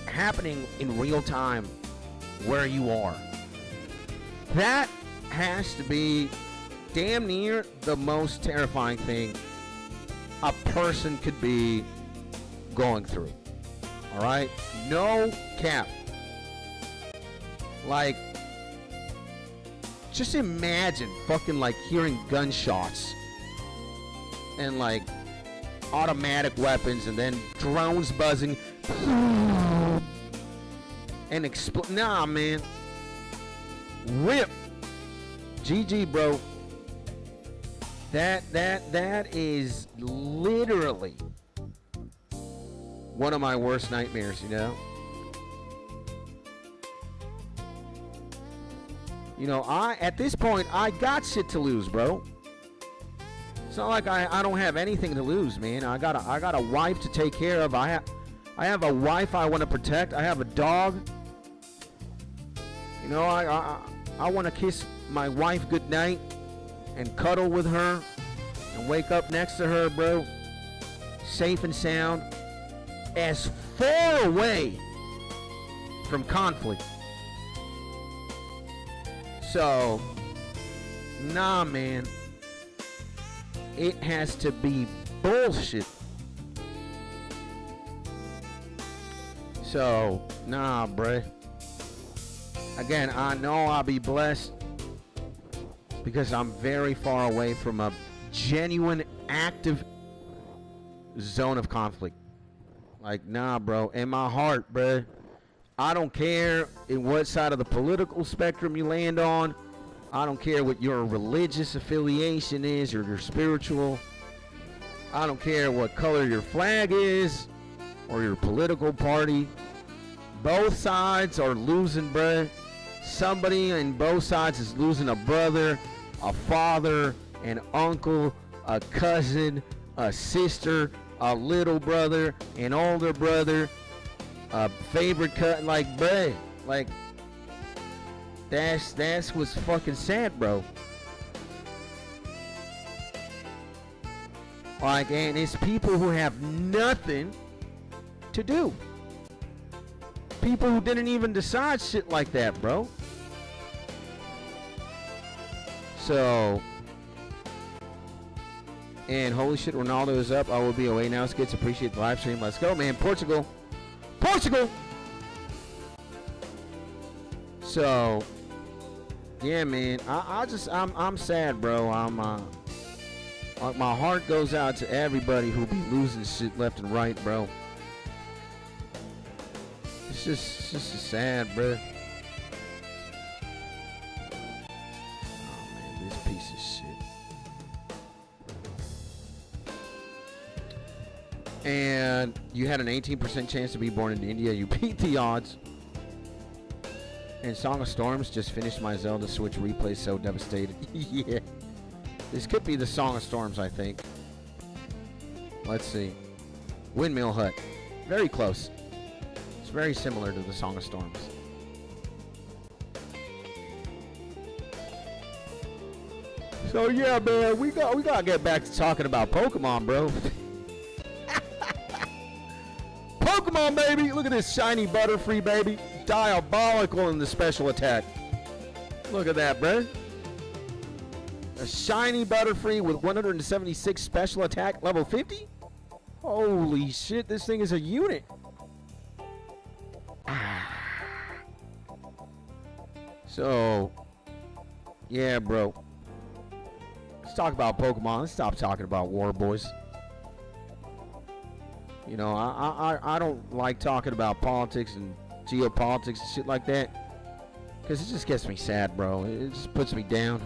happening in real time where you are. That has to be damn near the most terrifying thing a person could be going through. All right? No cap. Like, just imagine fucking like hearing gunshots and like automatic weapons and then drones buzzing and explode. Nah, man. Rip. GG, bro. That is literally one of my worst nightmares, you know? You know, at this point, I got shit to lose, bro. It's not like I don't have anything to lose, man. I got a wife to take care of. I have a wife I want to protect. I have a dog. You know, I want to kiss my wife goodnight and cuddle with her and wake up next to her, bro. Safe and sound. As far away from conflict. So, nah, man. It has to be bullshit. So, nah, bruh. Again, I know I'll be blessed because I'm very far away from a genuine, active zone of conflict. Like, nah, bro. In my heart, bruh. I don't care in what side of the political spectrum you land on. I don't care what your religious affiliation is or your spiritual. I don't care what color your flag is or your political party. Both sides are losing, bruh. Somebody in both sides is losing a brother, a father, an uncle, a cousin, a sister, a little brother, an older brother, a favorite cut. Like, bruh, like, that's what's fucking sad, bro. Like, and it's people who have nothing to do. People who didn't even decide shit like that, bro. So, and holy shit, Ronaldo is up. I will be away now. Skits, appreciate the live stream. Let's go, man. Portugal. Portugal! So, yeah, man. I'm sad, bro. My heart goes out to everybody who be losing shit left and right, bro. It's just sad, bro. Oh, man, this piece of shit. And you had an 18% chance to be born in India. You beat the odds. And Song of Storms, just finished my Zelda Switch replay, so devastated. Yeah. This could be the Song of Storms, I think. Let's see. Windmill Hut. Very close. It's very similar to the Song of Storms. So yeah, man, we gotta get back to talking about Pokemon, bro. Pokemon, baby! Look at this shiny Butterfree, baby. Diabolical in the special attack. Look at that, bro. A shiny Butterfree with 176 special attack, level 50? Holy shit, this thing is a unit. So, yeah, bro. Let's talk about Pokemon. Let's stop talking about war, boys. You know, I don't like talking about politics and geopolitics and shit like that, because it just gets me sad, bro. It just puts me down.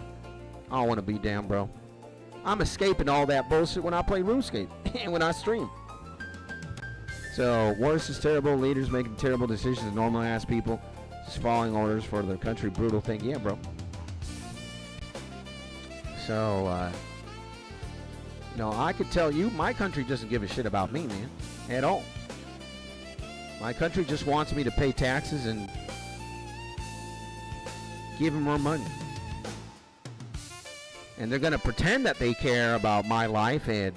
I don't want to be down, bro. I'm escaping all that bullshit when I play RuneScape and when I stream. So, war is terrible. Leaders making terrible decisions. Normal ass people just following orders for their country. Brutal thing. Yeah, bro. So, you know, I could tell you my country doesn't give a shit about me, man. At all. My country just wants me to pay taxes and give them more money. And they're going to pretend that they care about my life, and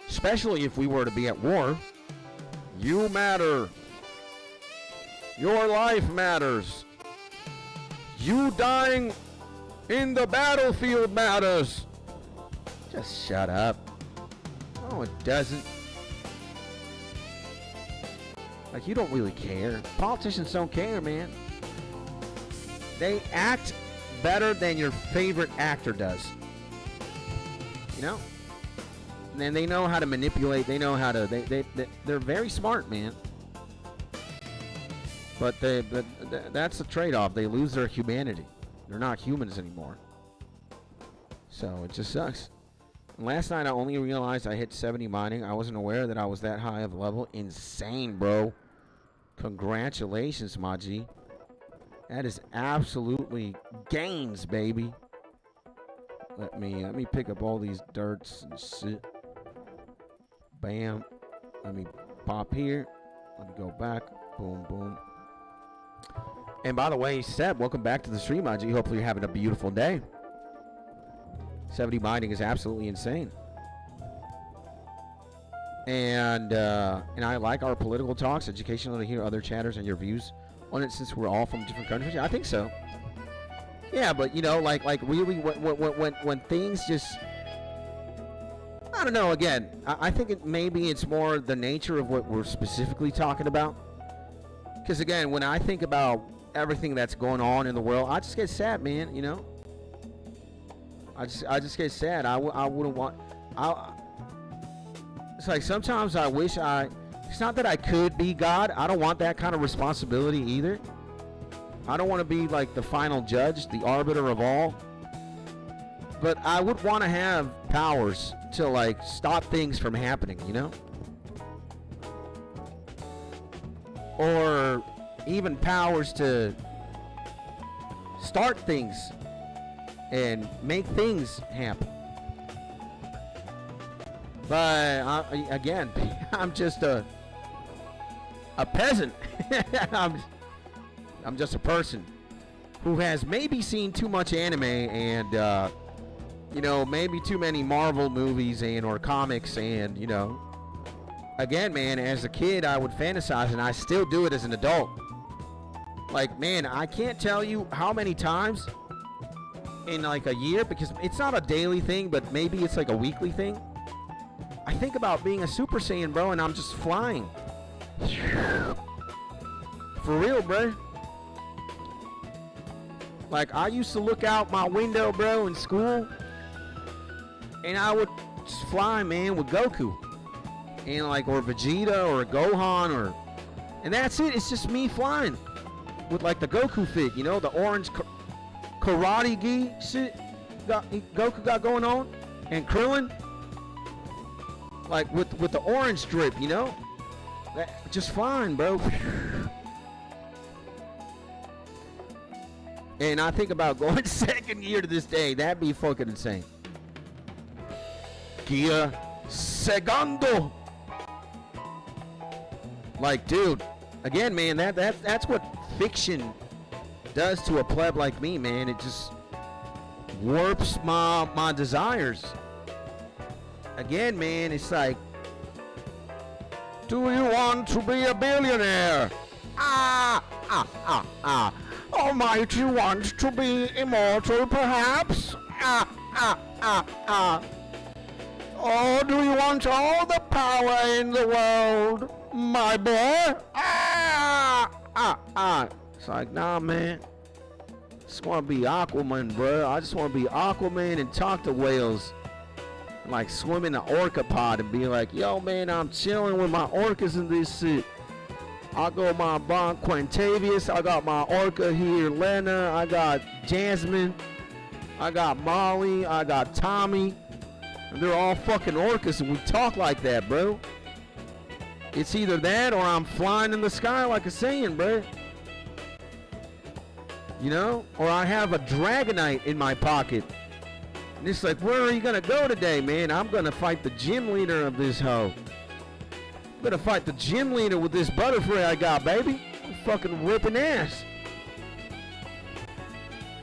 especially if we were to be at war. You matter. Your life matters. You dying in the battlefield matters. Just shut up. No, it doesn't. Like, you don't really care. Politicians don't care, man. They act better than your favorite actor does. You know? And then they know how to manipulate. They know how to... They're very smart, man. But that's the trade-off. They lose their humanity. They're not humans anymore. So it just sucks. And last night I only realized I hit 70 mining. I wasn't aware that I was that high of a level. Insane, bro. Congratulations, my G. That is absolutely gains, baby. Let me pick up all these dirts and shit. Bam. Let me pop here. Let me go back. Boom, boom. And by the way, Seb, welcome back to the stream, my G. Hopefully you're having a beautiful day. 70 mining is absolutely insane. And I like our political talks, educational to hear other chatters and your views on it, since we're all from different countries. I think so. Yeah, but you know, like really, when things just, I don't know. Again, I think maybe it's more the nature of what we're specifically talking about. Because again, when I think about everything that's going on in the world, I just get sad, man. You know, I just get sad. I wouldn't want. It's like sometimes I wish it's not that I could be God. I don't want that kind of responsibility either. I don't want to be like the final judge, the arbiter of all. But I would want to have powers to like stop things from happening, you know? Or even powers to start things and make things happen. But again, I'm just a peasant. I'm just a person who has maybe seen too much anime and you know, maybe too many Marvel movies and or comics, and you know, again, man, as a kid I would fantasize, and I still do it as an adult. Like, man, I can't tell you how many times in like a year, because it's not a daily thing, but maybe it's like a weekly thing. I think about being a Super Saiyan, bro, and I'm just flying. For real, bro. Like, I used to look out my window, bro, in school, and I would just fly, man, with Goku. And like, or Vegeta, or Gohan, and that's it. It's just me flying. With like the Goku fit, you know, the orange karate gi shit Goku got going on. And Krillin. Like with the orange drip, you know? Just fine, bro. And I think about going second gear to this day. That'd be fucking insane. Gear segundo. Like, dude, again, man, that's what fiction does to a pleb like me, man. It just warps my desires. Again, man, it's like, do you want to be a billionaire? Or might you want to be immortal, perhaps? Or do you want all the power in the world, my boy? It's like, nah, man. I just want to be Aquaman, bro. I just want to be Aquaman and talk to whales. And like swim in the orca pod and be like, yo, man, I'm chilling with my orcas in this shit. I got my Bon Quintavious. I got my orca here, Lena. I got Jasmine. I got Molly. I got Tommy. And they're all fucking orcas and we talk like that, bro. It's either that or I'm flying in the sky like a Saiyan, bro. You know? Or I have a Dragonite in my pocket. And it's like, where are you gonna go today, man? I'm gonna fight the gym leader of this hoe. I'm gonna fight the gym leader with this butterfly I got, baby. I'm fucking whipping ass.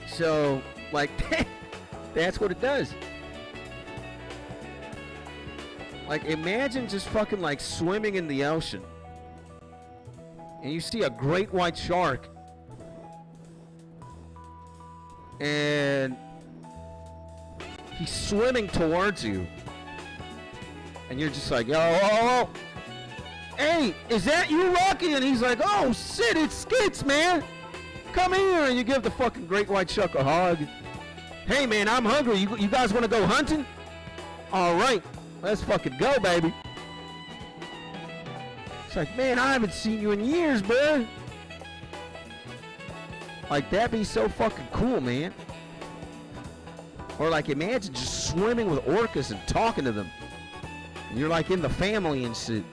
So, like, that's what it does. Like, imagine just fucking like swimming in the ocean. And you see a great white shark. And he's swimming towards you. And you're just like, oh, hey, is that you, Rocky? And he's like, oh, shit, it's Skits, man. Come here. And you give the fucking great white shark a hug. Hey, man, I'm hungry. You guys want to go hunting? All right. Let's fucking go, baby. It's like, man, I haven't seen you in years, bro. Like, that'd be so fucking cool, man. Or like, imagine just swimming with orcas and talking to them. And you're like in the family and shit.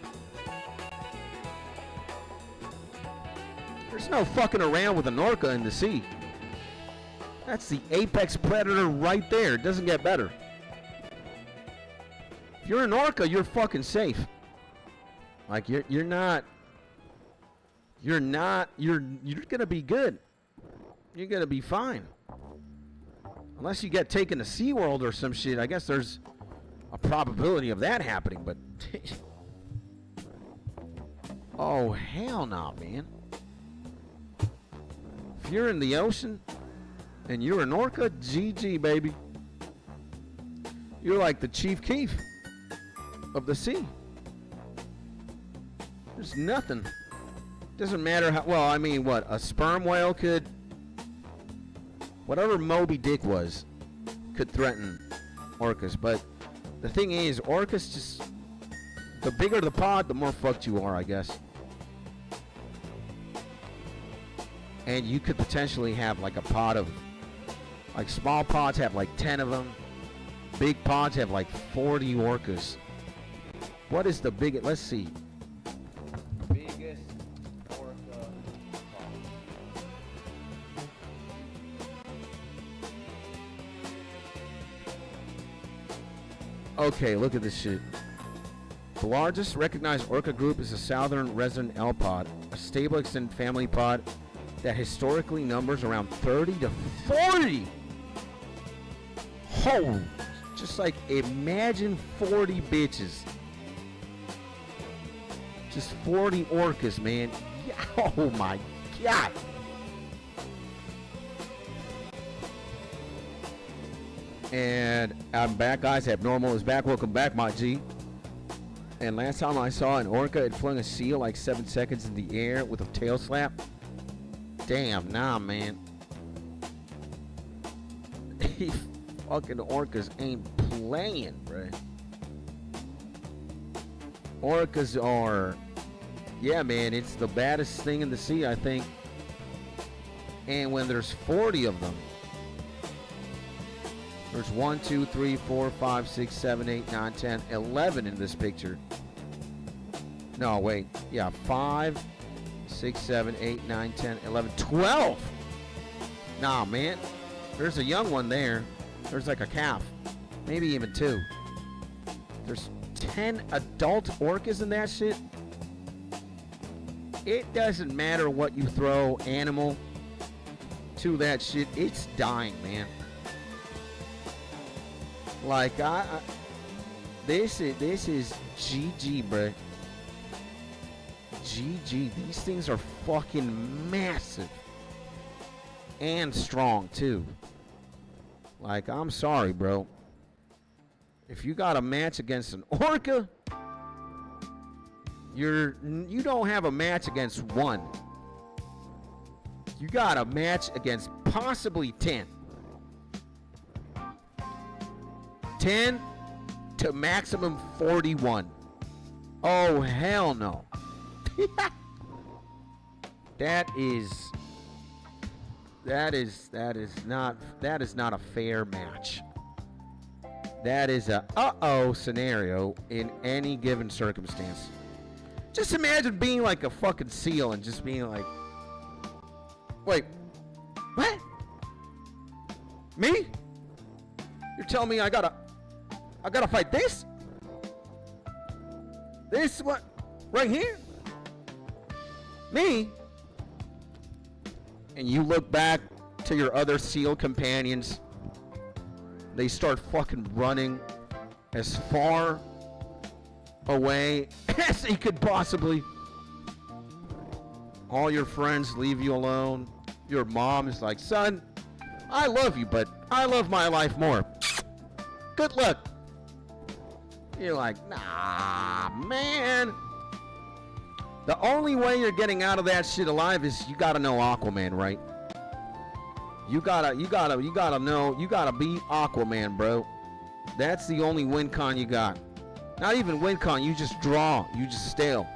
There's no fucking around with an orca in the sea. That's the apex predator right there. It doesn't get better. If you're an orca, you're fucking safe. Like, you're gonna be good. You're gonna be fine. Unless you get taken to SeaWorld or some shit. I guess there's a probability of that happening, but oh, hell no, man. If you're in the ocean and you're an orca, GG, baby. You're like the Chief Keef of the sea. There's nothing. Doesn't matter how, well, I mean, what, a sperm whale could, whatever Moby Dick was, could threaten orcas. But the thing is, orcas just, the bigger the pod, the more fucked you are, I guess. And you could potentially have like a pod of, like small pods have like 10 of them. Big pods have like 40 orcas. What is the biggest, let's see. Biggest orca pod. Okay, look at this shit. The largest recognized orca group is the southern resident L pod, a stable extended family pod that historically numbers around 30 to 40. Oh, just like imagine 40 bitches. Just 40 orcas, man. Oh my God. And I'm back, guys. Abnormal is back. Welcome back, my G. And last time I saw an orca, it flung a seal like 7 seconds in the air with a tail slap. Damn, nah, man. These fucking orcas ain't playing, bruh. Orcas are, yeah, man, it's the baddest thing in the sea, I think. And when there's 40 of them, there's 1, 2, 3, 4, 5, 6, 7, 8, 9, 10, 11 in this picture. No, wait. Yeah, 5, 6, 7, 8, 9, 10, 11, 12. Nah, man. There's a young one there. There's like a calf. Maybe even 2. There's 10 adult orcas in that shit. It doesn't matter what you throw animal to that shit. It's dying, man. Like, this is GG, bro. GG. These things are fucking massive. And strong, too. Like, I'm sorry, bro. If you got a match against an orca, you don't have a match against 1. You got a match against possibly 10. 10 to maximum 41. Oh, hell no. That is not a fair match. That is a uh-oh scenario in any given circumstance. Just imagine being like a fucking seal and just being like, wait, what? Me? You're telling me I gotta fight this? This what? Right here? Me? And you look back to your other seal companions. They start fucking running as far away as they could possibly. All your friends leave you alone. Your mom is like, son, I love you, but I love my life more. Good luck. You're like, nah, man. The only way you're getting out of that shit alive is you gotta know Aquaman, right? You gotta know, you gotta be Aquaman, bro. That's the only win con you got. Not even win con, you just draw, you just stale.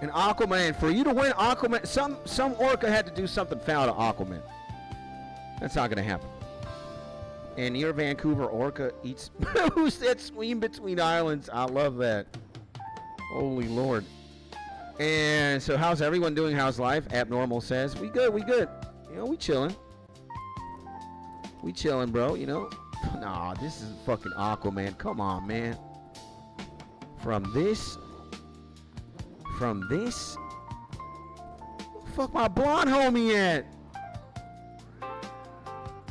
And Aquaman, for you to win Aquaman, some orca had to do something foul to Aquaman. That's not gonna happen. And your Vancouver orca eats. Who's that swim between islands? I love that. Holy Lord. And so how's everyone doing? How's life? Abnormal says, we good. You know, we chilling. We chilling, bro, you know. Nah, this is fucking Aquaman. Come on, man. From this. Fuck my blonde homie at?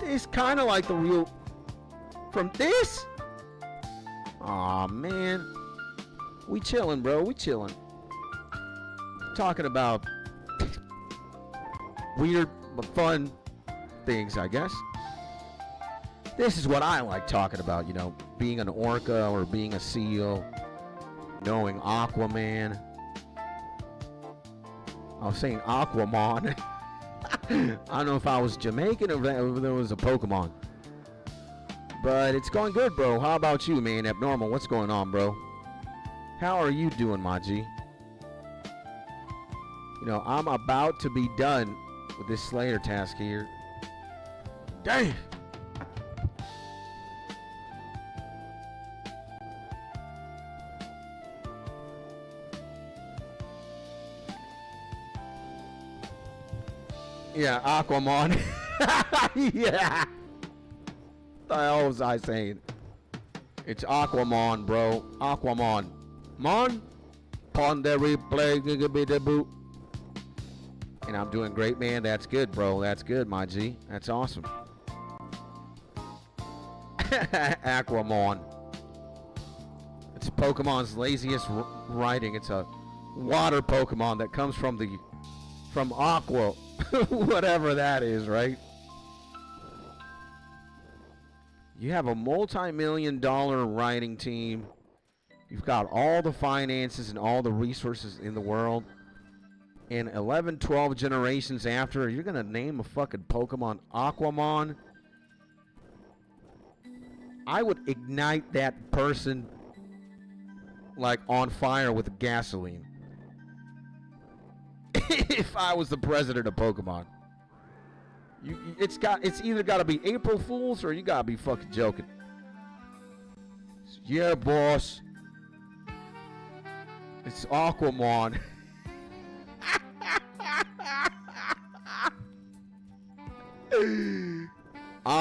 It's kind of like the real. From this? Aw, man. We chilling, bro. We chilling. Talking about weird but fun things, I guess. This is what I like talking about, you know, being an orca or being a seal, knowing Aquaman. I was saying Aquaman. I don't know if I was Jamaican or if there was a Pokemon. But it's going good, bro. How about you, man? Abnormal, what's going on, bro? How are you doing, my G? You know, I'm about to be done with this Slayer task here. Damn! Yeah, Aquaman. Yeah. What the hell was I saying? It's Aquaman, bro. Aquaman. Mon? Pon the replay, gigaby boot. And I'm doing great, man. That's good, bro. That's good, my G. That's awesome. Aquaman. It's Pokemon's laziest writing. It's a water Pokemon that comes from Aqua. Whatever that is, right? You have a multi-million-dollar writing team. You've got all the finances and all the resources in the world. And 11, 12 generations after, you're going to name a fucking Pokemon Aquaman? I would ignite that person like on fire with gasoline. If I was the president of Pokemon. It's either got to be April Fools or you got to be fucking joking. Yeah, boss. It's Aquaman.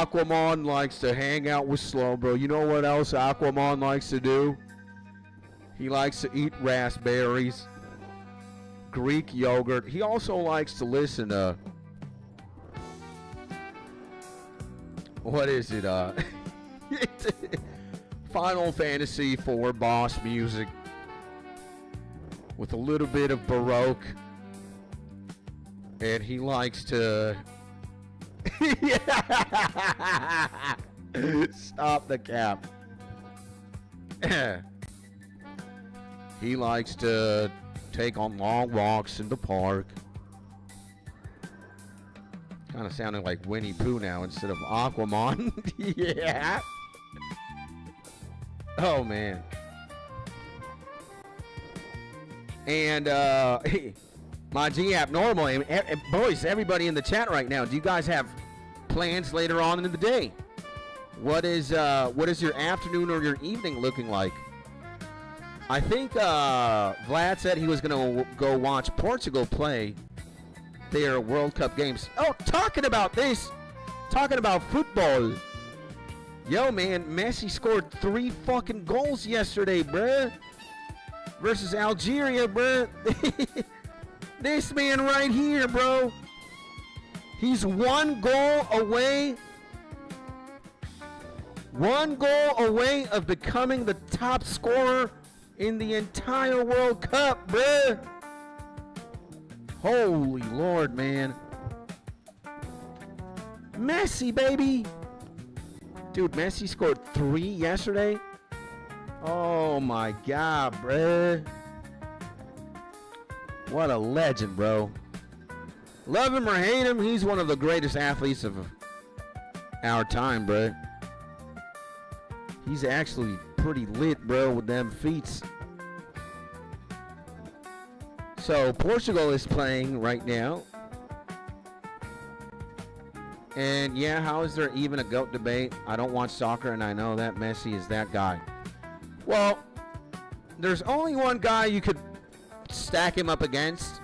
Aquaman likes to hang out with Slowbro. You know what else Aquaman likes to do? He likes to eat raspberries, Greek yogurt. He also likes to listen to, what is it? Final Fantasy IV boss music with a little bit of Baroque. And he likes to stop the cap. He likes to take on long walks in the park. Kind of sounding like Winnie Pooh now instead of Aquaman. Yeah. Oh, man. And, my G app normally, boys, everybody in the chat right now, do you guys have plans later on in the day? What is your afternoon or your evening looking like? I think Vlad said he was gonna go watch Portugal play their World Cup games. Oh, talking about football. Yo, man, Messi scored 3 fucking goals yesterday, bruh. Versus Algeria, bruh. This man right here, bro. He's 1 goal away. 1 goal away of becoming the top scorer in the entire World Cup, bruh. Holy Lord, man. Messi, baby. Dude, Messi scored 3 yesterday. Oh, my God, bruh. What a legend, bro. Love him or hate him, he's one of the greatest athletes of our time, bro. He's actually pretty lit, bro, with them feats. So, Portugal is playing right now. And, yeah, how is there even a GOAT debate? I don't watch soccer, and I know that Messi is that guy. Well, there's only one guy you could stack him up against,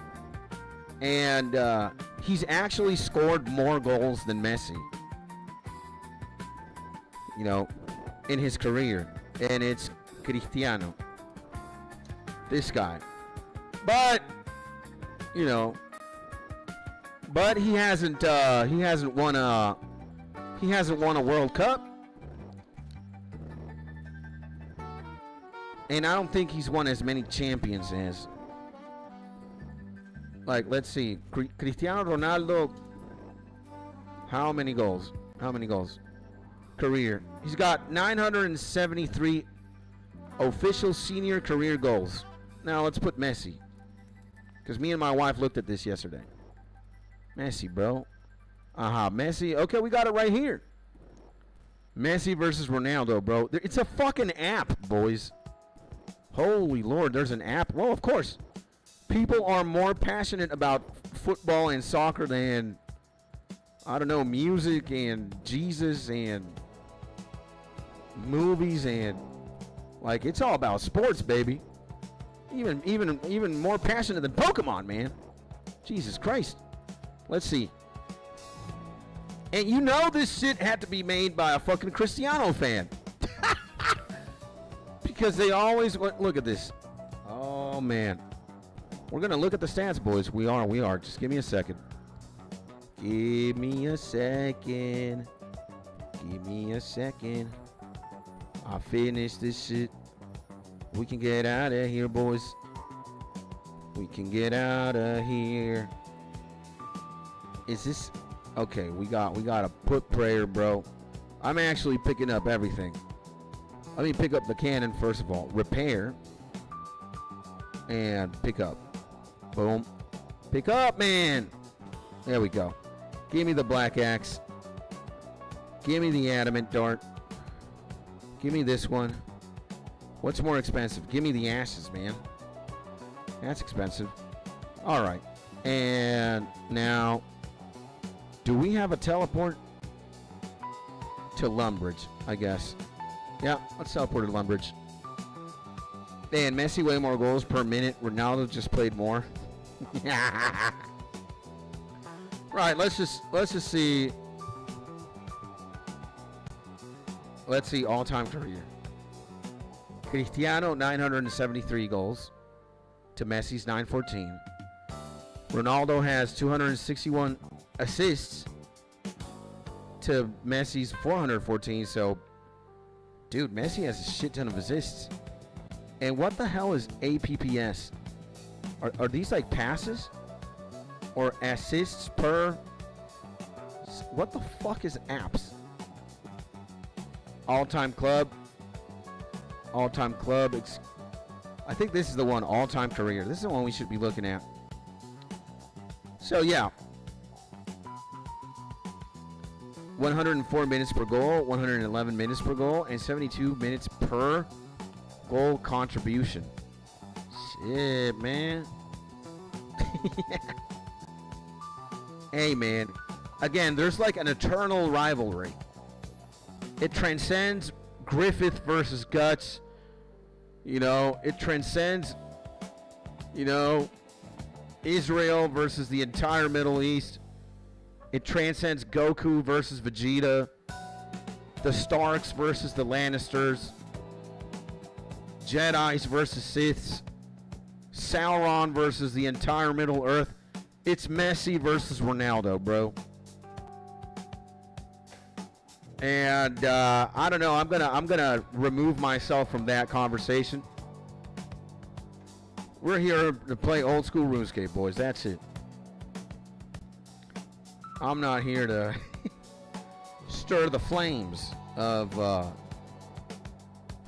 and he's actually scored more goals than Messi, you know, in his career, and it's Cristiano, this guy. But you know, but he hasn't won a World Cup. And I don't think he's won as many champions as. Like, let's see. Cristiano Ronaldo. How many goals? How many goals? Career. He's got 973 official senior career goals. Now, let's put Messi. Because me and my wife looked at this yesterday. Messi, bro. Messi. Okay, we got it right here. Messi versus Ronaldo, bro. It's a fucking app, boys. Holy Lord, there's an app. Well, of course. People are more passionate about football and soccer than, I don't know, music and Jesus and movies and, like, it's all about sports, baby. Even more passionate than Pokemon, man. Jesus Christ. Let's see. And you know this shit had to be made by a fucking Cristiano fan. Because they always look at this. Oh, man. We're going to look at the stats, boys. We are. Just give me a second. Give me a second. Give me a second. I'll finish this shit. We can get out of here, boys. We can get out of here. Is this... Okay, we got to put prayer, bro. I'm actually picking up everything. Let me pick up the cannon first of all. Repair. And pick up. Boom. Pick up, man. There we go. Give me the black axe. Give me the adamant dart. Give me this one. What's more expensive? Give me the ashes, man. That's expensive. All right. And now, do we have a teleport to Lumbridge, I guess? Yeah, let's teleport to Lumbridge. Man, Messi way more goals per minute. Ronaldo just played more. Right, let's just see. Let's see, all-time career. Cristiano, 973 goals to Messi's 914. Ronaldo has 261 assists to Messi's 414. So, dude, Messi has a shit ton of assists. And what the hell is APPS? Are these like passes? Or assists per? What the fuck is apps? All-time club. All-time club. I think this is the one. All-time career. This is the one we should be looking at. So, yeah. 104 minutes per goal, 111 minutes per goal, and 72 minutes per goal contribution. Shit, man. Yeah. Hey, man. Again, there's like an eternal rivalry. It transcends Griffith versus Guts. You know, it transcends, you know, Israel versus the entire Middle East. It transcends Goku versus Vegeta. The Starks versus the Lannisters. Jedis versus Siths. Sauron versus the entire Middle Earth. It's Messi versus Ronaldo, bro. And I don't know. I'm gonna remove myself from that conversation. We're here to play old school RuneScape, boys. That's it. I'm not here to stir the flames of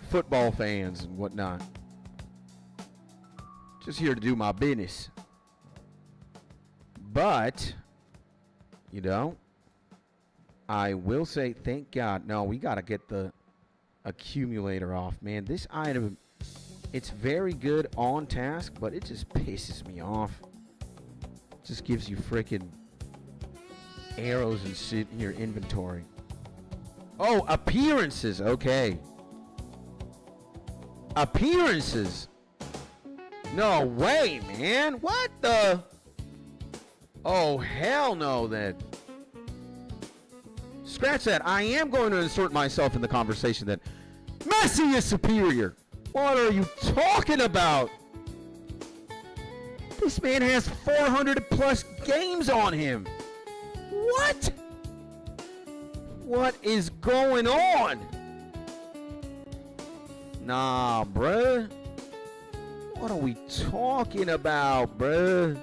football fans and whatnot. Just here to do my business. But, you know, I will say thank God. No, we got to get the accumulator off, man. This item, it's very good on task, but it just pisses me off. Just gives you freaking arrows and shit in your inventory. Oh, appearances. Okay. Appearances. No way, man. What the? Oh, hell no, then. Scratch that. I am going to insert myself in the conversation that Messi is superior. What are you talking about? This man has 400 plus games on him. What? What is going on? Nah, bruh. What are we talking about, bruh?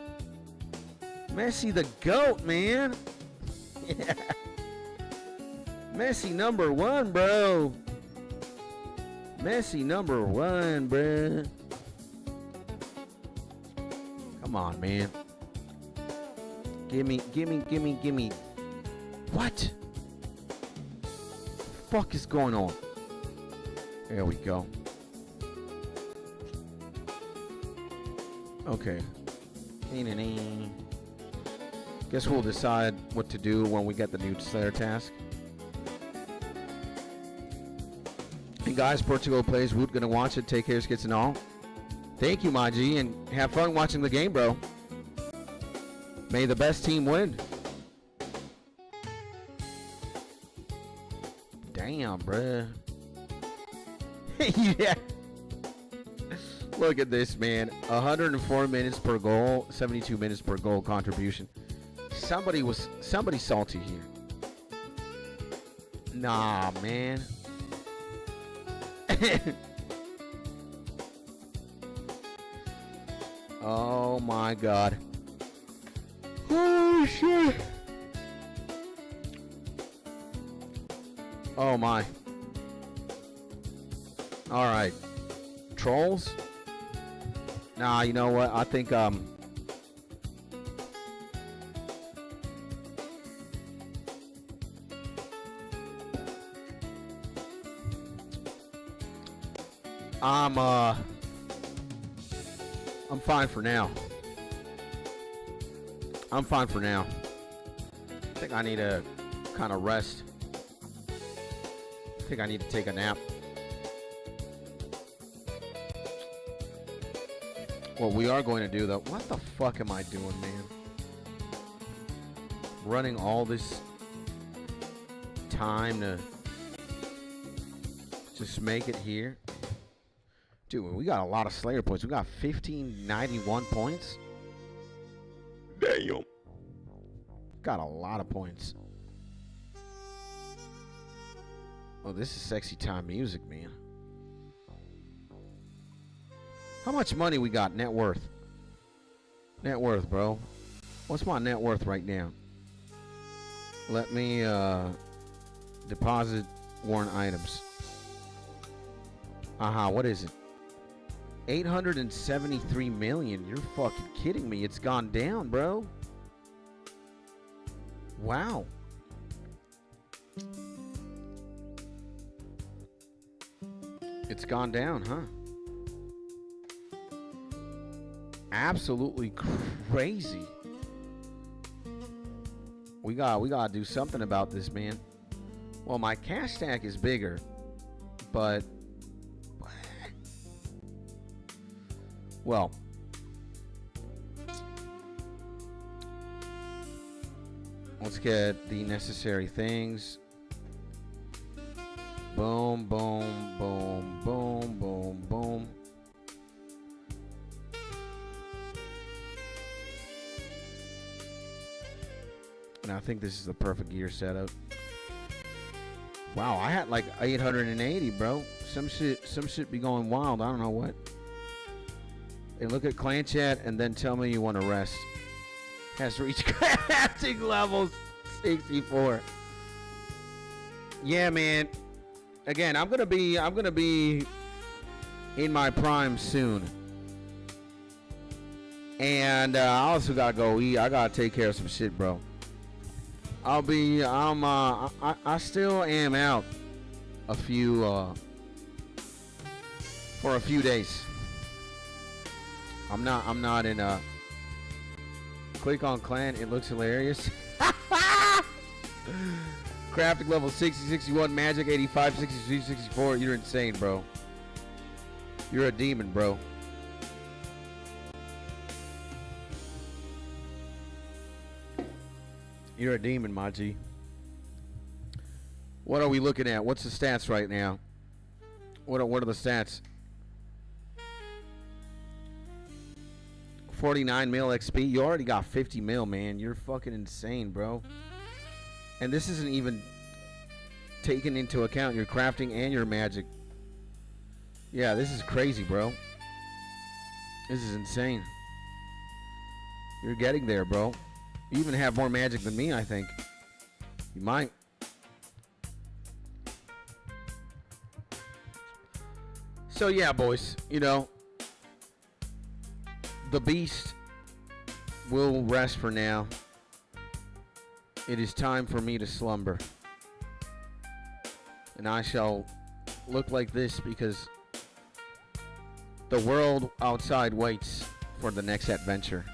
Messi the GOAT, man. Yeah. Messi number one, bro. Messi number one, bruh. Come on, man. Gimme. What? The fuck is going on? There we go. Okay. Guess we'll decide what to do when we get the new Slayer task. And guys, Portugal plays Woot. Gonna watch it. Take care, skits and all. Thank you, my G, and have fun watching the game, bro. May the best team win. Damn, bruh. Yeah. Look at this, man. 104 minutes per goal, 72 minutes per goal contribution. Somebody salty here. Nah, man. Oh my God. Oh shit. Oh my. All right. Trolls? Nah, you know what? I think I'm fine for now. I think I need to kind of rest. I think I need to take a nap. What we are going to do, though... What the fuck am I doing, man? Running all this time to Just make it here. Dude, we got a lot of Slayer points. We got 1591 points. Damn. Got a lot of points. Oh, this is sexy time music, man. How much money we got? Net worth. Net worth, bro. What's my net worth right now? Let me deposit worn items. What is it? 873 million. You're fucking kidding me. It's gone down, bro. Wow. It's gone down, huh? Absolutely crazy. We gotta do something about this, man. Well, my cash stack is bigger, but well, let's get the necessary things. Boom, boom, boom, boom, boom, boom. And I think this is the perfect gear setup. Wow, I had like 880, bro. Some shit be going wild. I don't know what. Hey, look at clan chat and then tell me you want to rest. Has reached crafting levels 64. Yeah, man. Again, I'm gonna be in my prime soon. And I also gotta go eat. I gotta take care of some shit, bro. I still am out for a few days. I'm not in a click on clan. It looks hilarious. Crafting level 60, 61, magic 85, 63, 64. You're insane, bro. You're a demon, bro. You're a demon, my G. What are we looking at? What's the stats right now? What are the stats? 49 mil XP. You already got 50 mil, man. You're fucking insane, bro. And this isn't even taking into account your crafting and your magic. Yeah, this is crazy, bro. This is insane. You're getting there, bro. You even have more magic than me, I think. You might. So yeah, boys, you know, the beast will rest for now. It is time for me to slumber. And I shall look like this because the world outside waits for the next adventure.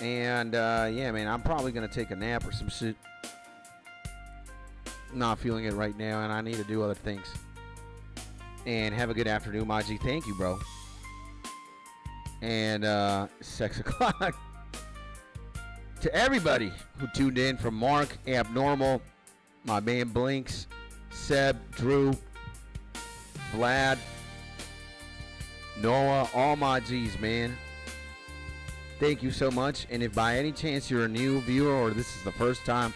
And yeah, man, I'm probably gonna take a nap or some shit. Not feeling it right now, and I need to do other things. And have a good afternoon, Maji. Thank you, bro. And 6 o'clock. To everybody who tuned in, from Mark, Abnormal, my man Blinks, Seb, Drew, Vlad, Noah, all my G's, man. Thank you so much. And if by any chance you're a new viewer or this is the first time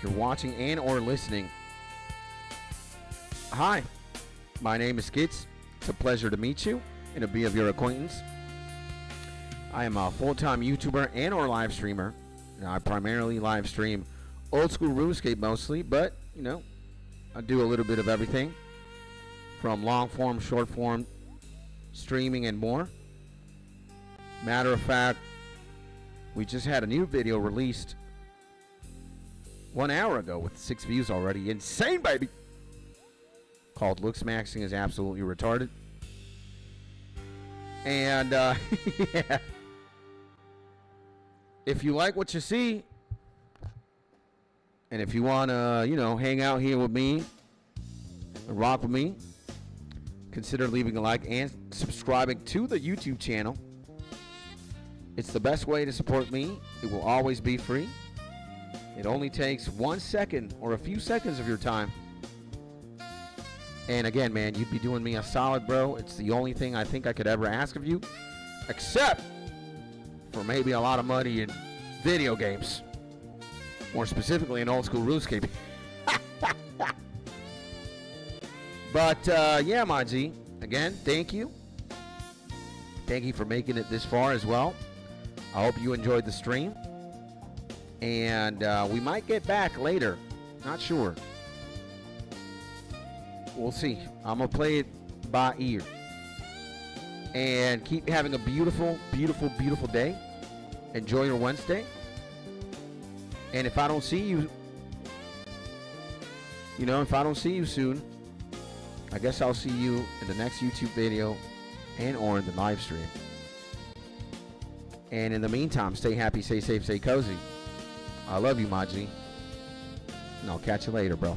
you're watching and or listening, hi, my name is Skits. It's a pleasure to meet you and to be of your acquaintance. I am a full-time YouTuber and or live streamer. I primarily live stream old school RuneScape mostly, but you know, I do a little bit of everything from long form, short form, streaming and more. Matter of fact, we just had a new video released 1 hour ago with 6 views already. Insane, baby. Called Looks Maxing is Absolutely Retarded. And yeah. If you like what you see, and if you want to, you know, hang out here with me and rock with me, consider leaving a like and subscribing to the YouTube channel. It's the best way to support me. It will always be free. It only takes 1 second or a few seconds of your time. And again, man, you'd be doing me a solid, bro. It's the only thing I think I could ever ask of you, except for maybe a lot of money in video games. More specifically, in old school RuneScape. But, yeah, my G. Again, thank you. Thank you for making it this far as well. I hope you enjoyed the stream. And we might get back later. Not sure. We'll see. I'm going to play it by ear. And keep having a beautiful, beautiful, beautiful day. Enjoy your Wednesday. And if I don't see you, if I don't see you soon, I guess I'll see you in the next YouTube video and or in the live stream. And in the meantime, stay happy, stay safe, stay cozy. I love you, Maji. And I'll catch you later, bro.